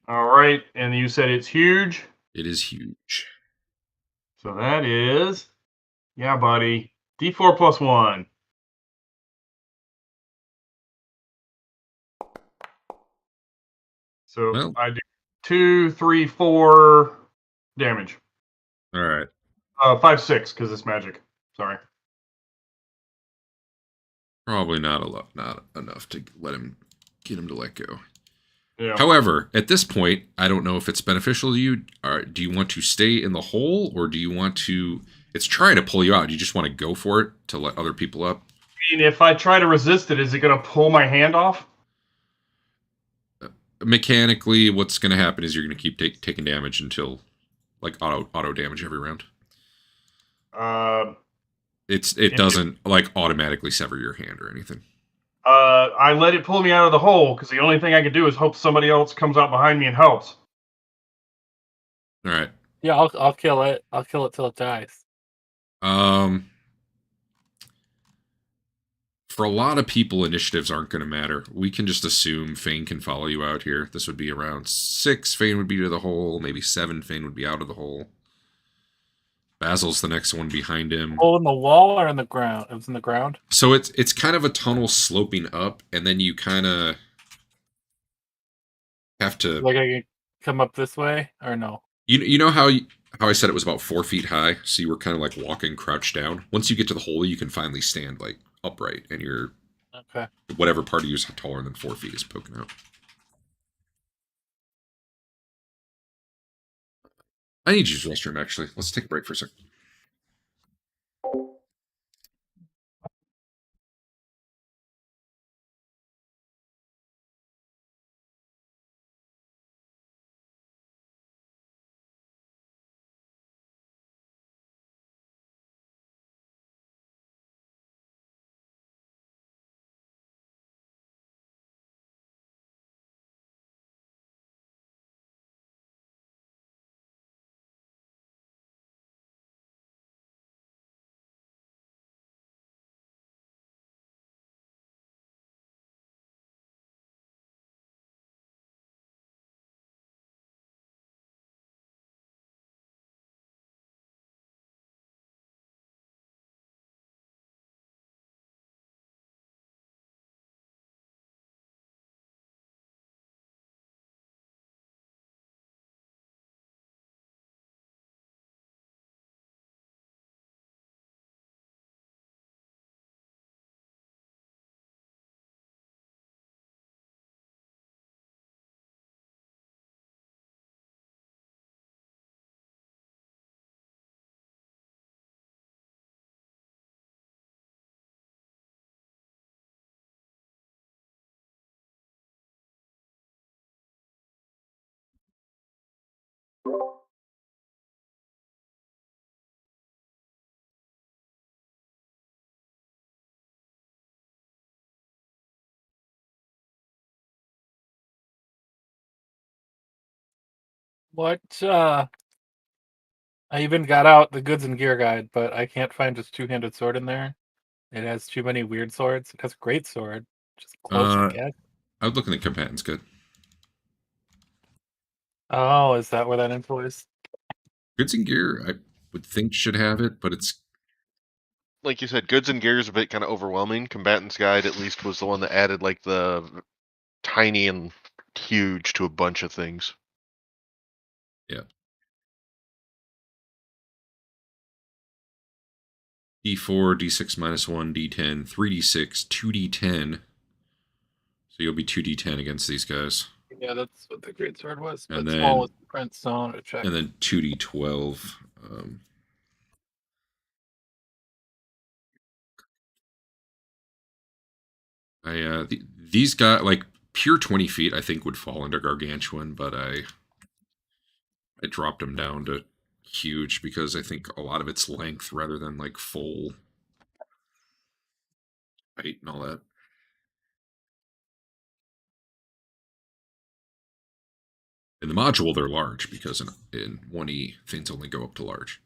All right, and you said it's huge. It is huge. So that is, yeah, buddy, D4 plus 1. So Well, I do 2, 3, 4 damage. all right. 5, 6 because it's magic. Sorry. Probably not enough to get him to let go. Yeah. However, at this point, I don't know if it's beneficial to you. Do you want to stay in the hole, or do you want to? It's trying to pull you out. Do you just want to go for it to let other people up? I mean, if I try to resist it, is it going to pull my hand off? Mechanically, what's going to happen is you're going to keep taking damage until, like, auto damage every round. It doesn't like automatically sever your hand or anything. I let it pull me out of the hole because the only thing I can do is hope somebody else comes out behind me and helps. All right. Yeah, I'll kill it. I'll kill it till it dies. For a lot of people, initiatives aren't going to matter. We can just assume Fain can follow you out here. This would be around 6. Fain would be to the hole. Maybe 7. Fain would be out of the hole. Basil's the next one behind him. Hole in the wall or in the ground? It was in the ground. So it's kind of a tunnel sloping up, and then you kind of have to. Like I can come up this way or no? You know how I said it was about 4 feet high, so you were kind of like walking crouched down. Once you get to the hole, you can finally stand like upright, and your whatever part of you is taller than 4 feet is poking out. I need to use the restroom, actually. Let's take a break for a second. What? I even got out the goods and gear guide, but I can't find his two-handed sword in there. It has too many weird swords. It has a great sword, just close, I guess. I was looking at combatants. Good. Oh, is that where that info is? Goods and gear, I would think should have it, but it's Like you said, goods and gear is a bit kind of overwhelming. Combatant's Guide at least was the one that added like the tiny and huge to a bunch of things. D4, D6 minus 1, D10, 3D6, 2D10. So you'll be 2D10 against these guys. Yeah, that's what the great sword was. And But then- small was print stone to check. And then 2D12. These guys, like pure 20 feet, I think would fall under Gargantuan, but I dropped them down to huge because I think a lot of it's length rather than like full height and all that. In the module, they're large because in 1E, things only go up to large.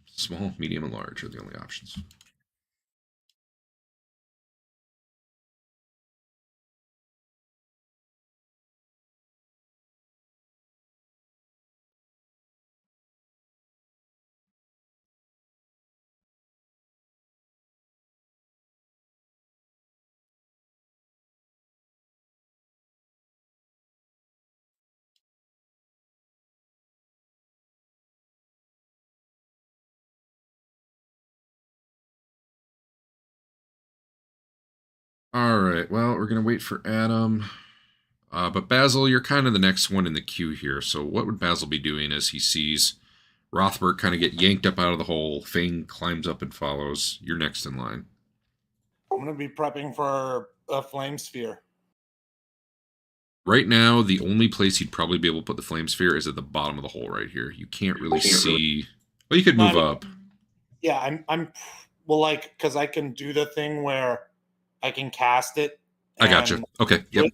Small, medium, and large are the only options. All right, well, we're going to wait for Adam. But Basil, you're kind of the next one in the queue here. So what would Basil be doing as he sees Rothbert kind of get yanked up out of the hole? Fain climbs up and follows. You're next in line. I'm going to be prepping for a flame sphere. Right now, the only place you'd probably be able to put the flame sphere is at the bottom of the hole right here. You can't really see. Well, you could move up. Yeah, I'm well, like, because I can do the thing where I can cast it. I gotcha. Okay, yep.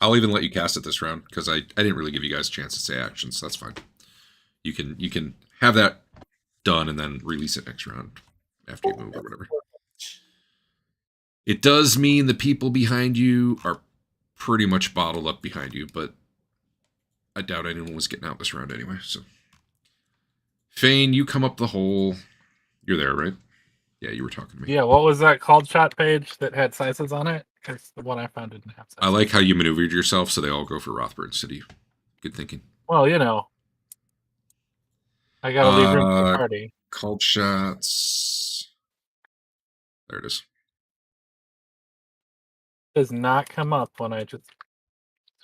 I'll even let you cast it this round because I didn't really give you guys a chance to say actions, so that's fine. You can have that done and then release it next round after you move or whatever. It does mean the people behind you are pretty much bottled up behind you, but I doubt anyone was getting out this round anyway. So, Fain, you come up the hole. You're there, right? Yeah, you were talking to me. Yeah, what was that called shot page that had sizes on it? Because the one I found didn't have sizes. I like how you maneuvered yourself so they all go for Rothbert instead of you. Good thinking. Well, you know. I gotta leave room for the party. Called shots. There it is. Does not come up when I just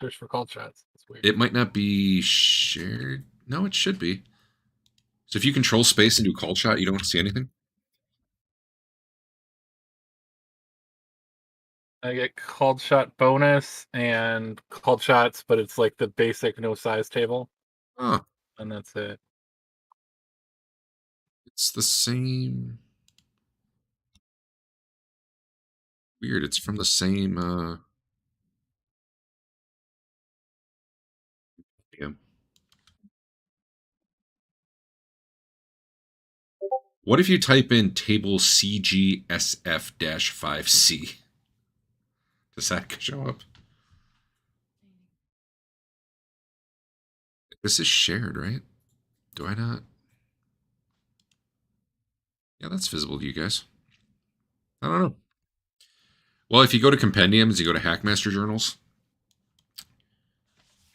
search for called shots. It's weird. It might not be shared. No, it should be. So if you control space and do called shot, you don't see anything? I get called shot bonus and called shots, but it's like the basic no size table. Huh. And that's it. It's the same. Weird. It's from the same. Yeah. What if you type in table CGSF-5C? Does that show up? This is shared, right? Do I not? Yeah, that's visible to you guys. I don't know. Well, if you go to compendiums, you go to Hackmaster journals.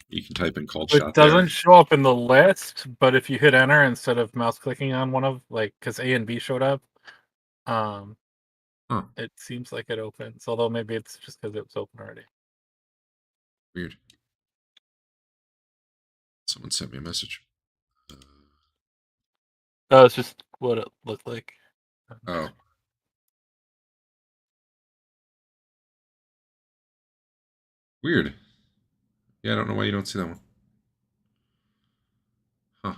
You can type in called shot. It doesn't show up in the list, but if you hit enter instead of mouse clicking on one of, like, because A and B showed up, it seems like it opens. Although maybe it's just because it was open already. Weird. Someone sent me a message. Oh, it's just what it looked like. Oh. Weird. Yeah, I don't know why you don't see that one. Huh.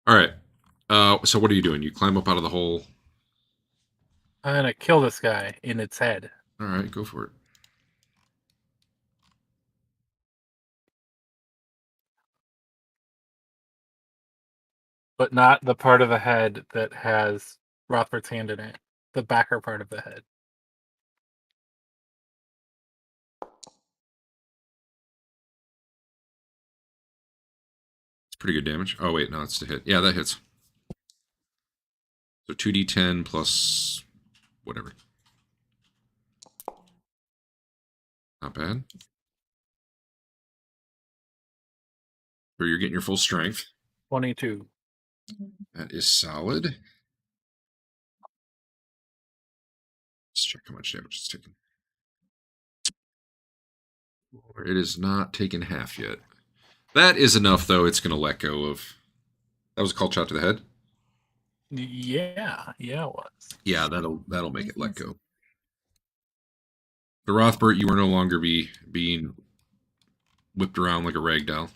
All right. So what are you doing? You climb up out of the hole. I'm gonna kill this guy in its head. All right, go for it. but not the part of the head that has Rothbert's hand in it. The backer part of the head. It's pretty good damage. Oh, wait, no, it's to hit. Yeah, that hits. So 2d10 plus whatever. Not bad. So you're getting your full strength. 22. That is solid. Let's check how much damage it's taken. It is not taken half yet. That is enough, though. It's going to let go of... That was a called shot to the head? Yeah, it was. Yeah, that'll make it let go. The Rothbert, you are no longer being whipped around like a rag doll.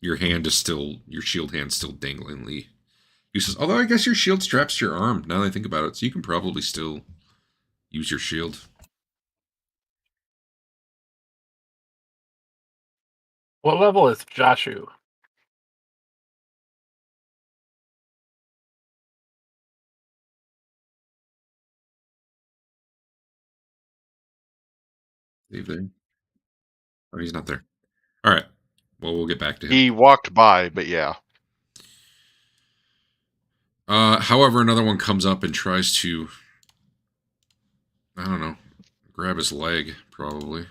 Your shield hand's still danglingly useless. Although I guess your shield straps to your arm, now that I think about it, so you can probably still use your shield. What level is Joshu? Leave there. Oh, he's not there. All right. Well, we'll get back to him. He walked by, but yeah. However, another one comes up and tries to, I don't know, grab his leg, probably.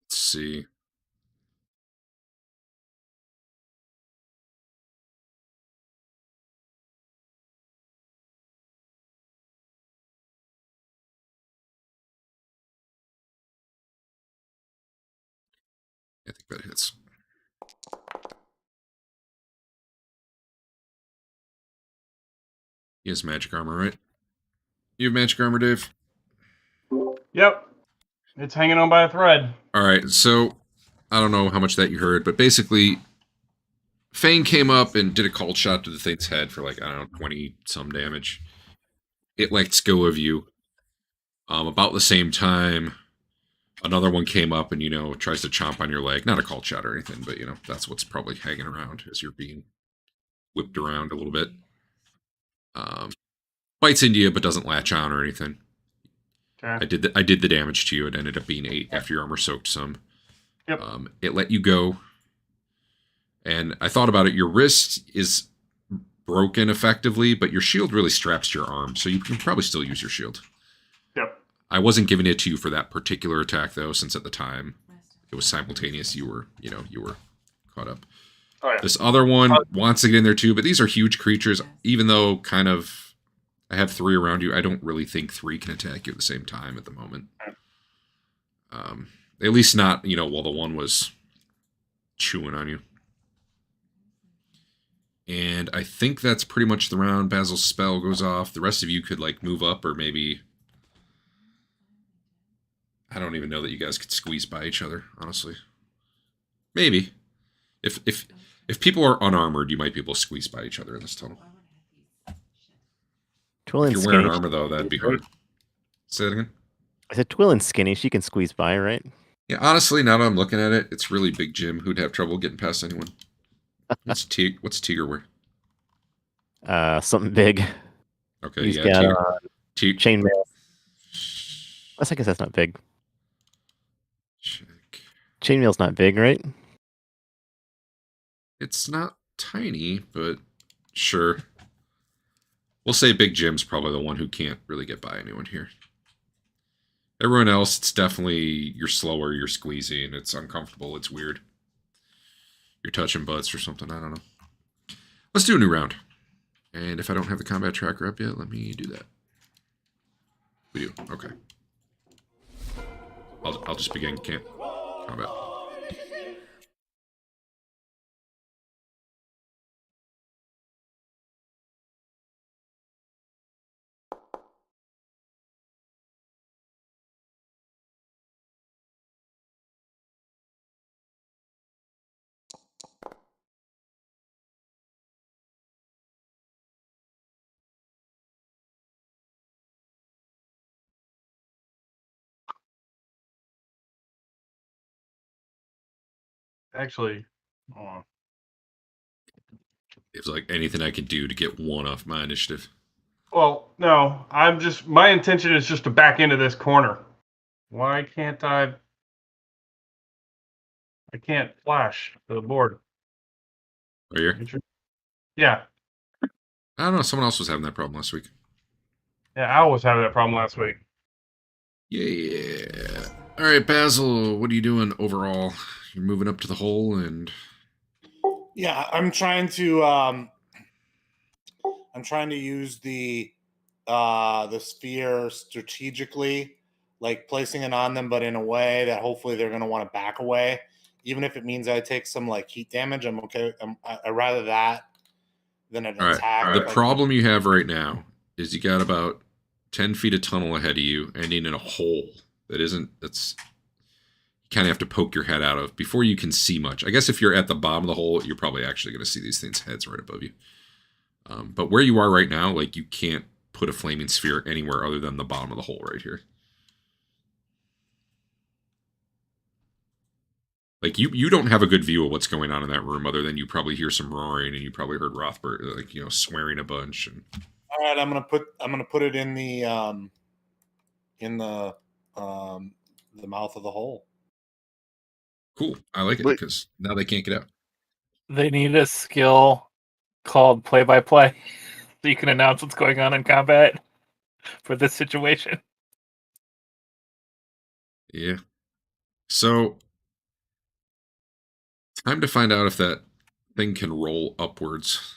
Let's see. I think that hits. He has magic armor, right? You have magic armor, Dave? Yep. It's hanging on by a thread. All right, so I don't know how much that you heard, but basically, Fain came up and did a cold shot to the thing's head for like, I don't know, 20-some damage. It lets go of you. About the same time, another one came up and, tries to chomp on your leg. Not a cold shot or anything, but, that's what's probably hanging around as you're being whipped around a little bit. Bites into you, but doesn't latch on or anything. Okay. I did the damage to you. It ended up being 8 after your armor soaked some. Yep. It let you go. And I thought about it. Your wrist is broken effectively, but your shield really straps to your arm, so you can probably still use your shield. Yep. I wasn't giving it to you for that particular attack, though, since at the time it was simultaneous. You were caught up. Oh, yeah. This other one wants to get in there too, but these are huge creatures. Even though kind of I have 3 around you, I don't really think 3 can attack you at the same time at the moment. At least not, while the one was chewing on you. And I think that's pretty much the round. Basil's spell goes off. The rest of you could move up, or maybe I don't even know that you guys could squeeze by each other, honestly. Maybe. If people are unarmored, you might be able to squeeze by each other in this tunnel. Twillen's If you're wearing skinny. armor, though, that'd be hard. Say that again? I said Twillen's skinny. She can squeeze by, right? Yeah, honestly, now that I'm looking at it, it's really Big Jim who'd have trouble getting past anyone. What's Teeger wear? Something big. Okay, He's yeah, got Teeger. chainmail. I guess that's not big. Check. Chainmail's not big, right? It's not tiny, but sure. We'll say Big Jim's probably the one who can't really get by anyone here. Everyone else, it's definitely, you're slower, you're squeezing, it's uncomfortable, it's weird. You're touching butts or something, I don't know. Let's do a new round. And if I don't have the combat tracker up yet, let me do that. We do, okay. I'll just begin combat. actually, hold on. It's like anything I can do to get one off my initiative. Well, no, my intention is just to back into this corner. Why can't I can't flash the board. Are you? Yeah. I don't know. Someone else was having that problem last week. Yeah, I was having that problem last week. Yeah. All right, Basil, what are you doing overall? You're moving up to the hole and... Yeah, I'm trying to use the sphere strategically, like placing it on them, but in a way that hopefully they're going to want to back away, even if it means I take some like heat damage. I'm okay. I'd rather that than an attack. The problem you have right now is you got about 10 feet of tunnel ahead of you, ending in a hole that's you kind of have to poke your head out of before you can see much. I guess if you're at the bottom of the hole, you're probably actually going to see these things' heads right above you. But where you are right now, like, you can't put a flaming sphere anywhere other than the bottom of the hole right here. Like, you don't have a good view of what's going on in that room, other than you probably hear some roaring, and you probably heard Rothbert, like, swearing a bunch. And... All right, I'm gonna put it in the mouth of the hole. Cool, I like it because now they can't get out. They need a skill called play-by-play, so you can announce what's going on in combat for this situation. Yeah. So, time to find out if that thing can roll upwards.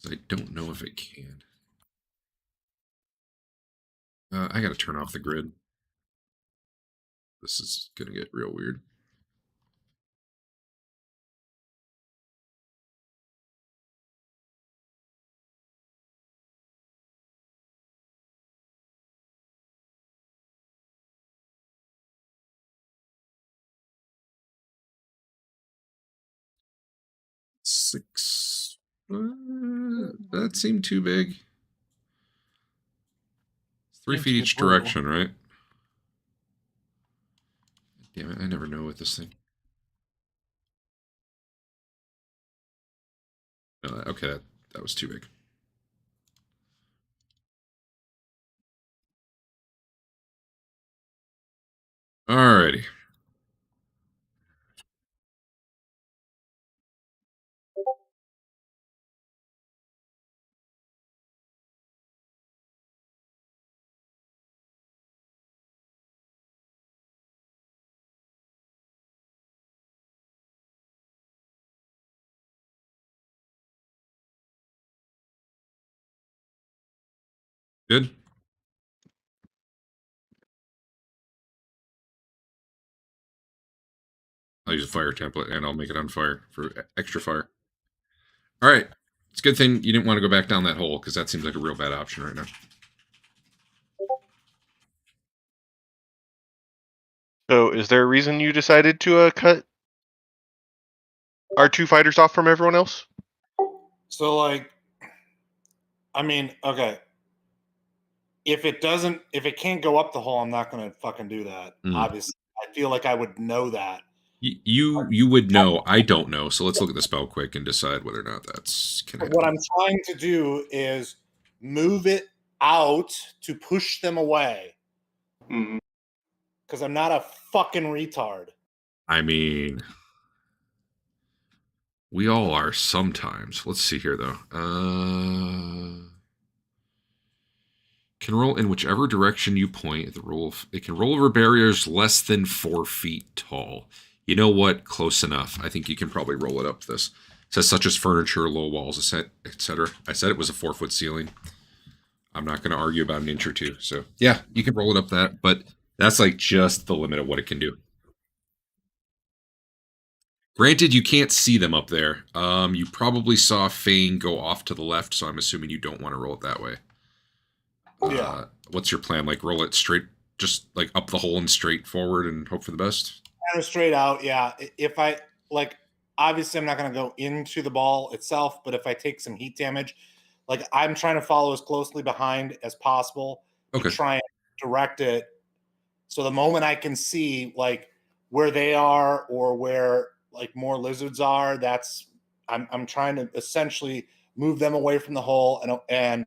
I don't know if it can. I gotta turn off the grid. This is gonna get real weird. Six. That seemed too big. 3 feet each direction, right? Damn it, I never know with this thing. Okay, that was too big. Alrighty. Good. I'll use a fire template and I'll make it on fire for extra fire. All right. It's a good thing you didn't want to go back down that hole because that seems like a real bad option right now. So, is there a reason you decided to cut our 2 fighters off from everyone else? So, like, I mean, okay. If it can't go up the hole, I'm not going to fucking do that. Obviously, I feel like I would know that. You would know. I don't know. So let's look at the spell quick and decide whether or not that's can happen. What I'm trying to do is move it out to push them away. Because I'm not a fucking retard. I mean, we all are sometimes. Let's see here, though. Can roll in whichever direction you point. It can roll over barriers less than 4 feet tall. You know what? Close enough. I think you can probably roll it up this. It says such as furniture, low walls, etc. I said it was a 4-foot ceiling. I'm not going to argue about an inch or two. So, yeah, you can roll it up that. But that's like just the limit of what it can do. Granted, you can't see them up there. You probably saw Fain go off to the left, so I'm assuming you don't want to roll it that way. Yeah. What's your plan? Like, roll it straight, just like up the hole and straight forward and hope for the best? Kind of straight out, yeah. If I, like, obviously I'm not going to go into the ball itself, but if I take some heat damage, like, I'm trying to follow as closely behind as possible to try and direct it. So the moment I can see, like, where they are or where like more lizards are. I'm trying to essentially move them away from the hole and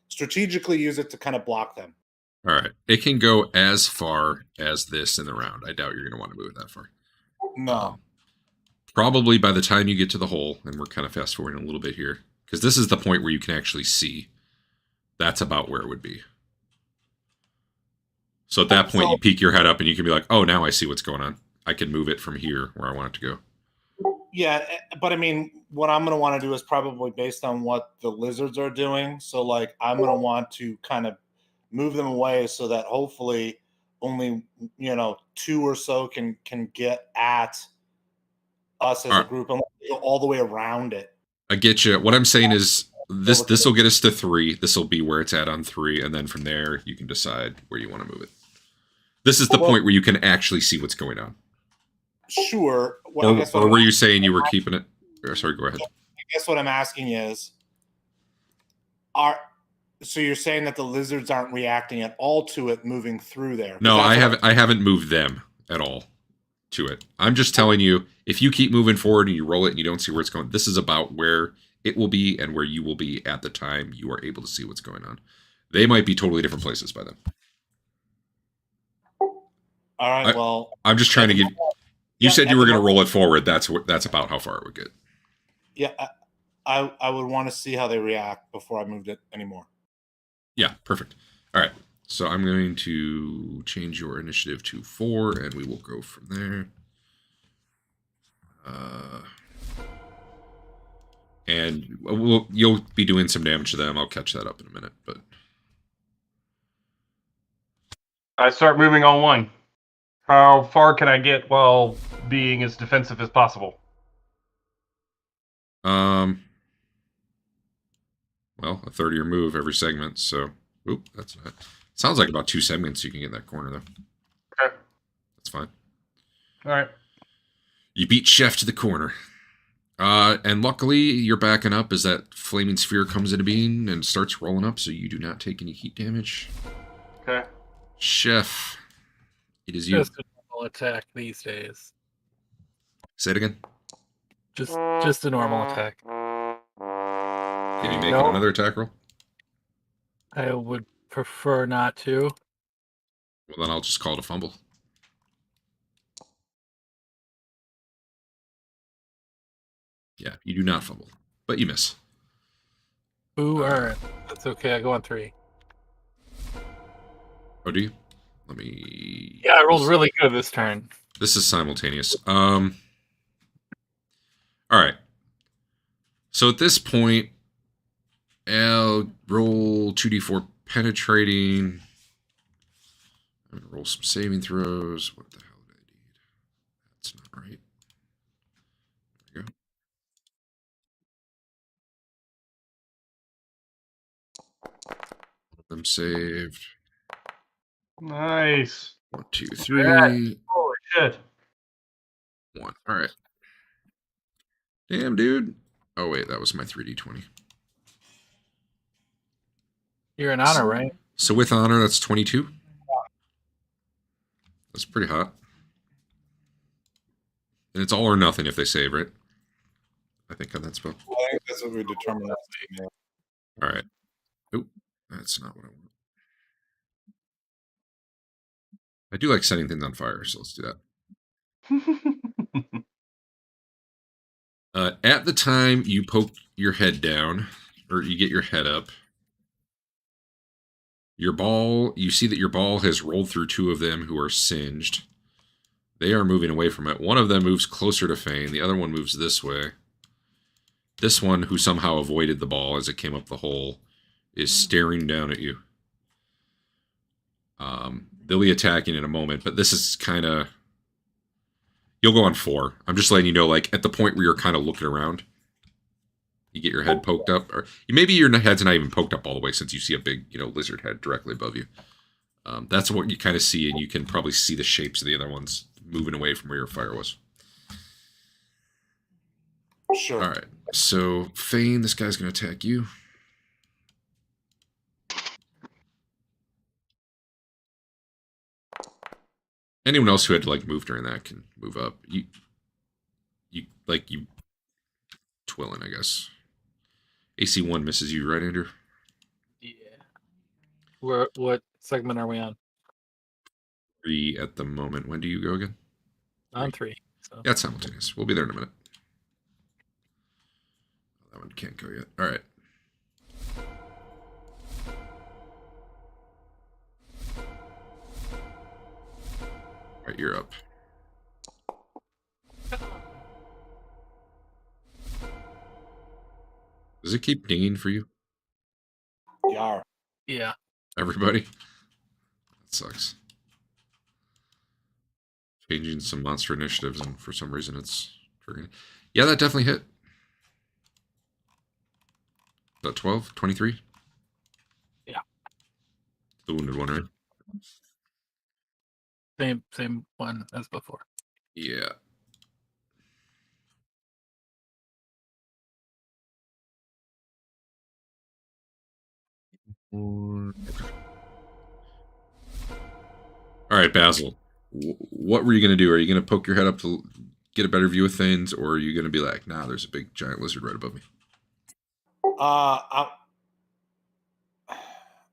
strategically use it to kind of block them. All right. It can go as far as this in the round. I doubt you're going to want to move it that far. No. Probably by the time you get to the hole, and we're kind of fast forwarding a little bit here, because this is the point where you can actually see. That's about where it would be. So at that point, you peek your head up and you can be like, oh, now I see what's going on. I can move it from here where I want it to go. Yeah, but I mean, what I'm going to want to do is probably based on what the lizards are doing. So, like, I'm going to want to kind of move them away so that hopefully only, 2 or so can get at us as a group and go all the way around it. I get you. What I'm saying is this will get us to 3. This will be where it's at on 3, and then from there you can decide where you want to move it. This is the point where you can actually see what's going on. Sure. Well, or were you saying you were keeping it? Sorry, go ahead. I guess what I'm asking is, so you're saying that the lizards aren't reacting at all to it moving through there? No, I haven't moved them at all to it. I'm just telling you, if you keep moving forward and you roll it and you don't see where it's going, this is about where it will be and where you will be at the time you are able to see what's going on. They might be totally different places by then. All right, I'm just trying to give... You said you were going to roll it forward. That's about how far it would get. Yeah, I would want to see how they react before I moved it anymore. Yeah, perfect. All right, so I'm going to change your initiative to 4, and we will go from there. And you'll be doing some damage to them. I'll catch that up in a minute. But I start moving on 1. How far can I get while being as defensive as possible? Well, a third of your move every segment. So, that's not. Sounds like about 2 segments you can get in that corner though. Okay, that's fine. All right. You beat Chef to the corner. And luckily, you're backing up as that flaming sphere comes into being and starts rolling up, so you do not take any heat damage. Okay. Chef, it is you. Just a normal attack these days. Say it again. Just a normal attack. Can you make it another attack roll? I would prefer not to. Well, then I'll just call it a fumble. Yeah, you do not fumble, but you miss. Ooh, alright. That's okay. I go on 3. Oh, do you? Let me... Yeah, I rolled really good this turn. This is simultaneous. All right. So at this point, I'll roll 2d4 penetrating. I'm going to roll some saving throws. What the hell did I need? That's not right. There we go. One of them saved. Nice. 1, 2, 3. Holy shit. 1. All right. Damn, dude. Oh, wait. That was my 3d20. You're in honor, right? So with honor, that's 22. That's pretty hot. And it's all or nothing if they save, right? I think on that spell. I think that's what we determined. All right. Oop. That's not what I want. I do like setting things on fire, so let's do that. At the time you poke your head down, or you get your head up, you see that your ball has rolled through 2 of them who are singed. They are moving away from it. One of them moves closer to Fain. The other one moves this way. This one, who somehow avoided the ball as it came up the hole, is staring down at you. They'll be attacking in a moment, but this is kind of... You'll go on 4. I'm just letting you know, like, at the point where you're kind of looking around, you get your head poked up. Or maybe your head's not even poked up all the way since you see a big, lizard head directly above you. That's what you kind of see, and you can probably see the shapes of the other ones moving away from where your fire was. Sure. All right. So, Fain, this guy's going to attack you. Anyone else who had to like move during that can move up. You Twillen, I guess. AC1 misses you, right, Andrew? Yeah. What segment are we on? 3 at the moment. When do you go again? On 3. So. Yeah, it's simultaneous. We'll be there in a minute. That one can't go yet. All right. All right, you're up. Does it keep dinging for you? Yar. Yeah. Everybody? That sucks. Changing some monster initiatives, and for some reason it's triggering. Yeah, that definitely hit. Is that 12? 23? Yeah. The wounded one, right? Same one as before. Yeah. Okay. All right, Basil. What were you going to do? Are you going to poke your head up to get a better view of things, or are you going to be like, nah, there's a big giant lizard right above me?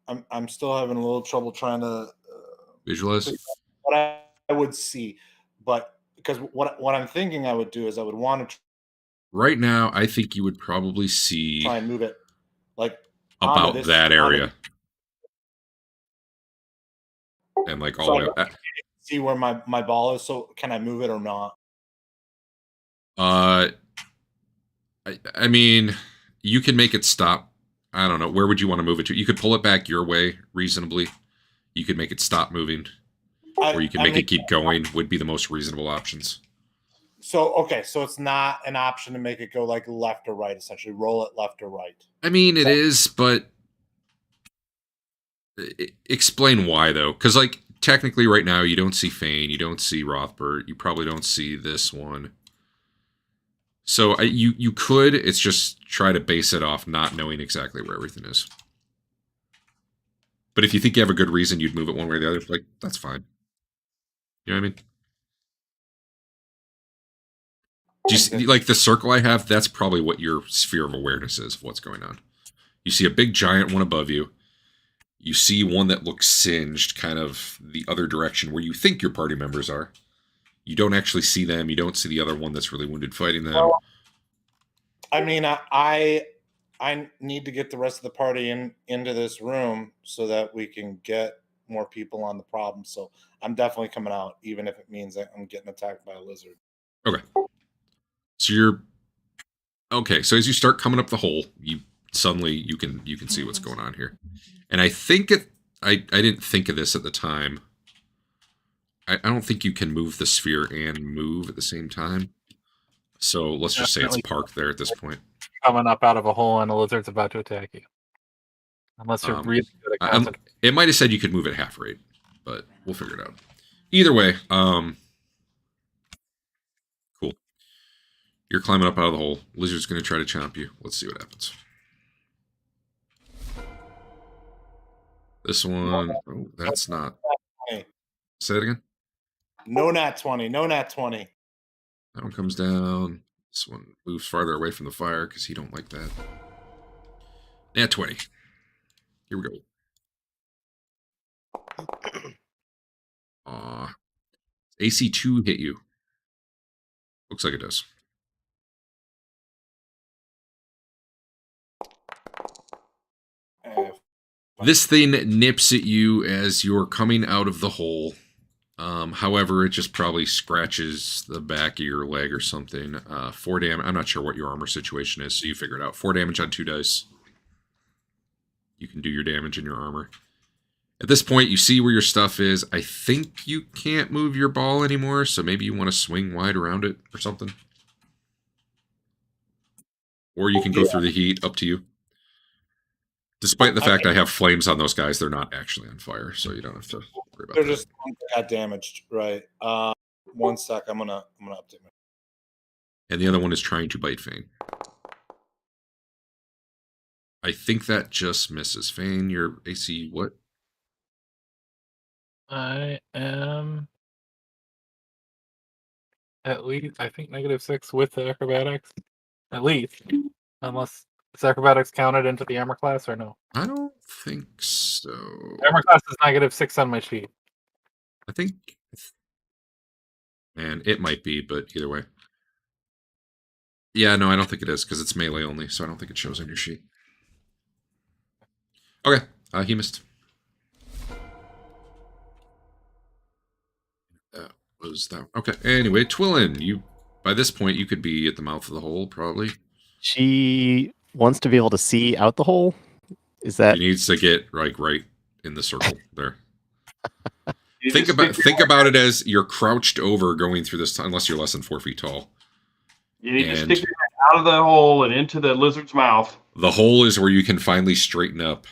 I'm still having a little trouble trying to Visualize? what I would see, but because what I'm thinking I would do is I would want to Right now, I think you would probably see try and move it like onto about this, that onto area. And like all so the way I see where my ball is. So can I move it or not? I mean, you can make it stop. I don't know. Where would you want to move it to? You could pull it back your way reasonably. You could make it stop moving. Or you can make it keep going, would be the most reasonable options. So, okay. So it's not an option to make it go like left or right, essentially. Roll it left or right. I mean, it is, but explain why, though. Because, like, technically right now, you don't see Fain. You don't see Rothbert. You probably don't see this one. So you could, it's just try to base it off not knowing exactly where everything is. But if you think you have a good reason you'd move it one way or the other, like, that's fine. You know what I mean? Do you see, like, the circle I have, that's probably what your sphere of awareness is of what's going on. You see a big giant one above you. You see one that looks singed kind of the other direction where you think your party members are. You don't actually see them. You don't see the other one that's really wounded fighting them. Well, I mean, I need to get the rest of the party into this room so that we can get more people on the problem. So I'm definitely coming out, even if it means that I'm getting attacked by a lizard. Okay. So you're okay. So as you start coming up the hole, you suddenly you can see what's going on here. And I think I didn't think of this at the time. I don't think you can move the sphere and move at the same time. So let's just say it's parked there at this point. Coming up out of a hole and a lizard's about to attack you. Unless you're really good at concentrating. It might have said you could move at half rate, but we'll figure it out. Either way, cool. You're climbing up out of the hole. Lizard's going to try to chomp you. Let's see what happens. This one, oh, that's not. Say it again. No nat 20. No nat 20. That one comes down. This one moves farther away from the fire because he don't like that. Nat 20. Here we go. AC2 hit you. Looks like it does. This thing nips at you as you're coming out of the hole. However, it just probably scratches the back of your leg or something. 4 damage. I'm not sure what your armor situation is, so you figure it out. 4 damage on 2 dice. You can do your damage in your armor. At this point, you see where your stuff is. I think you can't move your ball anymore, so maybe you want to swing wide around it or something. Or you can go through the heat, up to you. Despite the fact I have flames on those guys, they're not actually on fire, so you don't have to worry about They're that. just got damaged, right? 1 sec. I'm gonna update. And the other one is trying to bite Fain. I think that just misses. Fain, your AC what? I am At least, I think -6 with the acrobatics. At least. Unless is acrobatics counted into the armor class or no? I don't think so. Armor class is -6 on my sheet. I think, and it might be, but either way. Yeah, no, I don't think it is because it's melee only, so I don't think it shows on your sheet. Okay, he missed. That was that. Okay, anyway, Twillen, you by this point you could be at the mouth of the hole, probably. She wants to be able to see out the hole. Is that? She needs to get like right in the circle there. You Think just about stick about it as you're crouched over going through this, unless you're less than 4 feet tall. You need to And stick your head out of the hole and into the lizard's mouth. the hole is where you can finally straighten up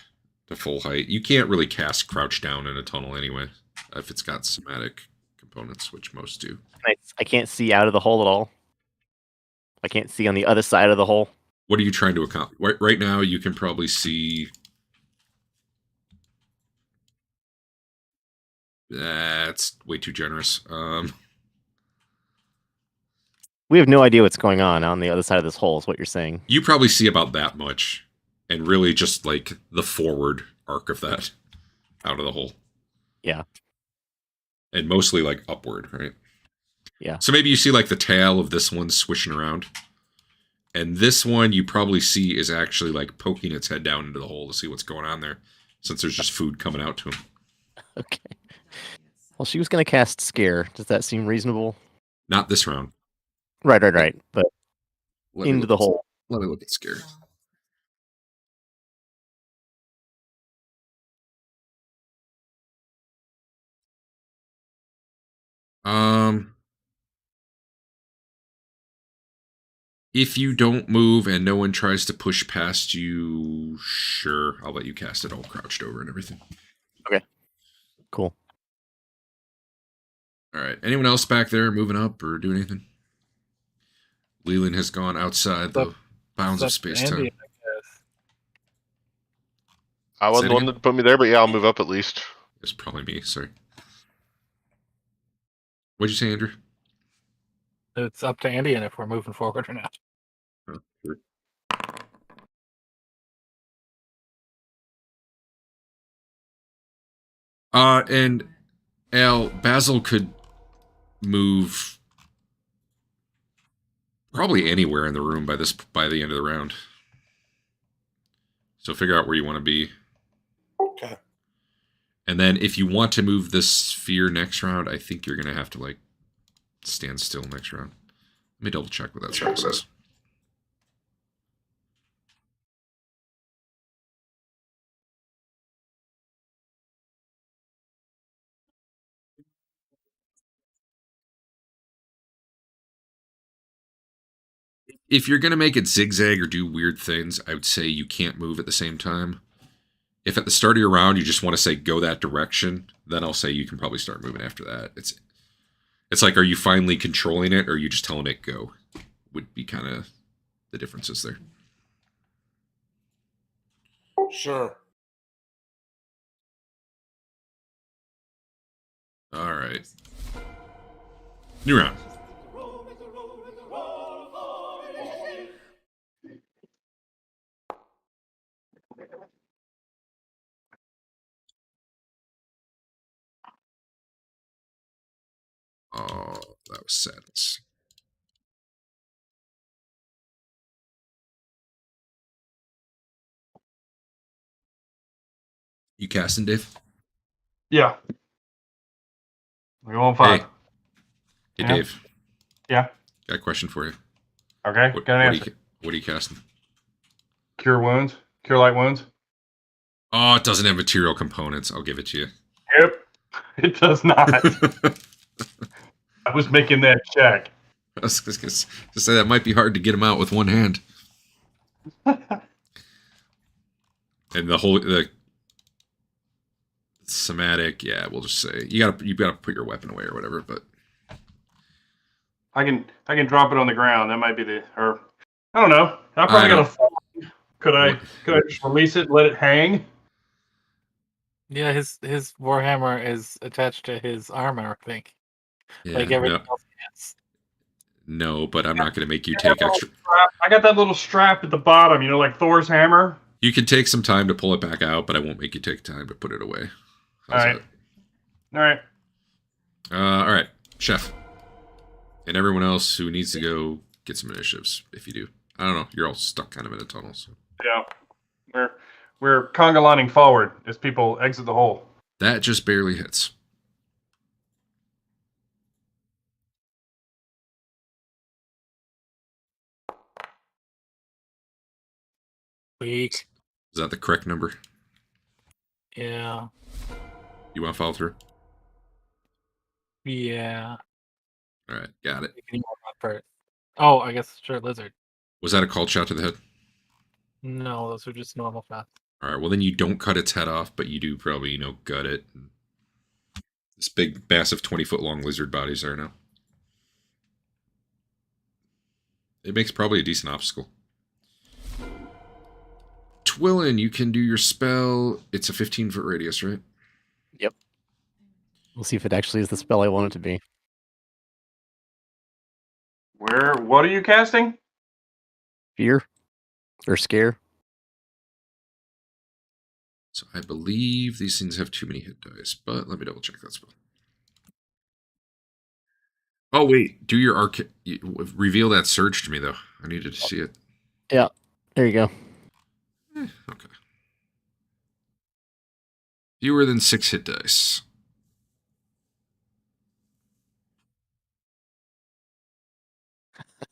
to full height. You can't really cast crouch down in a tunnel anyway, if it's got somatic components, which most do. I can't see out of the hole at all. I can't see on the other side of the hole. What are you trying to accomplish? Right now, you can probably see. That's way too generous. We have no idea what's going on the other side of this hole, is what you're saying. You probably see about that much, and really just like the forward arc of that out of the hole. Yeah. And mostly like upward, right? Yeah. So maybe you see like the tail of this one swishing around. And this one you probably see is actually like poking its head down into the hole to see what's going on there, since there's just food coming out to him. Okay. Well, she was going to cast Scare. Does that seem reasonable? Not this round. Right. But Let me into look the at- hole. Let me look at Scare. If you don't move and no one tries to push past you, sure, I'll let you cast it all crouched over and everything. Okay. Cool. All right. Anyone else back there moving up or doing anything? Lelion has gone outside the bounds of Except space-time. Andeon, I guess. I wasn't the one that put me there, but yeah, I'll move up at least. It's probably me, sorry. What'd you say, Andrew? It's up to Andeon if we're moving forward or not. Oh, sure. And Basil could move probably anywhere in the room by the end of the round. So figure out where you want to be. Okay. And then if you want to move this sphere next round, I think you're going to have to like stand still next round. Let me double check what that spell says. If you're going to make it zigzag or do weird things, I would say you can't move at the same time. If at the start of your round you just want to say go that direction, then I'll say you can probably start moving after that. It's like, are you finally controlling it or are you just telling it go? Would be kind of the differences there. Sure. All right. New round. Oh, that was sadness. You casting, Dave? Yeah. We're going 5. Hey, Yeah. Dave. Yeah. Got a question for you. Okay. Got an answer. What are you casting? Cure wounds. Cure light wounds. Oh, it doesn't have material components. I'll give it to you. Yep. It does not. I was making that check. I was just going to say that might be hard to get them out with one hand. And the somatic, yeah, we'll just say you gotta put your weapon away or whatever. But I can drop it on the ground. That might be or I don't know. I probably got a. Could I just release it, and let it hang? Yeah, his Warhammer is attached to his armor, I think. yeah, Like everything else he has. No, but I'm not going to make you take extra. I got that little strap at the bottom, like Thor's hammer. You can take some time to pull it back out, but I won't make you take time to put it away. How's All right. All right, Chef. And everyone else who needs to go get some initiatives, if you do. I don't know. You're all stuck kind of in a tunnel. So. Yeah. We're conga lining forward as people exit the hole. That just barely hits. Weak. Is that the correct number? Yeah. You want to follow through? Yeah. All right, got it. Oh, I guess sure, lizard. Was that a called shot to the head? No, those are just normal shots. All right, well then you don't cut its head off, but you do probably, gut it. This big, massive 20-foot long lizard body's there now. It makes probably a decent obstacle. Twillen, you can do your spell. It's a 15-foot radius, right? Yep. We'll see if it actually is the spell I want it to be. What are you casting? Fear? Or scare? So I believe these things have too many hit dice, but let me double check that spell. Oh, wait. Do your reveal that surge to me, though. I needed to see it. Yeah. There you go. Okay. Fewer than 6 hit dice.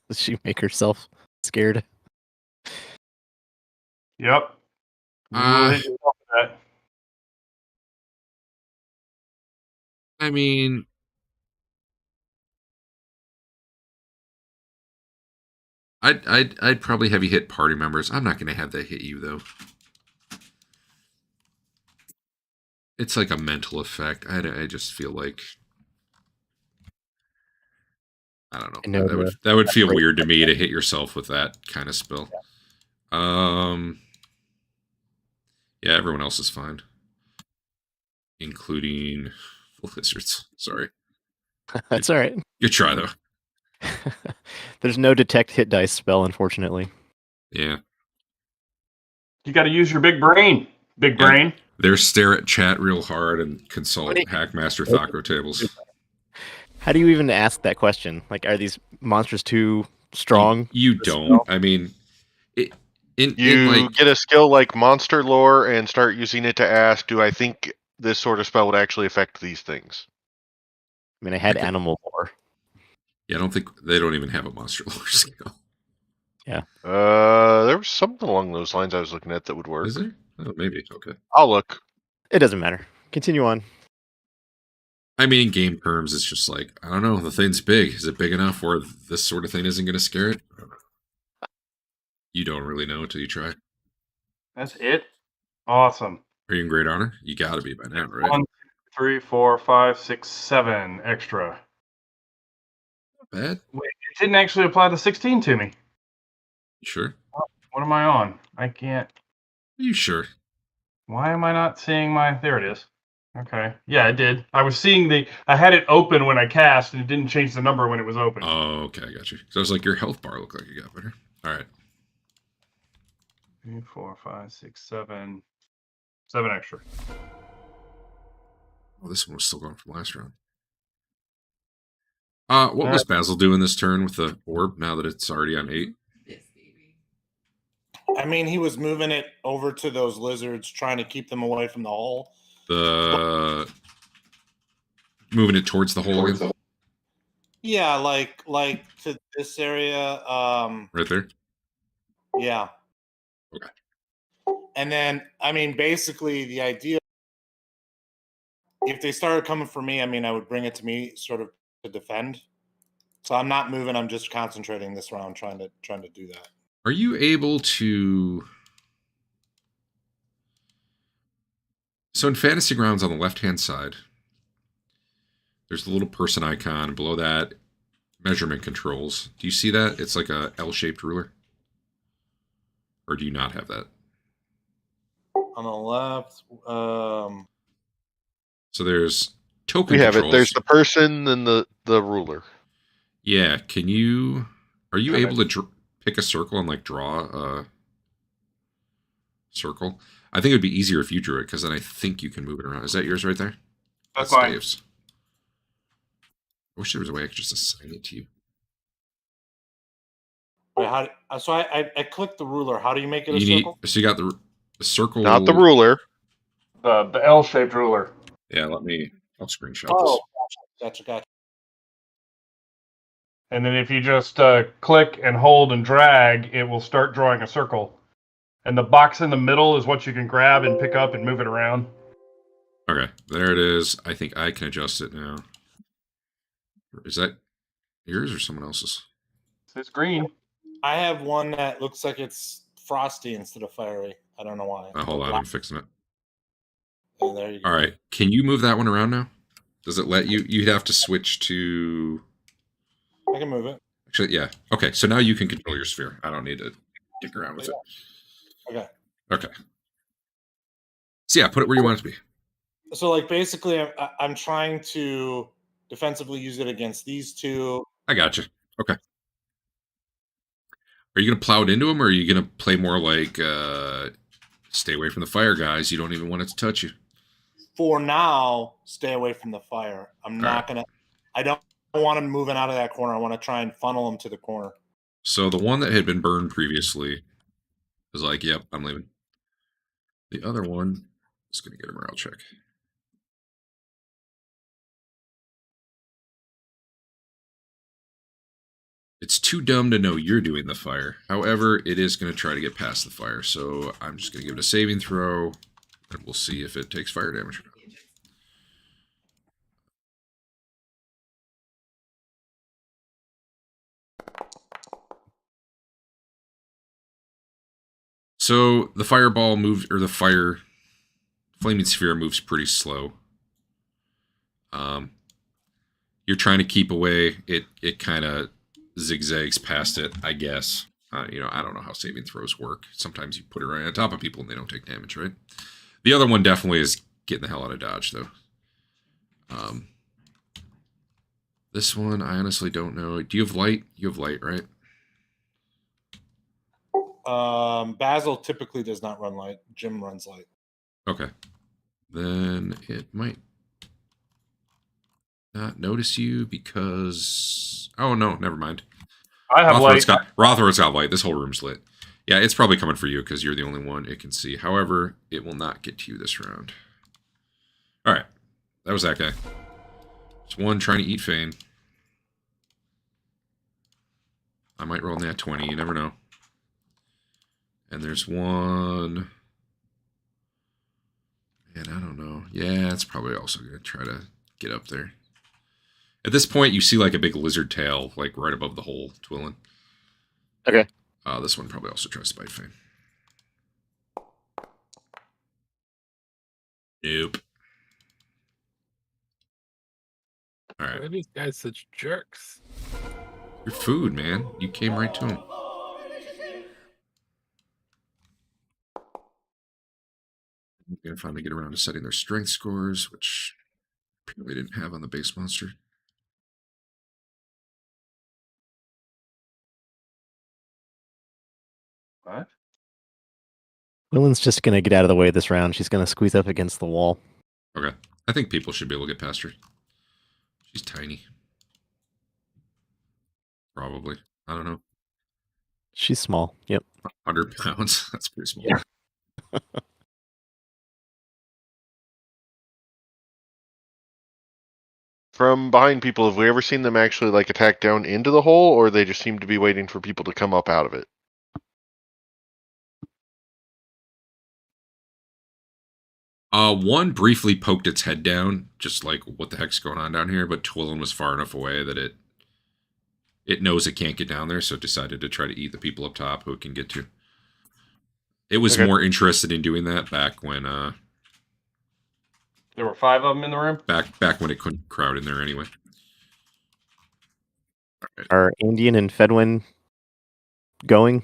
Does she make herself scared? Yep. We'll hit you off with that. I mean... I'd probably have you hit party members. I'm not going to have that hit you, though. It's like a mental effect. I just feel like... I don't know. That would feel weird to me to hit yourself with that kind of spell. Yeah, everyone else is fine. Including the lizards. Sorry. That's all right. Good try, though. There's no detect hit dice spell, unfortunately. Yeah. You got to use your big brain. Big brain. They're stare at chat real hard and consult Hackmaster Thacro tables. How do you even ask that question? Like, are these monsters too strong? You don't. I mean, you get a skill like monster lore and start using it to ask, do I think this sort of spell would actually affect these things? I mean, I had animal lore. Yeah, I don't think they don't even have a monster lore skill. Yeah. There was something along those lines I was looking at that would work. Is there? Oh, maybe. Okay. I'll look. It doesn't matter. Continue on. I mean, in game terms, it's just like, I don't know, the thing's big. Is it big enough where this sort of thing isn't going to scare it? You don't really know until you try. That's it? Awesome. Are you in great honor? You got to be by now, right? 1, 2, 3, 4, 5, 6, 7 extra. Not bad. Wait, it didn't actually apply the 16 to me. You sure? What am I on? I can't. Are you sure? Why am I not seeing my... There it is. Okay. Yeah, I did. I was seeing I had it open when I cast, and it didn't change the number when it was open. Oh, okay, I got you. So I was like, your health bar looked like it got better. All right. 3, 4, 5, 6, 7. 7 extra. Oh, this one was still going from last round. What was Basil doing this turn with the orb now that it's already on 8? I mean, he was moving it over to those lizards, trying to keep them away from the hole. Moving it towards the hole again? Yeah, like to this area. Right there? Yeah. Okay. And then, I mean, basically the idea, if they started coming for me, I mean, I would bring it to me sort of to defend. So I'm not moving. I'm just concentrating this round, trying to do that. Are you able to... So in Fantasy Grounds on the left-hand side, there's the little person icon. Below that, measurement controls. Do you see that? It's like a L-shaped ruler. Or do you not have that? On the left. So there's token We have controls. it. There's the person and the ruler. Yeah, can you... Are you Sure, able to pick a circle and, like, draw a circle? I think it would be easier if you drew it, because then I think you can move it around. Is that yours right there? That's mine. Dave's. I wish there was a way I could just assign it to you. Wait, so I clicked the ruler. How do you make it a circle? So you got the circle... Not the ruler. The L-shaped ruler. Yeah, I'll screenshot Oh, this. gotcha. And then if you just click and hold and drag, it will start drawing a circle. And the box in the middle is what you can grab and pick up and move it around. Okay, there it is. I think I can adjust it now. Is that yours or someone else's? It's green. I have one that looks like it's frosty instead of fiery. I don't know why. Hold on, I'm fixing it. Oh, there you go. All right, can you move that one around now? Does it let you? You'd have to switch to... I can move it. Actually, yeah. Okay, so now you can control your sphere. I don't need to dick around with it. Okay. So yeah, put it where you want it to be. So like basically, I'm trying to defensively use it against these two. I got you. Okay. Are you going to plow it into them, or are you going to play more like stay away from the fire, guys? You don't even want it to touch you. For now, stay away from the fire. I'm not going to... I don't want them moving out of that corner. I want to try and funnel them to the corner. So the one that had been burned previously was like, yep, I'm leaving. The other one is going to get a morale check. It's too dumb to know you're doing the fire. However, it is going to try to get past the fire. So I'm just going to give it a saving throw, and we'll see if it takes fire damage or not. So the fireball moves, or the flaming sphere moves pretty slow. You're trying to keep away. It kind of zigzags past it, I guess. I don't know how saving throws work. Sometimes you put it right on top of people and they don't take damage, right? The other one definitely is getting the hell out of dodge, though. This one, I honestly don't know. Do you have light? You have light, right? Basil typically does not run light. Jilm runs light. Okay. Then it might not notice you because... Oh, no, never mind. I have light. Rothbert's got light. This whole room's lit. Yeah, it's probably coming for you because you're the only one it can see. However, it will not get to you this round. All right. That was that guy. There's one trying to eat Fain. I might roll in that 20. You never know. And there's one... And I don't know. Yeah, it's probably also going to try to get up there. At this point, you see like a big lizard tail, like right above the hole, Twillen. Okay. This one probably also tries to bite Fain. Nope. All right. Why are these guys such jerks? Your food, man. You came right to him. I'm going to finally get around to setting their strength scores, which apparently didn't have on the base monster. What? Willen's just going to get out of the way this round. She's going to squeeze up against the wall. Okay. I think people should be able to get past her. She's tiny. Probably. I don't know. She's small. Yep. 100 pounds. That's pretty small. Yeah. From behind people, have we ever seen them actually like attack down into the hole, or they just seem to be waiting for people to come up out of it? One briefly poked its head down, just like, what the heck's going on down here? But Twillen was far enough away that it knows it can't get down there, so it decided to try to eat the people up top who it can get to. It was more interested in doing that back when There were 5 of them in the room? back when it couldn't crowd in there anyway. All right. Are Andeon and Fedwin going?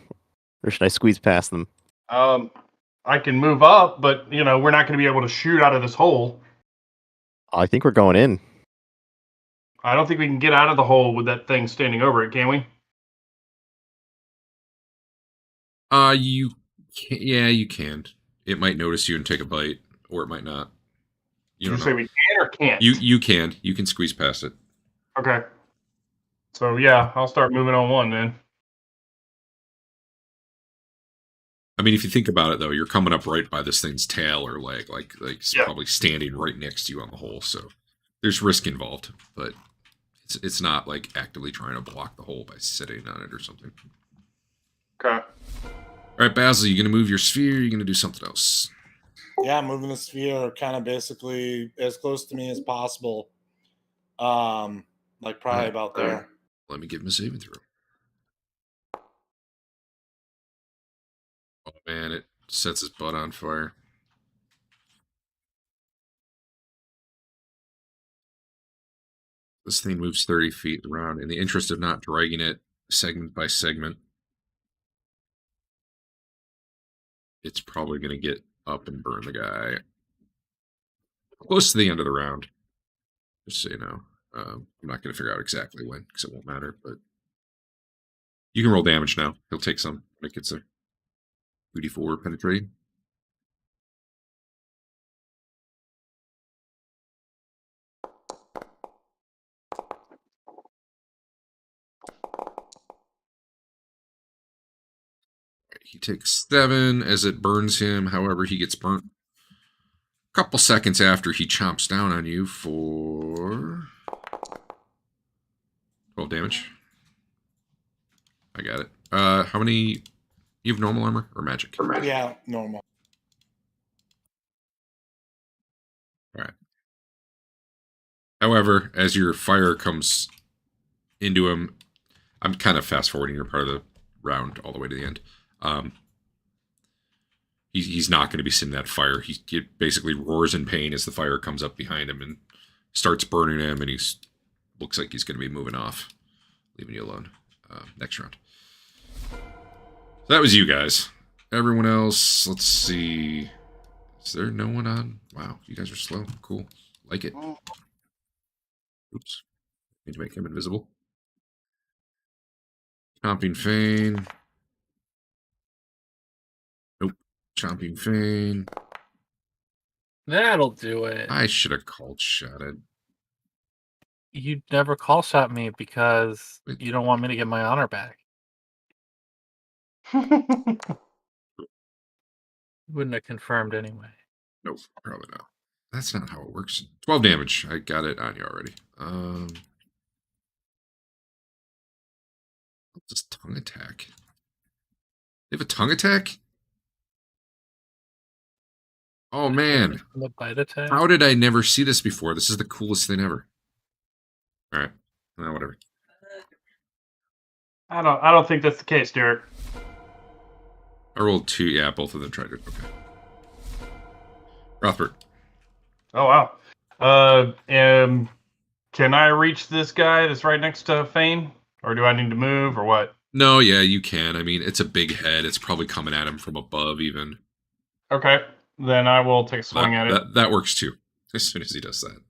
Or should I squeeze past them? I can move up, but, we're not going to be able to shoot out of this hole. I think we're going in. I don't think we can get out of the hole with that thing standing over it, can we? You can. Yeah, you can. It might notice you and take a bite, or it might not. You Did don't you know. say we can or can't? You can. You can squeeze past it. Okay. So yeah, I'll start moving on one then. I mean, if you think about it, though, you're coming up right by this thing's tail or leg, like it's Yeah. probably standing right next to you on the hole. So there's risk involved, but it's not like actively trying to block the hole by sitting on it or something. Okay. All right, Basil, you gonna move your sphere? Or you gonna do something else? Yeah, moving the sphere kind of basically as close to me as possible. Like probably about there. Let me give him a saving throw. Oh man, it sets his butt on fire. This thing moves 30 feet around. In the interest of not dragging it segment by segment, it's probably going to get up and burn the guy close to the end of the round. Just so you know. I'm not going to figure out exactly when, because it won't matter, but you can roll damage now. He'll take some. Make it a 2d4 penetrating. He takes 7 as it burns him. However, he gets burnt a couple seconds after he chomps down on you for 12 damage. I got it. How many? You have normal armor or magic? Yeah, normal. All right. However, as your fire comes into him, I'm kind of fast forwarding your part of the round all the way to the end. He's not going to be sitting in that fire. He basically roars in pain as the fire comes up behind him and starts burning him, and looks like he's going to be moving off, leaving you alone next round. So that was you guys. Everyone else, let's see. Is there no one on? Wow, you guys are slow. Cool. Like it. Oops. Need to make him invisible. Chomping Fain. Nope. Chomping Fain. That'll do it. I should have called shotted. You never call shot me because you don't want me to get my honor back. Wouldn't have confirmed anyway. Nope, probably not. That's not how it works. 12 damage. I got it on you already. Just tongue attack. They have a tongue attack? Oh man. The bite attack? How did I never see this before? This is the coolest thing ever. Alright. Whatever. I don't think that's the case, Derek. I rolled 2. Yeah, both of them tried it. Okay. Rothbert. Oh wow. Can I reach this guy that's right next to Fain? Or do I need to move or what? No, yeah, you can. I mean, it's a big head. It's probably coming at him from above even. Okay. Then I will take a swing at it. That works too. As soon as he does that.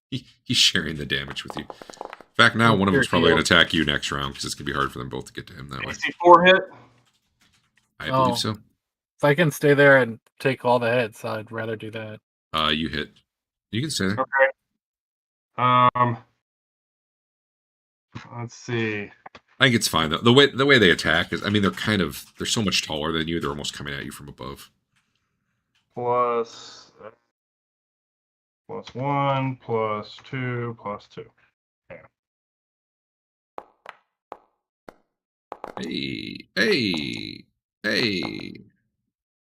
He's sharing the damage with you. In fact, now one of them's probably going to attack you next round because it's going to be hard for them both to get to him that way. AC4 hit? I believe so. If I can stay there and take all the hits, I'd rather do that. You hit. You can stay there. Okay. Let's see. I think it's fine though. The way they attack is, I mean, they're so much taller than you. They're almost coming at you from above. Plus 1, plus 2, plus 2. Yeah. Hey.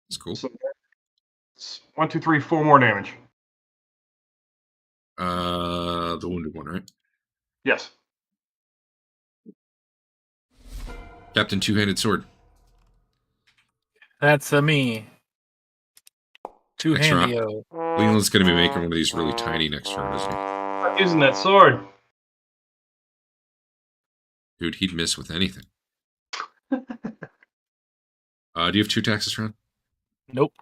That's cool. So that's 1, 2, 3, 4 more damage. The wounded one, right? Yes. Captain Two-Handed Sword. That's me. Two-handio. Leland's going to be making one of these really tiny next turn, isn't he? I'm using that sword. Dude, he'd miss with anything. Do you have 2 attacks this round? Nope.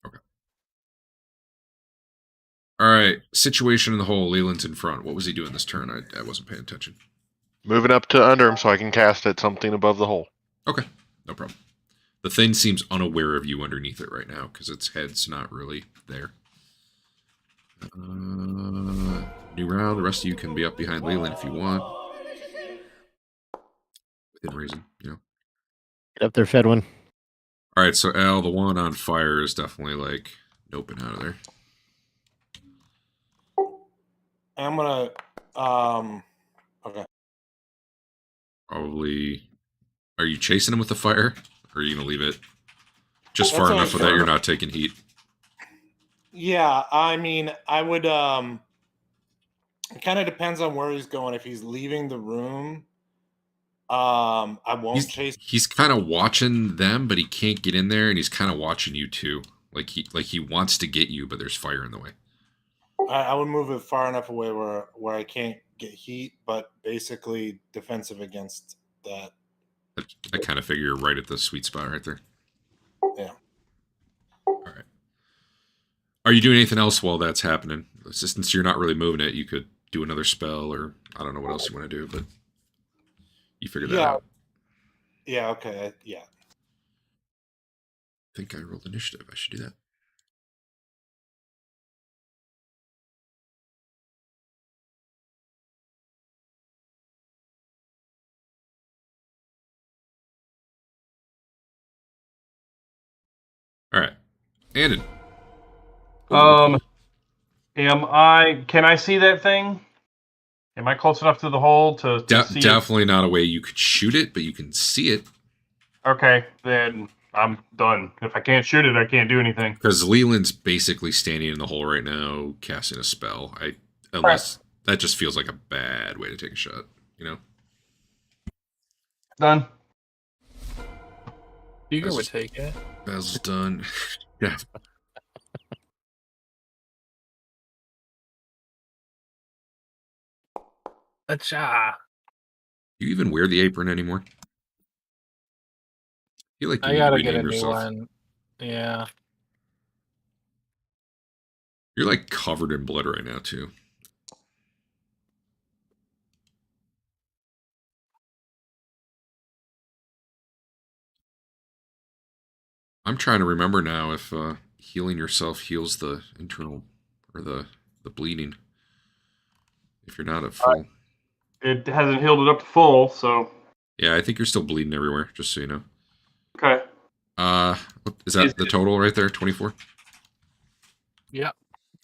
Okay. All right. Situation in the hole. Leland's in front. What was he doing this turn? I wasn't paying attention. Moving up to under him so I can cast at something above the hole. Okay. No problem. The thing seems unaware of you underneath it right now because its head's not really there. New round. The rest of you can be up behind Leland if you want. Within reason, you know. Get up there, Fedwin. All right, so Al, the one on fire is definitely like noping out of there. I'm gonna okay. Probably. Are you chasing him with the fire, or are you gonna leave it just That's far only enough so that you're not taking heat? Yeah, I mean, I would it kind of depends on where he's going. If he's leaving the room, I won't chase. He's kind of watching them, but he can't get in there, and he's kind of watching you too. Like he wants to get you, but there's fire in the way. I would move it far enough away where I can't get heat, but basically defensive against that. I kind of figure you're right at the sweet spot right there. Yeah. All right. Are you doing anything else while that's happening? Since you're not really moving it, you could do another spell, or I don't know what else you want to do, but you figured that out. Yeah, okay. Yeah. I think I rolled initiative. I should do that. All right. Andeon. Can I see that thing? Am I close enough to the hole to see definitely it? Not a way you could shoot it, but you can see it. Okay, then I'm done. If I can't shoot it, I can't do anything. Because Leland's basically standing in the hole right now, casting a spell. Unless that just feels like a bad way to take a shot, you know? Done. Teeger would take it. Basil's done. Yeah. Acha. Do you even wear the apron anymore? I feel like you I need gotta to get a rename new yourself. one. Yeah. You're like covered in blood right now, too. I'm trying to remember now if healing yourself heals the internal or the bleeding. If you're not at full. It hasn't healed it up to full, so. Yeah, I think you're still bleeding everywhere, just so you know. Okay. Is that the total right there? 24? Yep.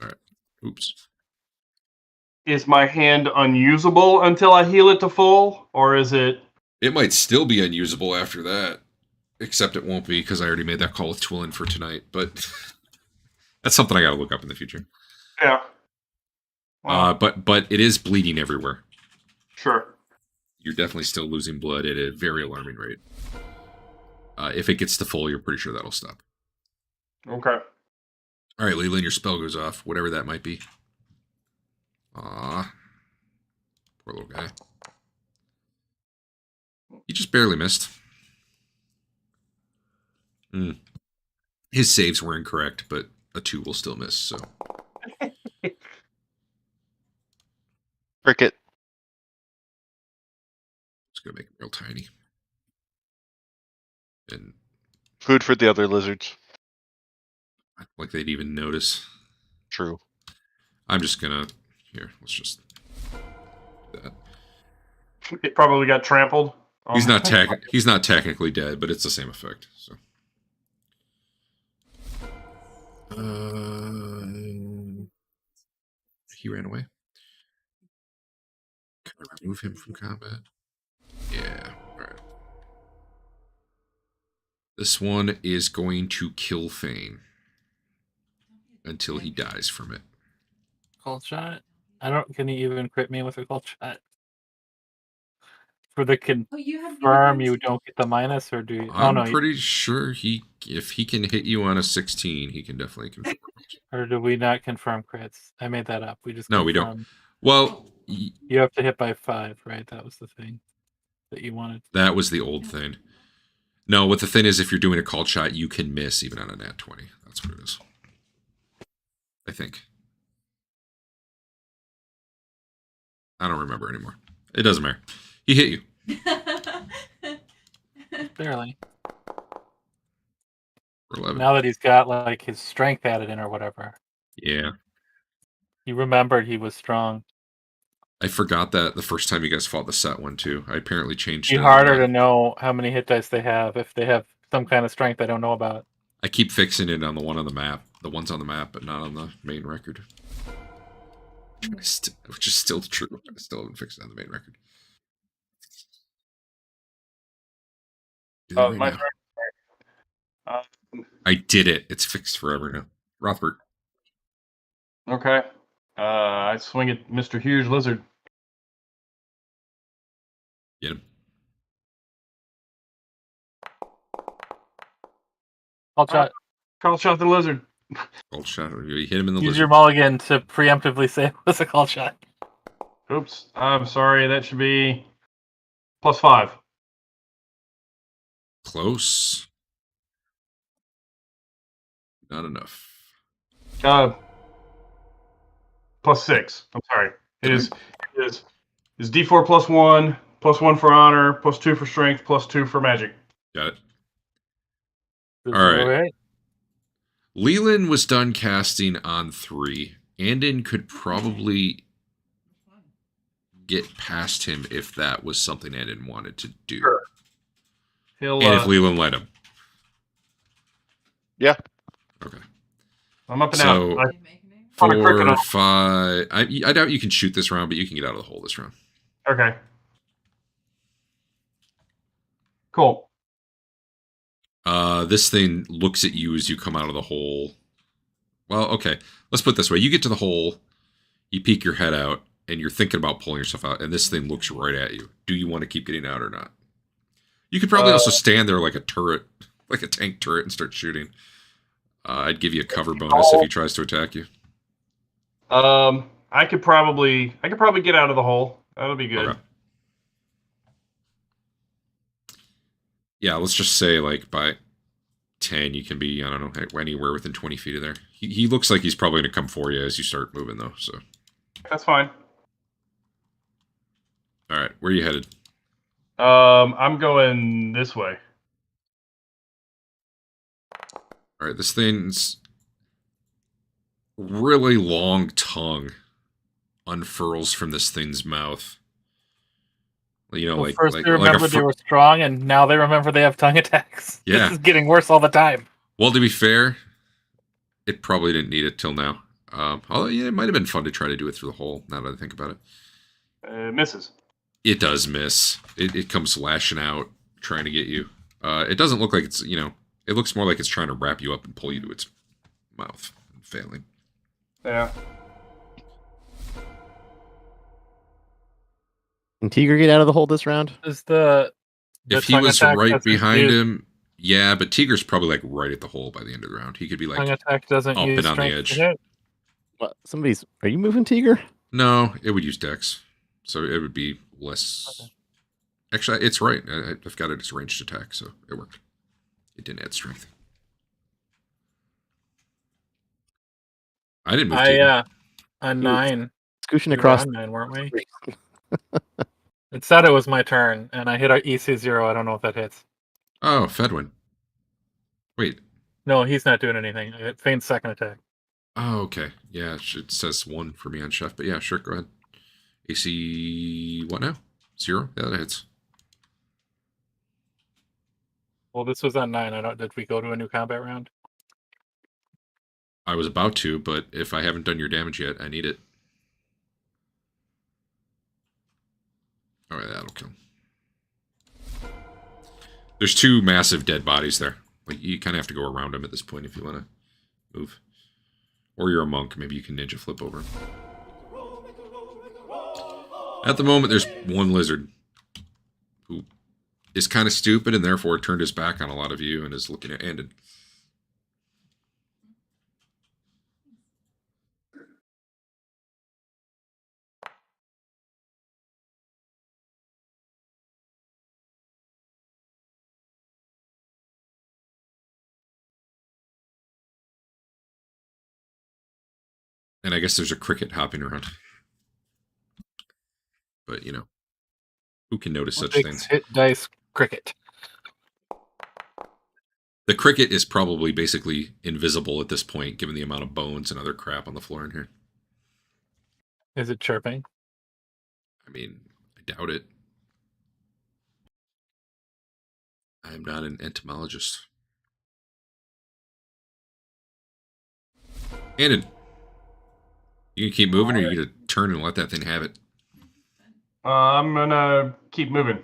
All right. Oops. Is my hand unusable until I heal it to full, or is it? It might still be unusable after that, except it won't be because I already made that call with Twillen for tonight. But that's something I got to look up in the future. Yeah. Wow. But it is bleeding everywhere. Sure. You're definitely still losing blood at a very alarming rate. If it gets to full, you're pretty sure that'll stop. Okay. All right, Lelion, your spell goes off, whatever that might be. Aw. Poor little guy. He just barely missed. His saves were incorrect, but a 2 will still miss, so. Cricket. It's going to make him real tiny. And Food for the other lizards. like they'd even notice. True. I'm just going to... Here, let's just... do that. It probably got trampled. He's not technically dead, but it's the same effect, so... He ran away. Can I remove him from combat? Yeah, alright. This one is going to kill Fain until he dies from it. Cold shot? Can you even crit me with a cold shot? For the confirm, you don't get the minus, or do you? I'm pretty sure if he can hit you on a 16, he can definitely confirm. Or do we not confirm crits? I made that up. We just no, we don't. Well, you have to hit by 5, right? That was the thing that you wanted. That was the old thing. No, what the thing is, if you're doing a called shot, you can miss even on a nat 20. That's what it is. I think. I don't remember anymore. It doesn't matter. He hit you. Barely. For 11. Now that he's got like his strength added in or whatever, Yeah. he remembered he was strong. I forgot that the first time you guys fought the set one too. I apparently changed It'd it. be harder to know how many hit dice they have if they have some kind of strength I don't know about. I keep fixing it on the one on the map. The ones on the map, but not on the main record. Which is still true. I still haven't fixed it on the main record. Do that right My now. turn. I did it. It's fixed forever now. Rothbert. Okay. I swing at Mr. Huge Lizard. Get him. I'll try. Call shot the lizard. Cold shot. You hit him in the Use lizard. your mulligan to preemptively say it was a call shot. Oops. I'm sorry. That should be +5. Close. Not enough. +6. I'm sorry. It is D4 +1, +1 for honor, +2 for strength, +2 for magic. Got it. All right. Lelion was done casting on 3. Andeon could probably get past him if that was something Andeon wanted to do. Sure. He'll, and if Lelion let him. Yeah. Okay. I'm up and So, out. 4, 5. I doubt you can shoot this round, but you can get out of the hole this round. Okay. Cool. This thing looks at you as you come out of the hole. Well, okay. Let's put it this way. You get to the hole, you peek your head out, and you're thinking about pulling yourself out, and this thing looks right at you. Do you want to keep getting out or not? You could probably also stand there like a turret, like a tank turret, and start shooting. I'd give you a cover bonus if he tries to attack you. I could probably get out of the hole. That'll be good. Okay. Yeah, let's just say like by 10, you can be, I don't know, anywhere within 20 feet of there. He looks like he's probably going to come for you as you start moving, though. So that's fine. All right, where are you headed? I'm going this way. All right, this thing's really long tongue unfurls from this thing's mouth. You know, well, first they remember they were strong, and now they remember they have tongue attacks. Yeah. This is getting worse all the time. Well, to be fair, it probably didn't need it till now. Although, yeah, it might have been fun to try to do it through the hole, now that I think about it. It misses. It does miss. It comes lashing out, trying to get you. It doesn't look like it's, it looks more like it's trying to wrap you up and pull you to its mouth, failing. Yeah. Can Teeger get out of the hole this round? Is the if he was right behind him, yeah, but Teeger's probably like right at the hole by the end of the round. He could be like tongue attack doesn't up use and on the edge. What? Are you moving Teeger? No, it would use Dex, so it would be less. Okay. Actually, it's right. I've got it as ranged attack, so it worked. It didn't add strength. I didn't move. Yeah, a 9. Scooching across. 9, weren't we? It said it was my turn, and I hit a EC0. I don't know if that hits. Oh, Fedwin. Wait. No, he's not doing anything. I hit Fain's second attack. Oh, okay. Yeah, it says 1 for me on Chef, but yeah, sure, go ahead. AC, what now? 0? Yeah, that hits. Well, this was on 9. Did we go to a new combat round? I was about to, but if I haven't done your damage yet, I need it. All right, that'll kill. There's 2 massive dead bodies there. Like, you kind of have to go around them at this point if you want to move. Or you're a monk, maybe you can ninja flip over. At the moment, there's one lizard who is kind of stupid and therefore turned his back on a lot of you and is looking at Andeon. And I guess there's a cricket hopping around. but who can notice such Six things? hit dice cricket. The cricket is probably basically invisible at this point, given the amount of bones and other crap on the floor in here. Is it chirping? I mean, I doubt it. I am not an entomologist. Andeon, you gonna keep moving, or you gonna turn and let that thing have it? I'm gonna keep moving.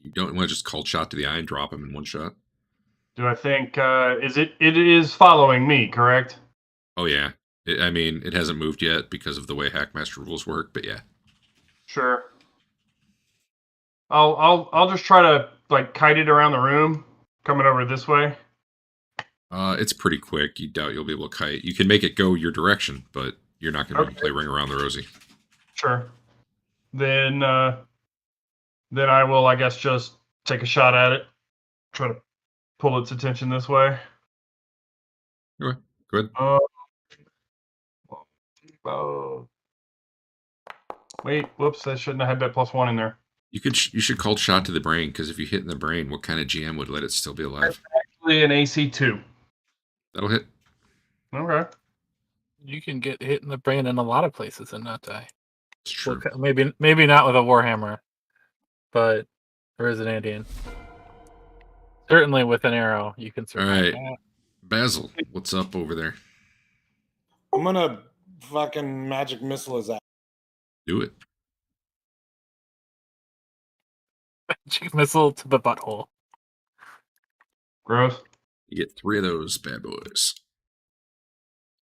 You don't want to just cold shot to the eye and drop him in one shot? Do I think it is following me, correct? Oh yeah. I mean, it hasn't moved yet because of the way Hackmaster rules work, but yeah. Sure. I'll just try to like kite it around the room, coming over this way. It's pretty quick. You doubt you'll be able to kite. You can make it go your direction, but you're not going to be able to play Ring Around the Rosie. Sure. Then I will, I guess, just take a shot at it. Try to pull its attention this way. Okay, good. Wait, whoops! I shouldn't have had that +1 in there. You should call shot to the brain, because if you hit in the brain, what kind of GM would let it still be alive? Actually, an AC2. That'll hit. Okay. You can get hit in the brain in a lot of places and not die. It's true. Well, maybe not with a warhammer, but or is an Andeon. Certainly with an arrow, you can survive. All right, that. Basil, what's up over there? I'm gonna fucking magic missile his ass. Do it. Magic missile to the butthole. Gross. You get 3 of those bad boys.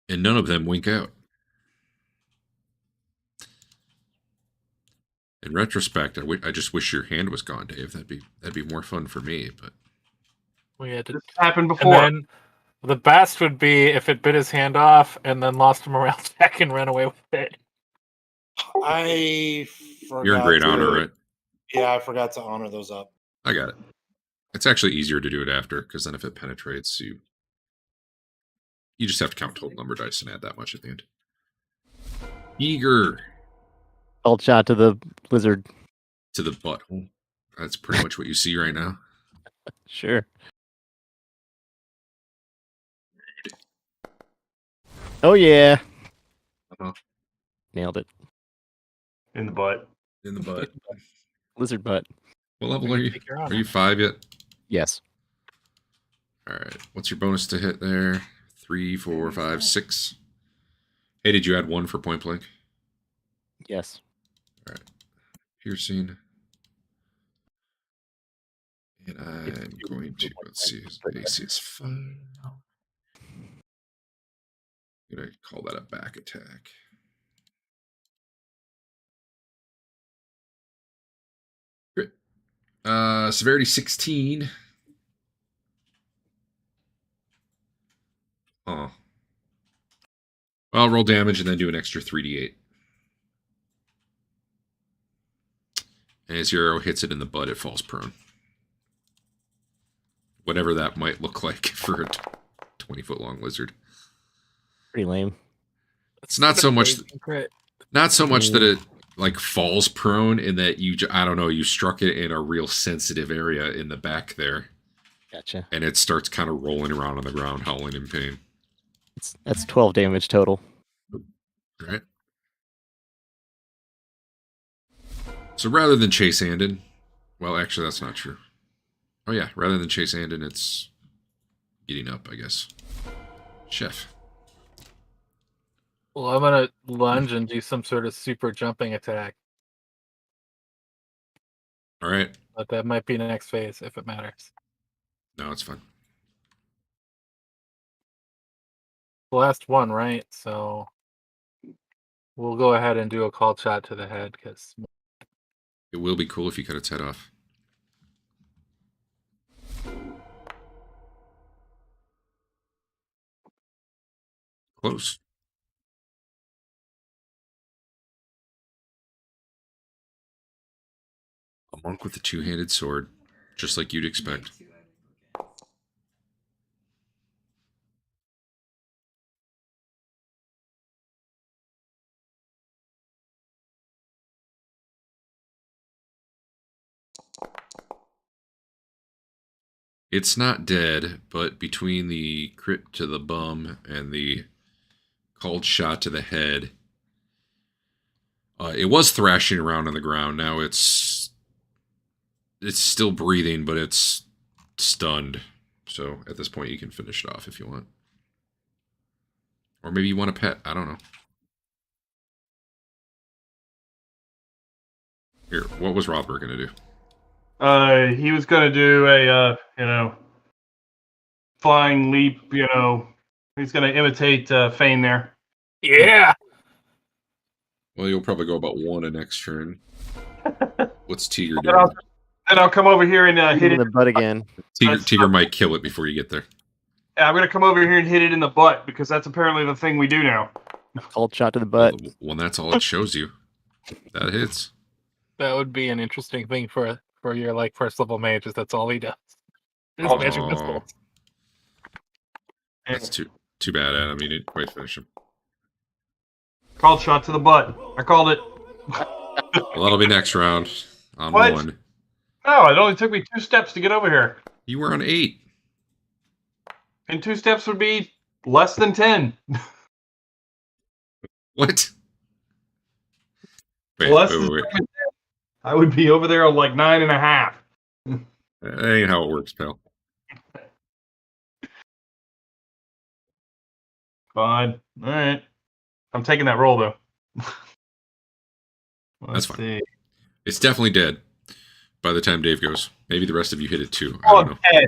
And none of them wink out. In retrospect, I just wish your hand was gone, Dave. That'd be more fun for me, but We had to. This happened And before. then the best would be if it bit his hand off and then lost a morale check and ran away with it. I forgot. you're in great honor, right? Yeah, I forgot to honor those up. I got it. It's actually easier to do it after, because then if it penetrates, you just have to count total number of dice and add that much at the end. Teeger Cold shot to the lizard. to the butthole. That's pretty much what you see right now. Sure. Oh yeah. Uh-huh. Nailed it. In the butt. In the butt. Lizard butt. What level are you? Take your Are honor. you 5 yet? Yes. All right. What's your bonus to hit there? 3, 4, 5, 6. Hey, did you add 1 for point blank? Yes. Piercing. And I'm going to, let's see, his AC is 5. I'm going to call that a back attack. Great. Severity 16. Oh. Well, roll damage and then do an extra 3d8. And as your arrow hits it in the butt, it falls prone. Whatever that might look like for a 20-foot long lizard. Pretty lame. It's not so much Crit. not so much that it like falls prone in that I don't know, you struck it in a real sensitive area in the back there, Gotcha. and it starts kind of rolling around on the ground, howling in pain. That's 12 damage total. Right. So rather than chase Andeon, well, actually, that's not true. Oh yeah, rather than chase Andeon, it's eating up, I guess. Chef. Well, I'm gonna lunge and do some sort of super jumping attack, All right. but that might be the next phase if it matters. No, it's fine. The last one, right? So we'll go ahead and do a call shot to the head because It will be cool if you cut its head off. Close. A monk with a two-handed sword, just like you'd expect. It's not dead, but between the crit to the bum and the called shot to the head, it was thrashing around on the ground. Now it's still breathing, but it's stunned. So at this point, you can finish it off if you want. Or maybe you want a pet. I don't know. Here, what was Rothbert going to do? He was going to do a, flying leap, He's going to imitate Fain there. Yeah. Well, you'll probably go about 1 a next turn. What's Teeger doing? Then I'll come over here and hit in it. the butt again. Teeger might kill it before you get there. Yeah, I'm going to come over here and hit it in the butt because that's apparently the thing we do now. Cold shot to the butt. Well, that's all it shows you. That hits. That would be an interesting thing for your like first level mages. That's all he does. Just magic missiles. That's too bad, Adam. You didn't quite finish him. Called shot to the butt. I called it. Well, that'll be next round. On What? 1. No, it only took me 2 steps to get over here. You were on 8. And 2 steps would be less than 10. What? Less Wait. than 10. I would be over there on like 9.5. That ain't how it works, pal. Fine. All right. I'm taking that roll, though. That's fine. See. It's definitely dead by the time Dave goes. Maybe the rest of you hit it too. I don't know. Dead.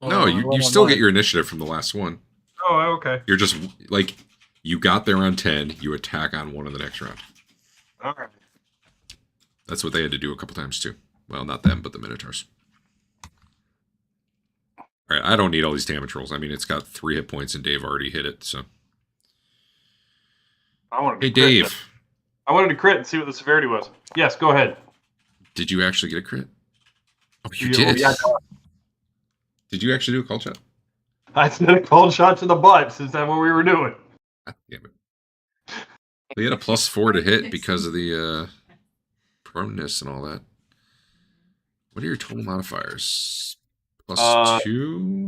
No, you still get your initiative from the last one. Oh, okay. You're just, like, you got there on 10, you attack on 1 in the next round. Okay. That's what they had to do a couple times too. Well, not them, but the Minotaurs. Alright, I don't need all these damage rolls. I mean, it's got 3 hit points and Dave already hit it, so. Hey, Dave. I wanted to crit and see what the severity was. Yes, go ahead. Did you actually get a crit? Oh, you did? Yeah. Did you actually do a call shot? I said a cold shot to the butt. Is that what we were doing? God damn it. They had a +4 to hit because of the proneness and all that. What are your total modifiers? +2?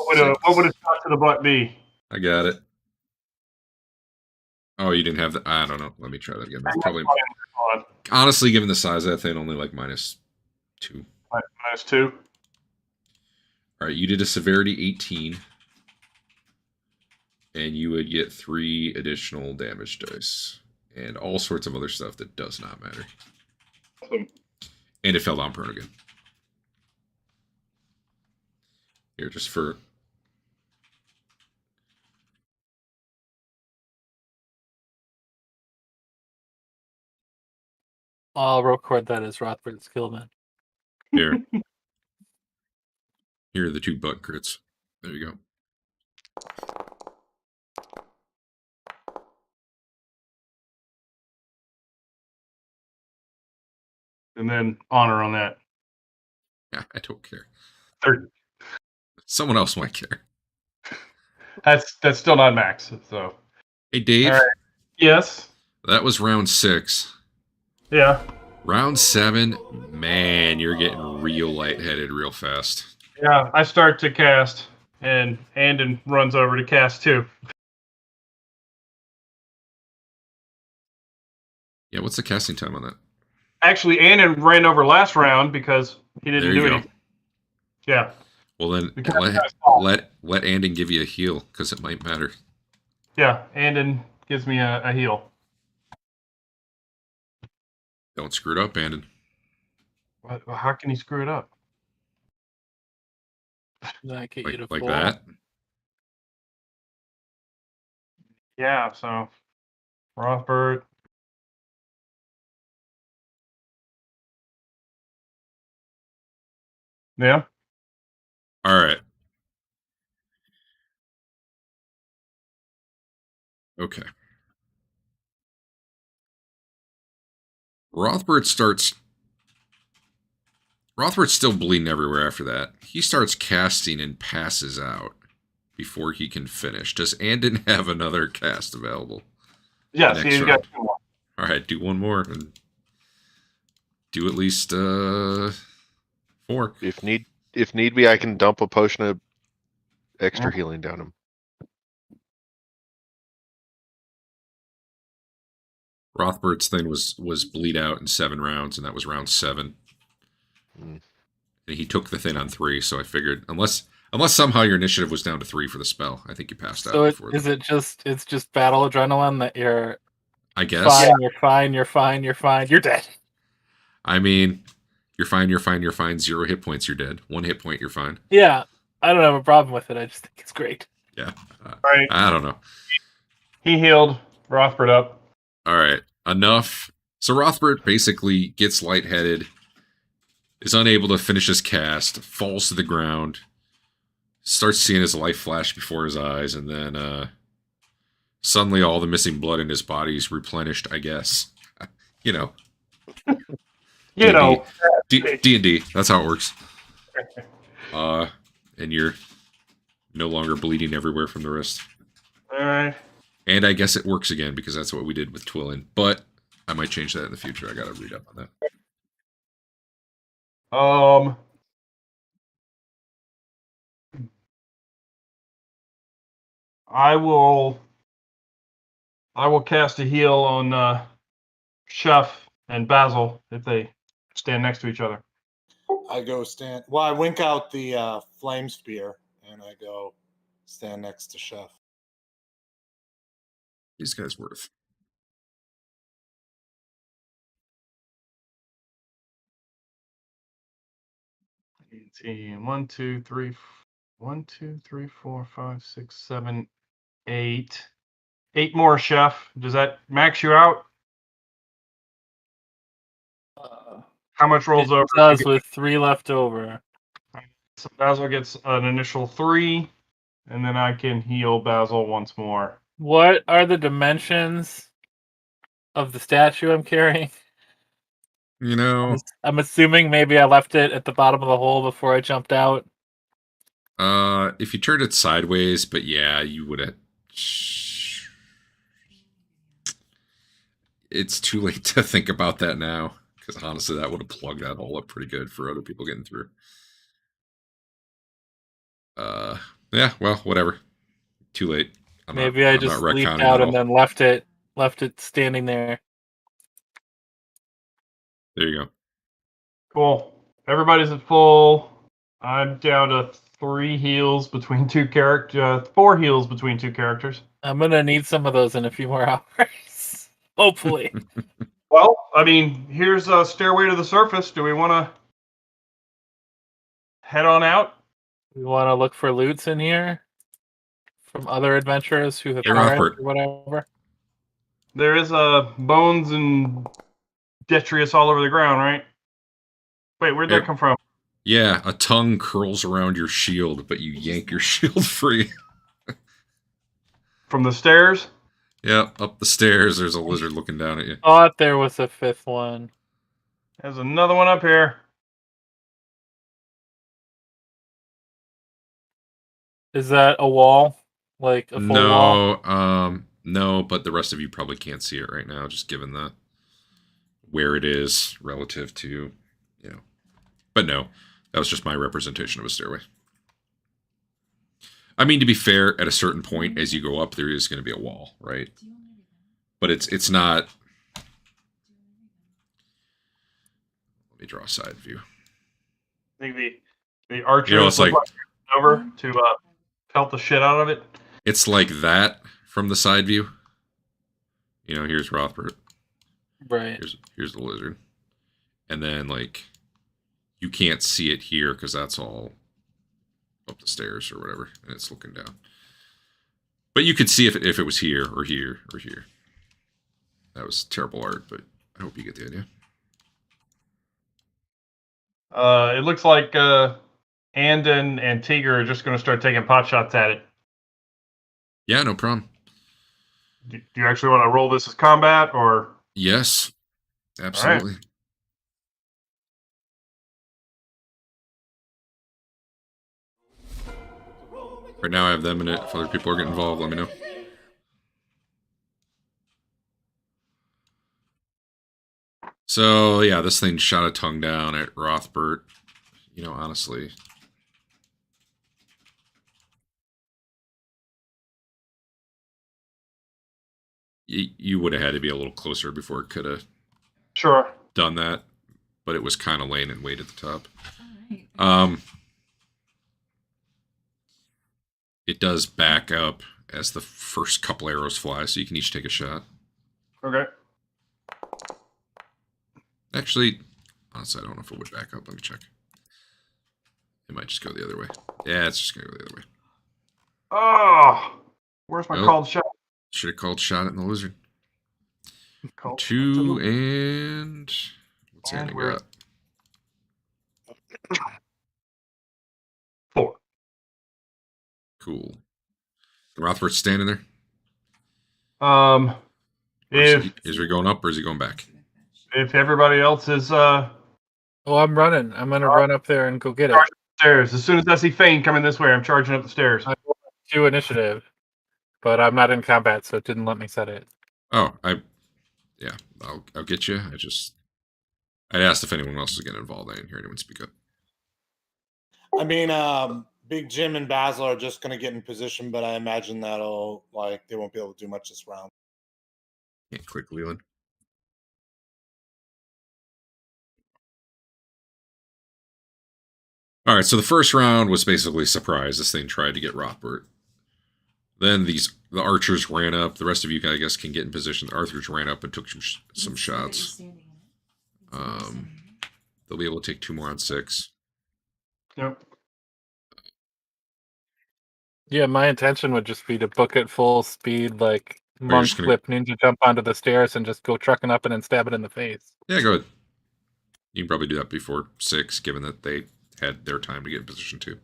What would a shot to the butt be? I got it. Oh, you didn't have that? I don't know. Let me try that again. That's probably... Honestly, given the size of that thing, only like -2. -2? All right, you did a severity 18. And you would get 3 additional damage dice. And all sorts of other stuff that does not matter. Awesome. And it fell down prone again. Here, just for... I'll record that as Rothbert's skill man. Here. Here are the 2 butt crits. There you go. And then honor on that. Yeah, I don't care. 30. Someone else might care. That's still not max. So. Hey, Dave. All right. Yes. That was round 6. Yeah. Round 7, man, you're getting real lightheaded real fast. Yeah, I start to cast, and Andeon runs over to cast too. Yeah, what's the casting time on that? Actually, Andeon ran over last round because he didn't do anything. Yeah. Well, then let Andeon give you a heal, because it might matter. Yeah, Andeon gives me a heal. Don't screw it up, Andeon. How can he screw it up? That get you to Like full. that? Yeah, so Rothbert. Yeah. All right. Okay. Rothbert's still bleeding everywhere after that. He starts casting and passes out before he can finish. Does Andeon have another cast available? Yes, he's got 2 more. All right, do 1 more and do at least 4. If need if need be, I can dump a potion of extra healing down him. Rothbert's thing was bleed out in 7 rounds, and that was round 7. Mm. And he took the thing on 3, so I figured unless somehow your initiative was down to 3 for the spell, I think you passed out So before. it's just battle adrenaline that you're I guess. fine, you're fine, you're fine, you're fine, you're dead. I mean, you're fine, you're fine, you're fine. 0 hit points, you're dead. 1 hit point, you're fine. Yeah, I don't have a problem with it. I just think it's great. Yeah. Right. I don't know. He healed Rothbert up. All right, enough. So Rothbert basically gets lightheaded, is unable to finish his cast, falls to the ground, starts seeing his life flash before his eyes, and then suddenly all the missing blood in his body is replenished, I guess. You know. You know. D&D, that's how it works. And you're no longer bleeding everywhere from the wrist. All right. And I guess it works again because that's what we did with Twillen. But I might change that in the future. I got to read up on that. I will cast a heal on Chef and Basil if they stand next to each other. I go stand. Well, I wink out the flame spear and I go stand next to Chef. These guys worth. Let's see. 1, 2, 3, 1, 2, 3, 4, 5, 6, 7, 8. 8 more, Chef. Does that max you out? How much rolls over? It does with 3 left over. So Basil gets an initial 3, and then I can heal Basil once more. What are the dimensions of the statue I'm carrying? You know, I'm assuming maybe I left it at the bottom of the hole before I jumped out. if you turned it sideways, but yeah, you would have. It's too late to think about that now, because honestly, that would have plugged that hole up pretty good for other people getting through. Yeah, well, whatever. Too late. Maybe I just leaped out and then left it standing there. There you go. Cool. Everybody's at full. I'm down to 3 heals between 2 characters. 4 heals between 2 characters. I'm gonna need some of those in a few more hours. Hopefully. Well, I mean, here's a stairway to the surface. Do we want to head on out? We want to look for loots in here from other adventurers who have Hey, perished Rothbert. or whatever. There is bones and detritus all over the ground, right? Wait, where'd that come from? Yeah, a tongue curls around your shield, but you yank your shield free. From the stairs? Yeah, up the stairs, there's a lizard looking down at you. Thought there was a 5th one. There's another one up here. Is that a wall? Like a full wall? No, but the rest of you probably can't see it right now, just given the where it is relative to, you know. But no, that was just my representation of a stairway. I mean, to be fair, at a certain point as you go up, there is going to be a wall, right? But it's not. Let me draw a side view. I think the archers You know, it's like over to pelt the shit out of it. It's like that from the side view. You know, here's Rothbert. Right. Here's the lizard. And then, like, you can't see it here because that's all up the stairs or whatever, and it's looking down. But you could see if it was here or here or here. That was terrible art, but I hope you get the idea. It looks like Andeon and Teeger are just going to start taking pot shots at it. Yeah, no problem. Do you actually want to roll this as combat, or? Yes, absolutely. Right now I have them in it. If other people are getting involved, let me know. So, yeah, this thing shot a tongue down at Rothbert. You know, honestly, You would have had to be a little closer before it could have Sure. done that, but it was kind of laying in wait at the top. It does back up as the first couple arrows fly, so you can each take a shot. Okay. Actually, honestly, I don't know if it would back up. Let me check. It might just go the other way. Yeah, it's just going to go the other way. Oh, where's my Nope. called shot? Should have called shot at the lizard. Called 2 and... What's And Andy we're- got? 4. Cool. Rothbert's standing there? Or Is he going up or is he going back? if everybody else is Oh, I'm running. I'm gonna run up there and go get it. Charge stairs, as soon as I see Fain coming this way, I'm charging up the stairs. I rolled 2 initiative, but I'm not in combat, so it didn't let me set it. Oh, I'll get you. I'd asked if anyone else was getting involved. I didn't hear anyone speak up. I mean, Big Jim and Basil are just going to get in position, but I imagine they won't be able to do much this round. Can't click Leland. All right, so the first round was basically surprise. This thing tried to get Rothbert. Then the archers ran up. The rest of you, I guess, can get in position. The archers ran up and took some shots. They'll be able to take 2 more on 6. Yep. Yeah, my intention would just be to book it full speed, like monk just gonna- flip ninja jump onto the stairs and just go trucking up and then stab it in the face. Yeah, go ahead. You can probably do that before 6, given that they had their time to get in position too.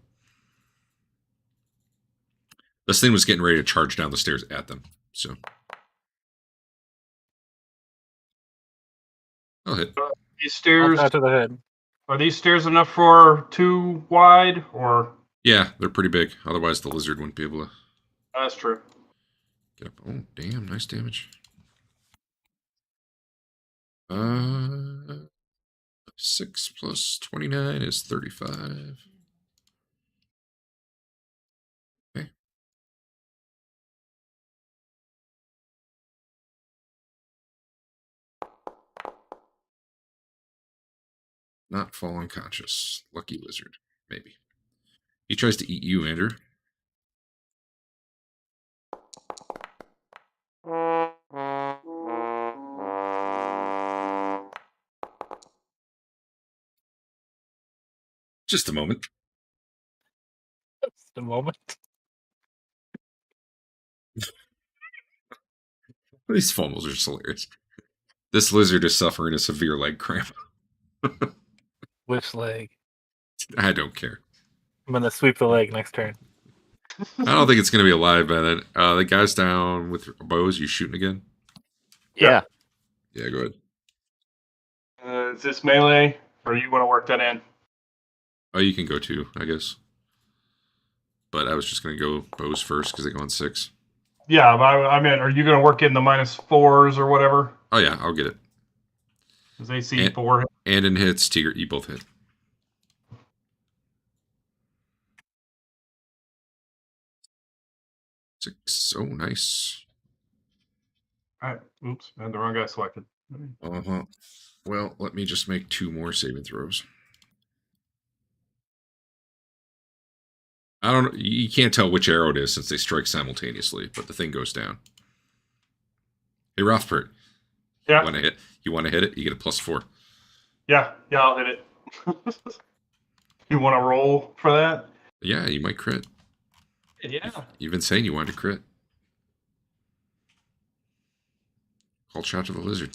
This thing was getting ready to charge down the stairs at them, so I'll hit. These stairs, Out to the head. are these stairs enough for 2 wide, or? Yeah, they're pretty big. Otherwise, the lizard wouldn't be able to That's true. get up. Oh, damn, nice damage. 6 plus 29 is 35. Okay. Not fall unconscious. Lucky lizard. Maybe. He tries to eat you, Andrew. Just a moment. Just a moment. These fumbles are just hilarious. This lizard is suffering a severe leg cramp. Which leg? I don't care. I'm gonna sweep the leg next turn. I don't think it's going to be alive by then. The guy's down with bows. You shooting again? Yeah. Yeah, go ahead. Is this melee, or you want to work that in? Oh, you can go too, I guess. But I was just going to go bows first because they go on 6. Yeah, but I mean, are you going to work in the -4s or whatever? Oh, yeah, I'll get it. Because they see 4. Andeon hits, Teeger, you both hit. Six. Oh, nice. All right. Oops, and the wrong guy selected. Uh-huh. Well, let me just make 2 more saving throws. I don't know. You can't tell which arrow it is since they strike simultaneously, but the thing goes down. Hey, Rothbert. Yeah. You want to hit it? You get a +4. Yeah, I'll hit it. You want to roll for that? Yeah, you might crit. Yeah. You've been saying you wanted to crit. Called shot to the lizard.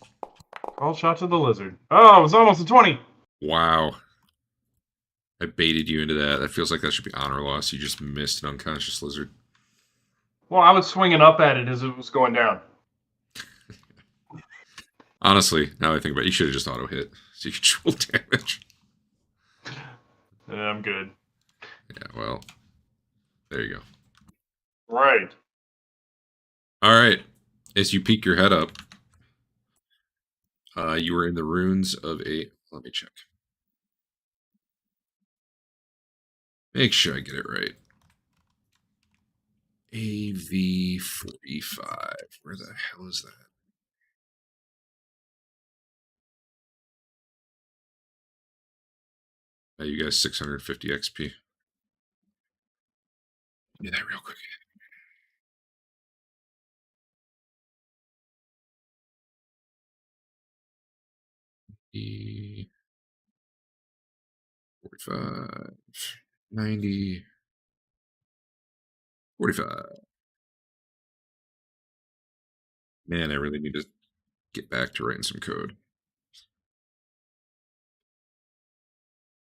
Call shot to the lizard. Oh, it was almost a 20. Wow. I baited you into that. That feels like that should be honor loss. You just missed an unconscious lizard. Well, I was swinging up at it as it was going down. Honestly, now that I think about it, you should have just auto hit so you could roll damage. I'm good. Yeah, well, there you go. Right. All right. As you peek your head up, you were in the ruins of a... Let me check. Make sure I get it right. AV45. Where the hell is that? You guys 650 XP. Do that real quick. E 45, 90, 45. Man, I really need to get back to writing some code.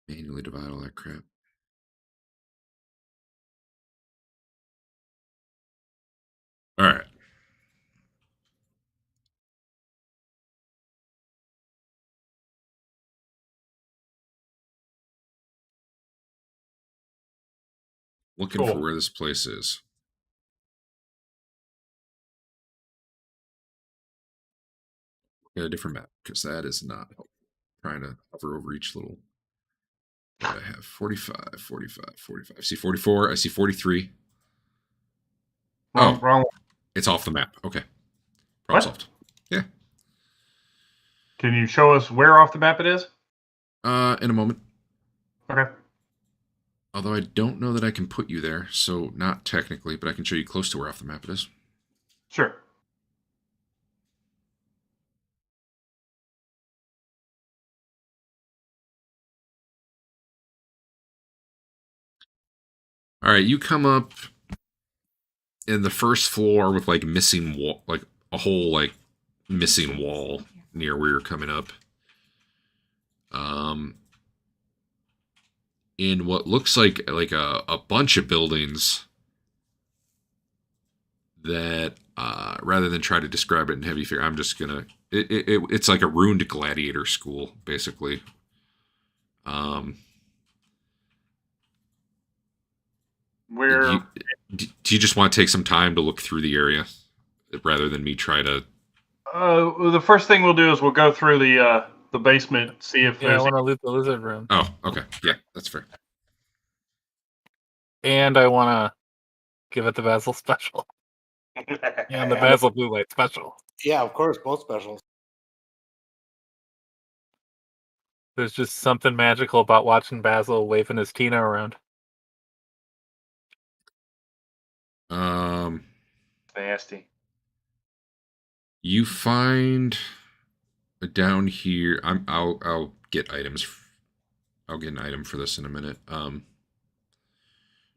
Manually divide all that crap. All right. Looking for where this place is. Get a different map, because that is not helpful. Trying to hover over each little. What I have 45, 45, 45. I see 44. I see 43. Wrong. It's off the map. Okay. Problem solved. Yeah. Can you show us where off the map it is? In a moment. Okay. Although I don't know that I can put you there, so not technically, but I can show you close to where off the map it is. Sure. All right, you come up in the first floor with like missing wall, like a whole like missing wall near where you're coming up. In what looks like a bunch of buildings that rather than try to describe it in heavy figure, I'm just gonna it's like a ruined gladiator school basically. Where do you just want to take some time to look through the area rather than me try to? The first thing we'll do is we'll go through the basement, see if I there's. want to loot the lizard room. Oh, okay, yeah, that's fair. And I want to give it the Basil special. And the Basil blue light special. Yeah, of course, both specials. There's just something magical about watching Basil waving his Tina around. Nasty. You find down here. I'll get items. I'll get an item for this in a minute.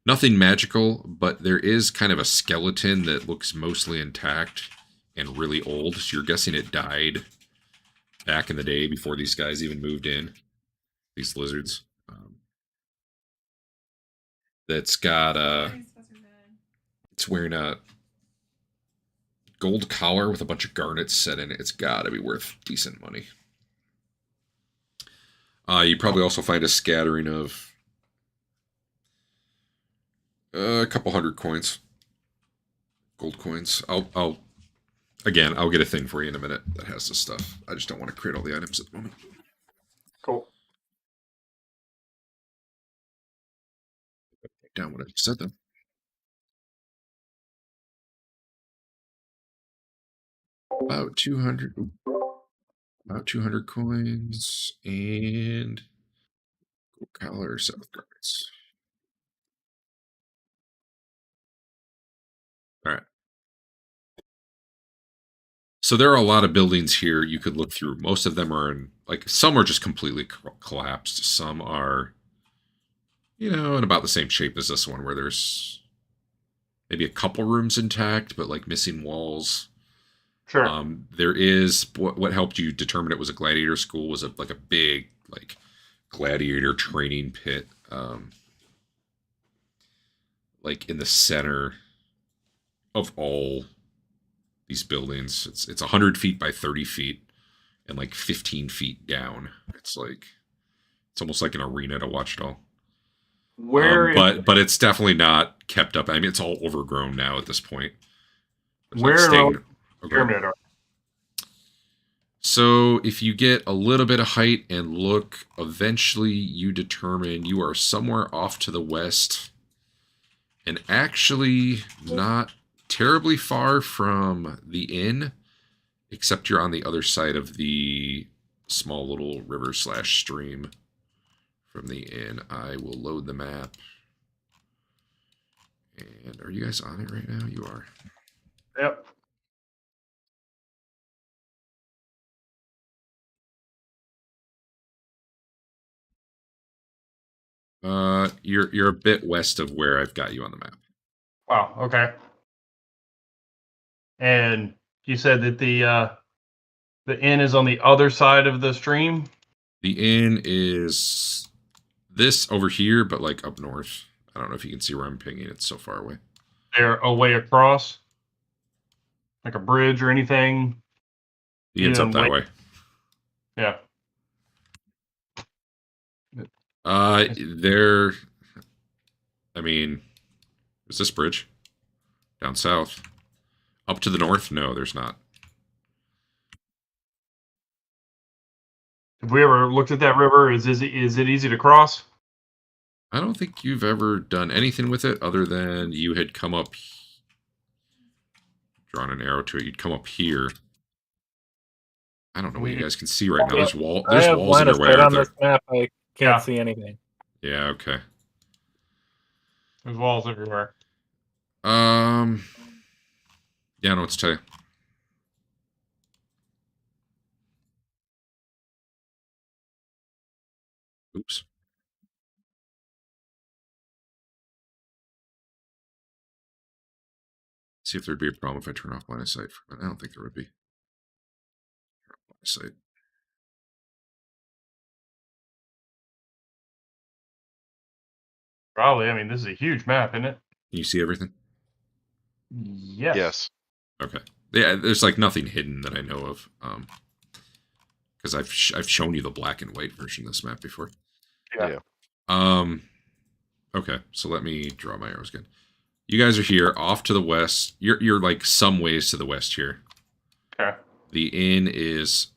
Nothing magical, but there is kind of a skeleton that looks mostly intact and really old. So you're guessing it died back in the day before these guys even moved in. These lizards. That's got it's wearing a gold collar with a bunch of garnets set in it. It's got to be worth decent money. You probably also find a scattering of a couple hundred coins, gold coins. I'll get a thing for you in a minute that has this stuff. I just don't want to create all the items at the moment. Cool. Write down what I just said then. About 200 coins and gold collar set with garnets. All right. So there are a lot of buildings here you could look through. Most of them are in, like, some are just completely collapsed. Some are, in about the same shape as this one, where there's maybe a couple rooms intact, but like missing walls. Sure. There is what helped you determine it was a gladiator school was a big like gladiator training pit, like in the center of all these buildings. It's 100 feet by 30 feet and like 15 feet down. It's almost like an arena to watch it all. But it's definitely not kept up. I mean, it's all overgrown now at this point. Pyramid. So if you get a little bit of height and look, eventually you determine you are somewhere off to the west and actually not terribly far from the inn, except you're on the other side of the small little river / stream from the inn. I will load the map. And are you guys on it right now? You are. Yep. You're a bit west of where I've got you on the map. Wow. Okay. And you said that the inn is on the other side of the stream. The inn is this over here, but like up north. I don't know if you can see where I'm pinging. It's so far away. They're a way across, like a bridge or anything. The inn's up that wait- way. Yeah. There. I mean, is this bridge down south? Up to the north? No, there's not. Have we ever looked at that river? Is it easy to cross? I don't think you've ever done anything with it other than you had come up, drawn an arrow to it. You'd come up here. I don't know what you guys can see right now. There's I There's have walls in line your of way, sight on aren't there? this map. I can't Yeah. see anything. Yeah. Okay. There's walls everywhere. Yeah, I know what to tell you. Oops. See if there'd be a problem if I turn off line of sight for a minute. I don't think there would be. Turn off line of sight. Probably. I mean, this is a huge map, isn't it? Can you see everything? Yes. Yes. Okay. Yeah, there's like nothing hidden that I know of. Because I've shown you the black and white version of this map before. Yeah. Okay, so let me draw my arrows again. You guys are here, off to the west. You're like some ways to the west here. Okay. The inn is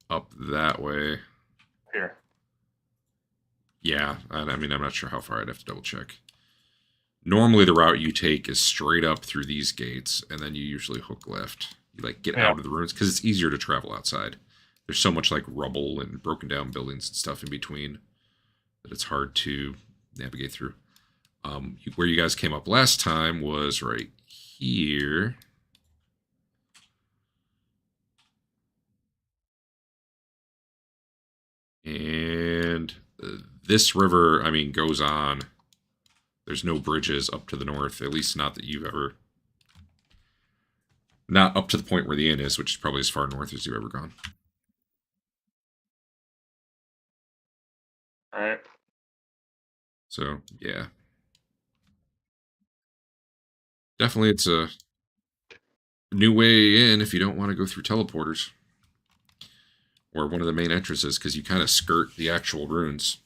up that way. Here. Yeah, I mean, I'm not sure how far. I'd have to double check. Normally, the route you take is straight up through these gates, and then you usually hook left. You like get out of the ruins because it's easier to travel outside. There's so much like rubble and broken down buildings and stuff in between that it's hard to navigate through. Where you guys came up last time was right here. And this river, I mean, goes on. There's no bridges up to the north, at least not that you've ever... Not up to the point where the inn is, which is probably as far north as you've ever gone. All right. So, yeah. Definitely, it's a new way in if you don't want to go through teleporters. Or one of the main entrances, because you kind of skirt the actual ruins.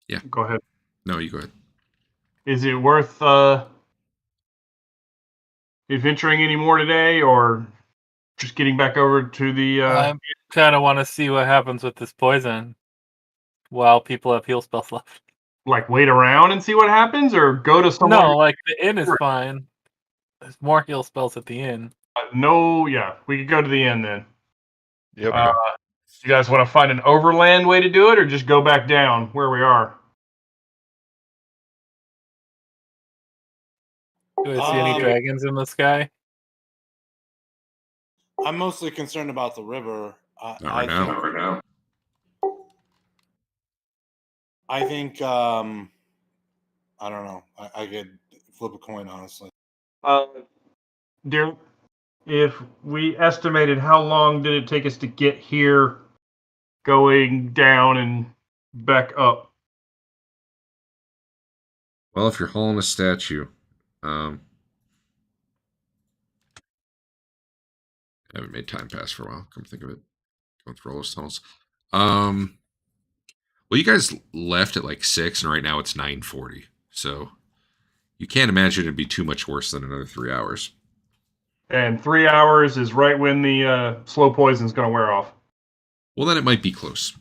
Yeah. Go ahead. No, you go ahead. Is it worth adventuring any more today, or just getting back over to the? I kind of want to see what happens with this poison while people have heal spells left. Like wait around and see what happens, or go to somewhere? No, like the inn is fine. There's more heal spells at the inn. No, yeah, we could go to the inn then. Yep. You guys want to find an overland way to do it, or just go back down where we are? Do I see any dragons in the sky? I'm mostly concerned about the river. Not right now. I think I don't know. I could flip a coin, honestly. Dear, if we estimated how long did it take us to get here, going down and back up? Well, if you're hauling a statue, I haven't made time pass for a while. Come think of it, going through all those tunnels. Well, you guys left at like 6, and right now it's 9:40. So you can't imagine it'd be too much worse than another 3 hours. And 3 hours is right when the slow poison's going to wear off. Well, then it might be close.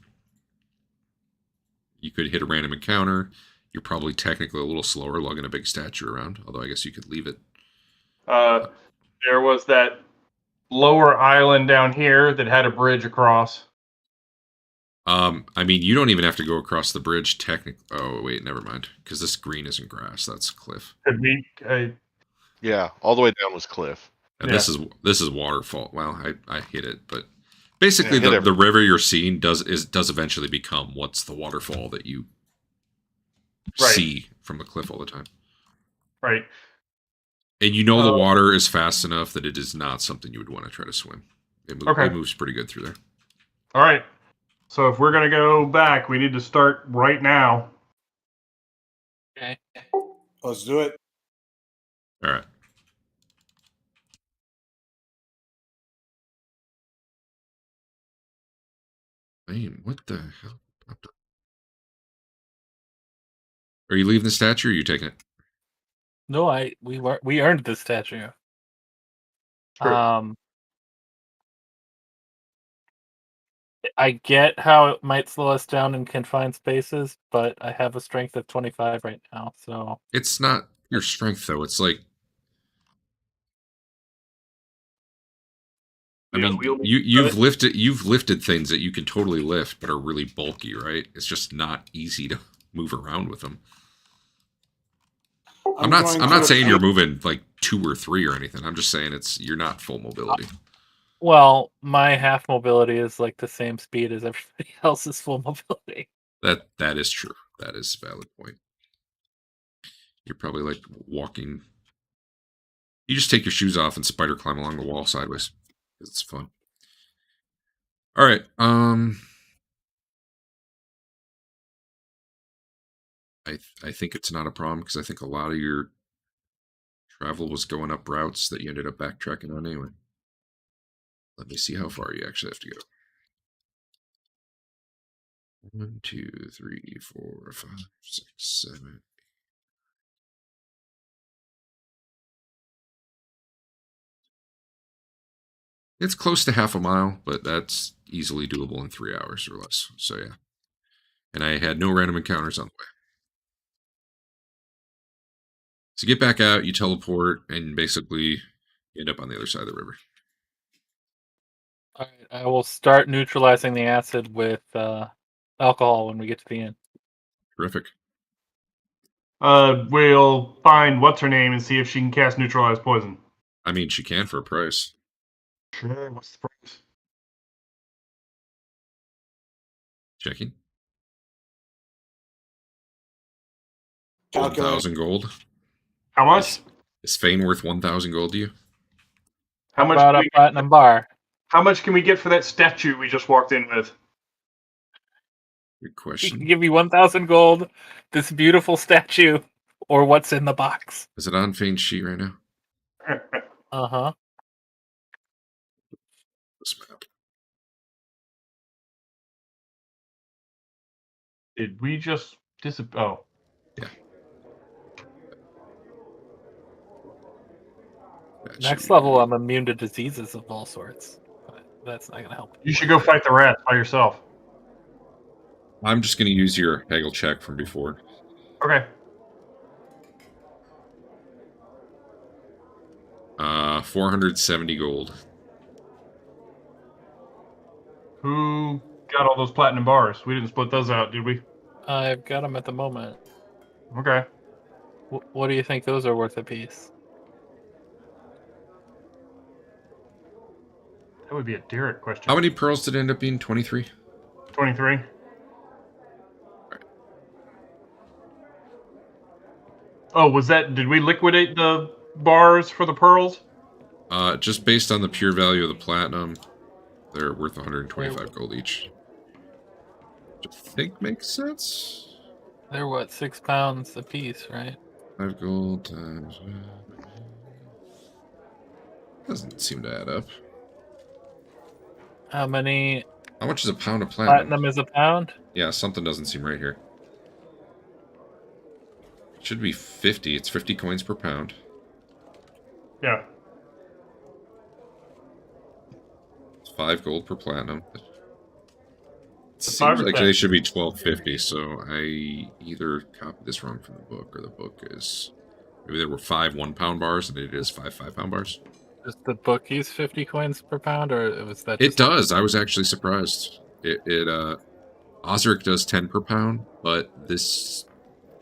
You could hit a random encounter. You're probably technically a little slower lugging a big statue around, although I guess you could leave it. There was that lower island down here that had a bridge across. I mean, you don't even have to go across the bridge technically. Oh, wait, never mind. Because this green isn't grass. That's cliff. Could we? Yeah, all the way down was cliff. And Yeah. this is waterfall. Well, I hit it, but basically Yeah, the river you're seeing does eventually become what's the waterfall that you Right. see from the cliff all the time. Right. And you know the water is fast enough that it is not something you would want to try to swim. Okay. It moves pretty good through there. All right. So if we're gonna go back, we need to start right now. Okay. Let's do it. All right. Man, what the hell? Are you leaving the statue or are you taking it? No, we earned this statue. True. I get how it might slow us down in confined spaces, but I have a strength of 25 right now, so It's not your strength though. It's like, I Yeah, mean, you've lifted things that you can totally lift, but are really bulky, right? It's just not easy to move around with them. I'm not saying you're moving like 2 or 3 or anything. I'm just saying you're not full mobility. well, my half mobility is like the same speed as everybody else's full mobility. That is true. That is a valid point. You're probably like walking. You just take your shoes off and spider climb along the wall sideways. It's fun. All right. I think it's not a problem because I think a lot of your travel was going up routes that you ended up backtracking on anyway. Let me see how far you actually have to go. 1, 2, 3, 4, 5, 6, 7. It's close to half a mile, but that's easily doable in 3 hours or less. So yeah. And I had no random encounters on the way. So you get back out, you teleport, and basically you end up on the other side of the river. All right, I will start neutralizing the acid with alcohol when we get to the end. Terrific. We'll find what's her name and see if she can cast neutralize poison. I mean, she can for a price. Sure. What's the price? Checking. Calculate. 1,000 gold. How much? Is Fain worth 1,000 gold to you? How much? About a platinum bar? How much can we get for that statue we just walked in with? Good He question. can give you 1,000 gold, this beautiful statue, or what's in the box. Is it on Fain's sheet right now? Uh-huh. This map. Did we just disappear? Oh. Yeah. Next level, I'm immune to diseases of all sorts. But that's not going to help. You should go fight the rats by yourself. I'm just going to use your haggle check from before. Okay. 470 gold. Who got all those platinum bars? We didn't split those out, did we? I've got them at the moment. Okay. What do you think those are worth a piece? That would be a Derek question. How many pearls did it end up being? 23? 23. Oh, was that? Did we liquidate the bars for the pearls? Just based on the pure value of the platinum, they're worth 125 gold each. Which I think makes sense. They're what, 6 pounds a piece, right? 5 gold times. Doesn't seem to add up. How many How much is a pound of platinum? platinum is a pound? Yeah, something doesn't seem right here. It should be 50. It's 50 coins per pound. Yeah. It's 5 gold per platinum. Seems like they should be 1250, so I either copied this wrong from the book, or the book is... Maybe there were 5 1-pound bars, and it is 5 5-pound bars. Does the book use 50 coins per pound, or was that? It does. I was actually surprised. Osric does 10 per pound, but this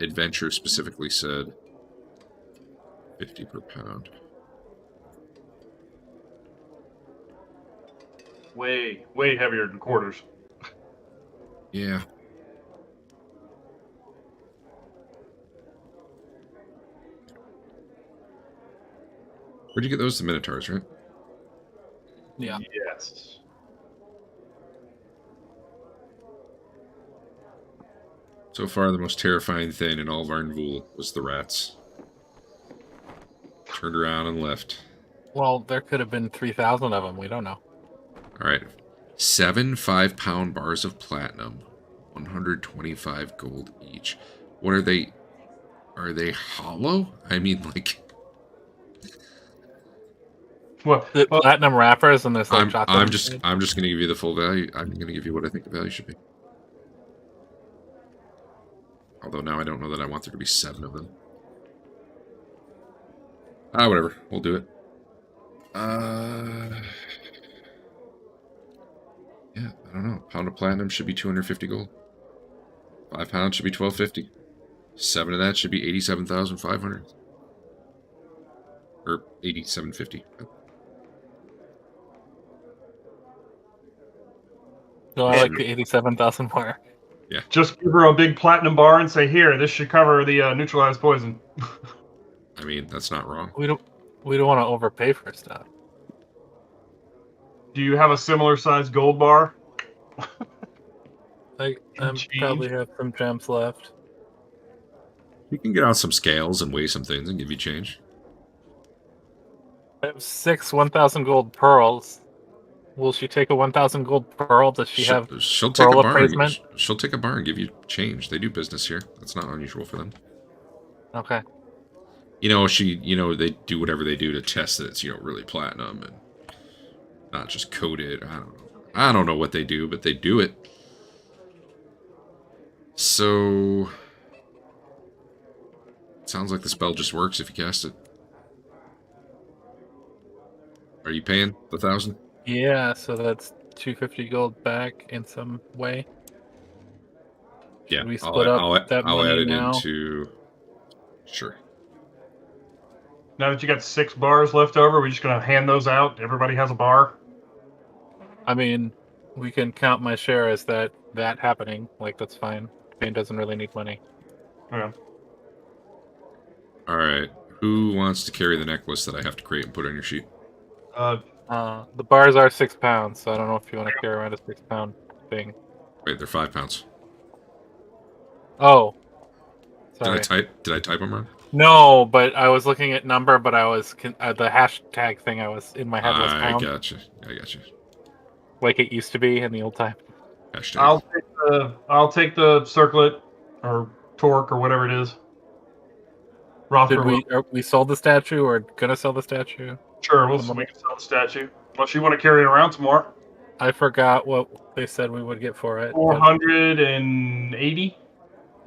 adventure specifically said 50 per pound. Way heavier than quarters. Yeah. Where'd you get those? The Minotaurs, right? Yeah. Yes. So far, the most terrifying thing in all of Arden Vul was the rats. Turned around and left. Well, there could have been 3,000 of them. We don't know. All right. 7 5-pound bars of platinum, 125 gold each. What are they? Are they hollow? I mean, like... Well, Platinum wrappers and there's like chocolate. I'm just going to give you the full value. I'm going to give you what I think the value should be. Although now I don't know that I want there to be 7 of them. Whatever. We'll do it. Yeah, I don't know. A pound of platinum should be 250 gold. 5 pounds should be 1250. 7 of that should be 87,500. Or 8750. No, I like the 87,000 more. Yeah. Just give her a big platinum bar and say, "Here, this should cover the neutralized poison." I mean, that's not wrong. We don't want to overpay for stuff. Do you have a similar sized gold bar? I probably have some gems left. You can get out some scales and weigh some things and give you change. I have 6 1,000 gold pearls. Will she take a 1,000 gold pearl? Does she'll take pearl a bar. appraisement? She'll take a bar and give you change. They do business here. That's not unusual for them. Okay. They do whatever they do to test that it's, really platinum and not just coated. I don't know what they do, but they do it. So, sounds like the spell just works if you cast it. Are you paying the 1,000? Yeah, so that's 250 gold back in some way. Yeah, we split up that I'll money add it now? into... Sure. Now that you got 6 bars left over, we're just going to hand those out. Everybody has a bar. I mean, we can count my share as that happening. Like, that's fine. Fain doesn't really need money. Okay. All right. Who wants to carry the necklace that I have to create and put on your sheet? The bars are 6 pounds, so I don't know if you want to carry around a 6-pound thing. Wait, they're 5 pounds. Oh. Sorry. Did I type them wrong? No, but I was looking at number, but I was the hashtag thing I was in my head was pound. I gotcha. Like it used to be in the old time. Hashtag. I'll take the circlet or torque or whatever it is. Rothbert, We sold the statue or gonna sell the statue? Sure, we can sell the statue. Unless you want to carry it around some more. I forgot what they said we would get for it. 480.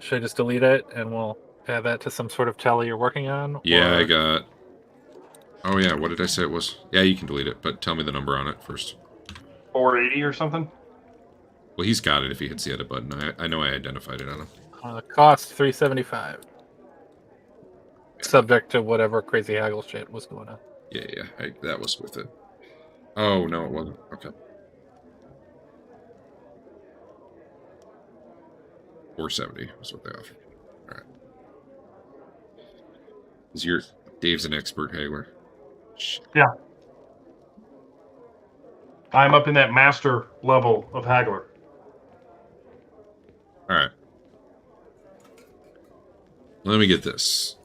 Should I just delete it and we'll add that to some sort of tally you're working on? Yeah, I got... Oh yeah, what did I say it was? Yeah, you can delete it, but tell me the number on it first. 480 or something? Well, he's got it if he hits the edit button. I know I identified it on him. Cost 375. Subject to whatever crazy haggle shit was going on. Yeah, that was with it. Oh, no, it wasn't. Okay. 470 was what they offered. All right. Dave's an expert haggler. Shit. Yeah. I'm up in that master level of haggler. All right. Let me get this.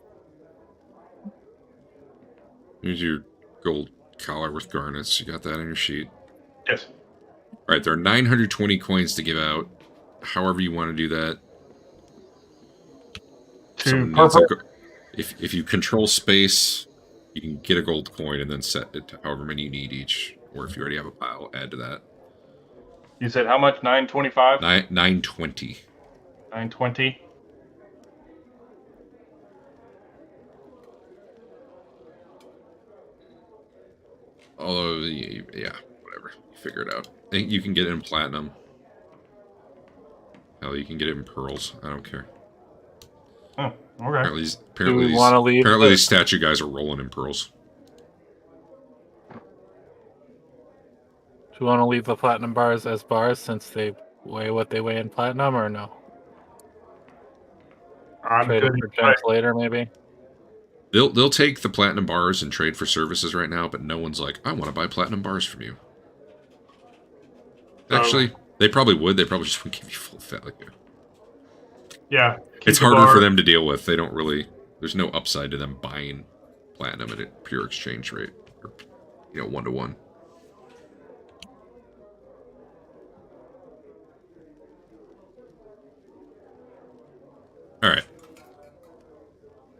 Here's your gold collar with garnets. You got that on your sheet. Yes. All right, there are 920 coins to give out. However you want to do that. If you control space, you can get a gold coin and then set it to however many you need each. Or if you already have a pile, add to that. You said how much? 925? 920. 920. Oh, yeah, whatever. You figure it out. I think you can get it in platinum. Hell, you can get it in pearls. I don't care. Oh, okay. Apparently, these statue guys are rolling in pearls. Do you want to leave the platinum bars as bars since they weigh what they weigh in platinum, or no? Trade them for gems later, maybe. They'll take the platinum bars and trade for services right now, but no one's like, I want to buy platinum bars from you. Actually, they probably would. They probably just would give you full value. Yeah. It's harder for them to deal with. They don't really... There's no upside to them buying platinum at a pure exchange rate. Or, 1-to-1. Alright.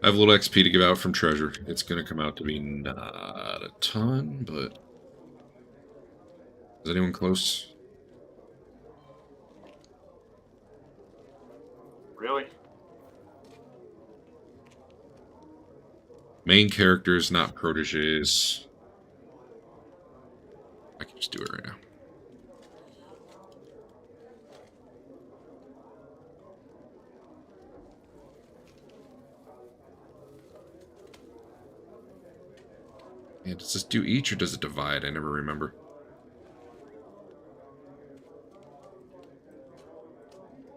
I have a little XP to give out from treasure. It's going to come out to be not a ton, but... Is anyone close? Really? Main characters, not proteges. I can just do it right now. Yeah, does this do each or does it divide? I never remember.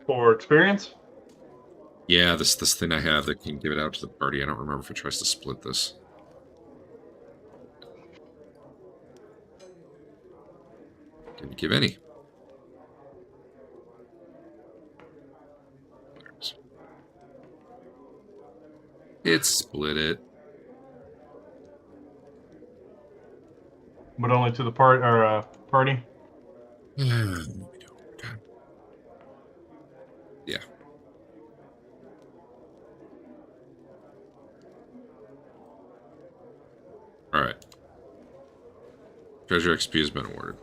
For experience? Yeah, this thing I have that can give it out to the party. I don't remember if it tries to split this. Didn't give any. It split it. But only to the party? Yeah. Alright. Treasure XP has been awarded.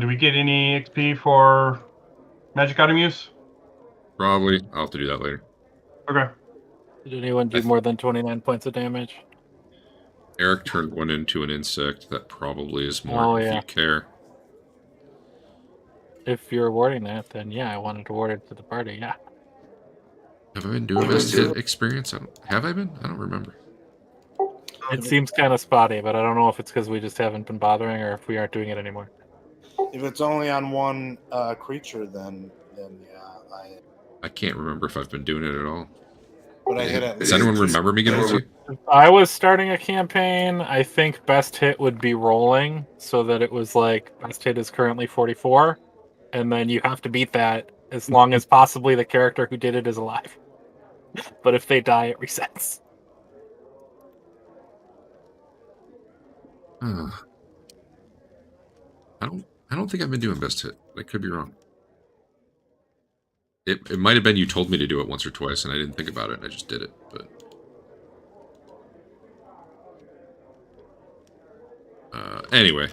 Do we get any XP for magic item use? Probably. I'll have to do that later. Okay. Did anyone do more than 29 points of damage? Eric turned one into an insect. That probably is more if you care. If you're awarding that, then yeah, I wanted to award it to the party, yeah. Have I been doing best hit experience? Have I been? I don't remember. It seems kind of spotty, but I don't know if it's because we just haven't been bothering or if we aren't doing it anymore. If it's only on one creature, then yeah, I can't remember if I've been doing it at all. But I hit it. Does anyone remember me giving it to you? If I was starting a campaign, I think best hit would be rolling, so that it was like best hit is currently 44, and then you have to beat that as long as possibly the character who did it is alive. But if they die, it resets. I don't think I've been doing best hit. I could be wrong. It might have been you told me to do it once or twice, and I didn't think about it, and I just did it. But anyway,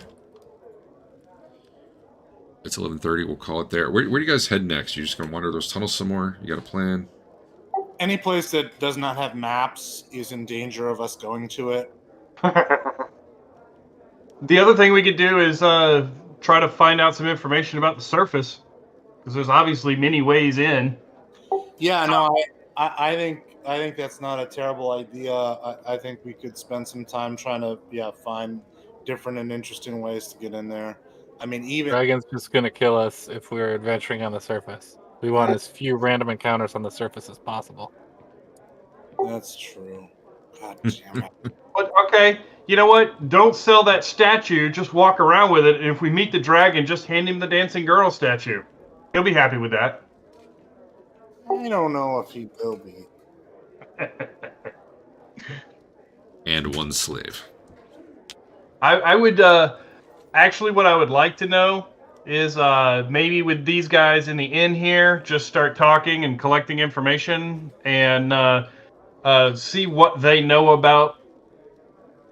it's 11:30. We'll call it there. Where do you guys head next? You just gonna wander those tunnels some more? You got a plan? Any place that does not have maps is in danger of us going to it. The other thing we could do is try to find out some information about the surface, because there's obviously many ways in. Yeah, no, I think that's not a terrible idea. I think we could spend some time trying to find different and interesting ways to get in there. I mean, even Dragon's just gonna kill us if we're adventuring on the surface. We want as few random encounters on the surface as possible. That's true. God damn it. But okay, you know what? Don't sell that statue. Just walk around with it. And if we meet the dragon, just hand him the dancing girl statue. He'll be happy with that. I don't know if he will be. And one slave. I would actually what I would like to know is maybe with these guys in the inn here, just start talking and collecting information and see what they know about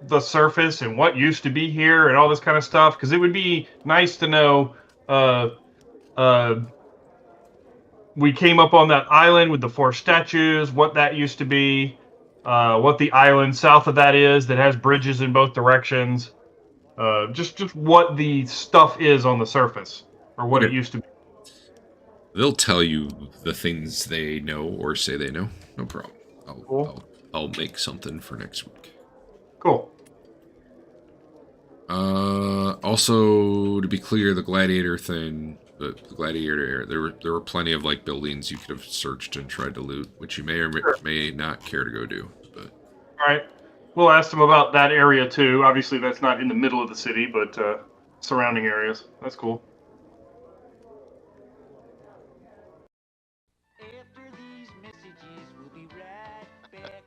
the surface and what used to be here and all this kind of stuff? Because it would be nice to know. We came up on that island with the 4 statues. What that used to be. What the island south of that is that has bridges in both directions. Just what the stuff is on the surface or what it used to be. They'll tell you the things they know or say they know. No problem. Cool. I'll make something for next week. Cool. Also, to be clear, the gladiator thing, the gladiator area, there were plenty of like buildings you could have searched and tried to loot, which you may or may not care to go do. But all right, we'll ask them about that area too. Obviously, that's not in the middle of the city, but surrounding areas. That's cool. After these messages, we'll be right back.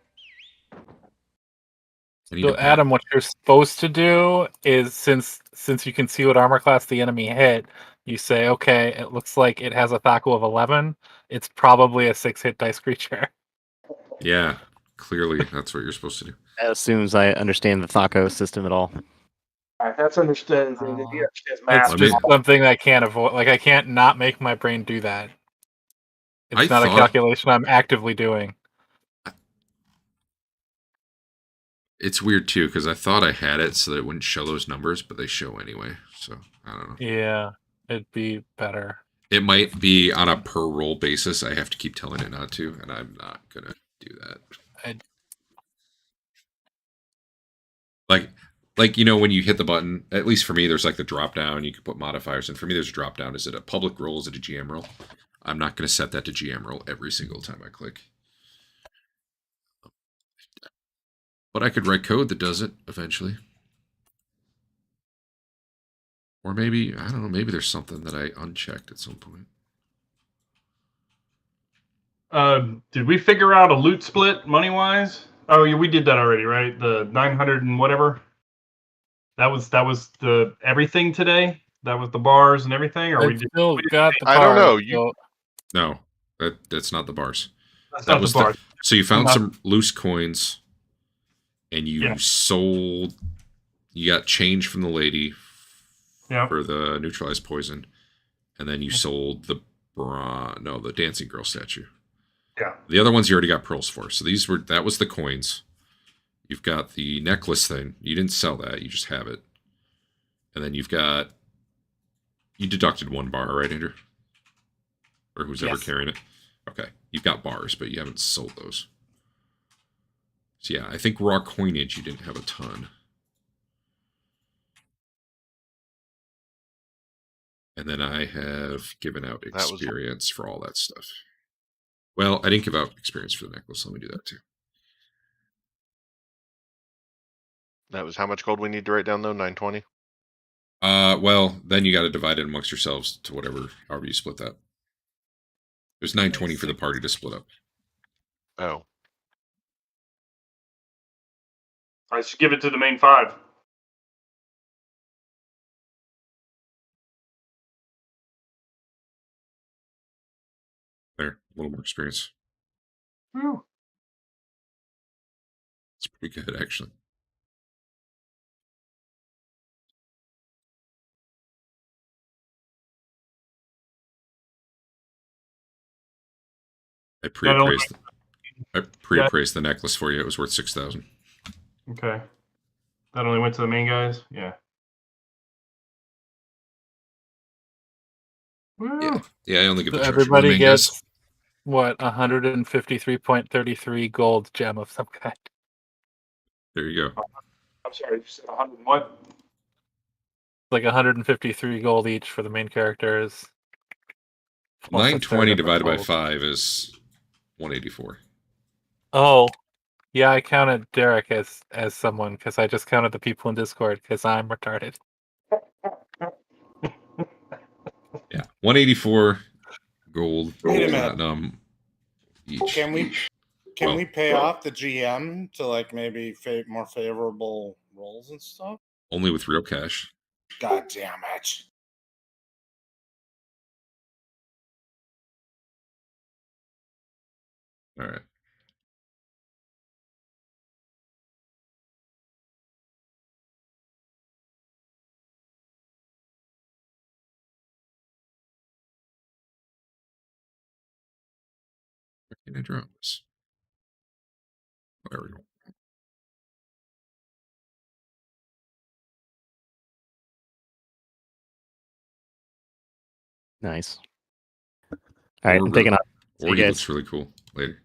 So, Adam, what you're supposed to do is, since you can see what armor class the enemy hit, you say, okay, it looks like it has a THAC0 of 11. It's probably a 6-hit dice creature. Yeah, clearly that's what you're supposed to do. As soon as I understand the THAC0 system at all. All right, that's understood. It's just something I can't avoid. Like, I can't not make my brain do that. It's not a calculation I'm actively doing. It's weird too, because I thought I had it so that it wouldn't show those numbers, but they show anyway. So I don't know. Yeah, it'd be better. It might be on a per roll basis. I have to keep telling it not to, and I'm not gonna do that. Like you know, when you hit the button, at least for me, there's like the drop down. You can put modifiers, and for me, there's a drop down. Is it a public roll? Is it a GM roll? I'm not going to set that to GM roll every single time I click. But I could write code that does it eventually. Or maybe, I don't know, maybe there's something that I unchecked at some point. Did we figure out a loot split money-wise? Oh, yeah, we did that already, right? The 900 and whatever. That was the everything today? That was the bars and everything? Or we still got the bars. I don't know. No, that's not the bars. That's not the bars. So you found some loose coins, and you sold. You got change from the lady for the neutralized poison, and then you sold the dancing girl statue. Yeah. The other ones you already got pearls for. So that was the coins. You've got the necklace thing. You didn't sell that. You just have it. And then you deducted 1 bar, right, Andrew? Or who's ever carrying it? Okay. You've got bars, but you haven't sold those. So yeah, I think raw coinage you didn't have a ton. And then I have given out experience for all that stuff. Well, I didn't give out experience for the necklace. Let me do that too. That was how much gold we need to write down, though? 920? Well, then you got to divide it amongst yourselves to however you split that. There's 920 for the party to split up. Oh. I should give it to the main 5. There, a little more experience. Whew. It's pretty good, actually. I pre-appraised the necklace for you. It was worth 6,000. Okay. That only went to the main guys? Yeah. Woo. Yeah, I only give the charge everybody to the main gets guys. What, 153.33 gold gem of some kind. There you go. I'm sorry, you said 100 what? Like 153 gold each for the main characters. 920 divided by 5 is 184. Oh, yeah, I counted Derek as someone because I just counted the people in Discord because I'm retarded. Yeah, 184 gold. Wait a minute. Platinum each. Can we pay off the GM to like maybe more favorable rolls and stuff? Only with real cash. God damn it. All right. I drop this? There we go. Nice. All right, I'm taking off. See you Orgy guys. looks really cool. Later.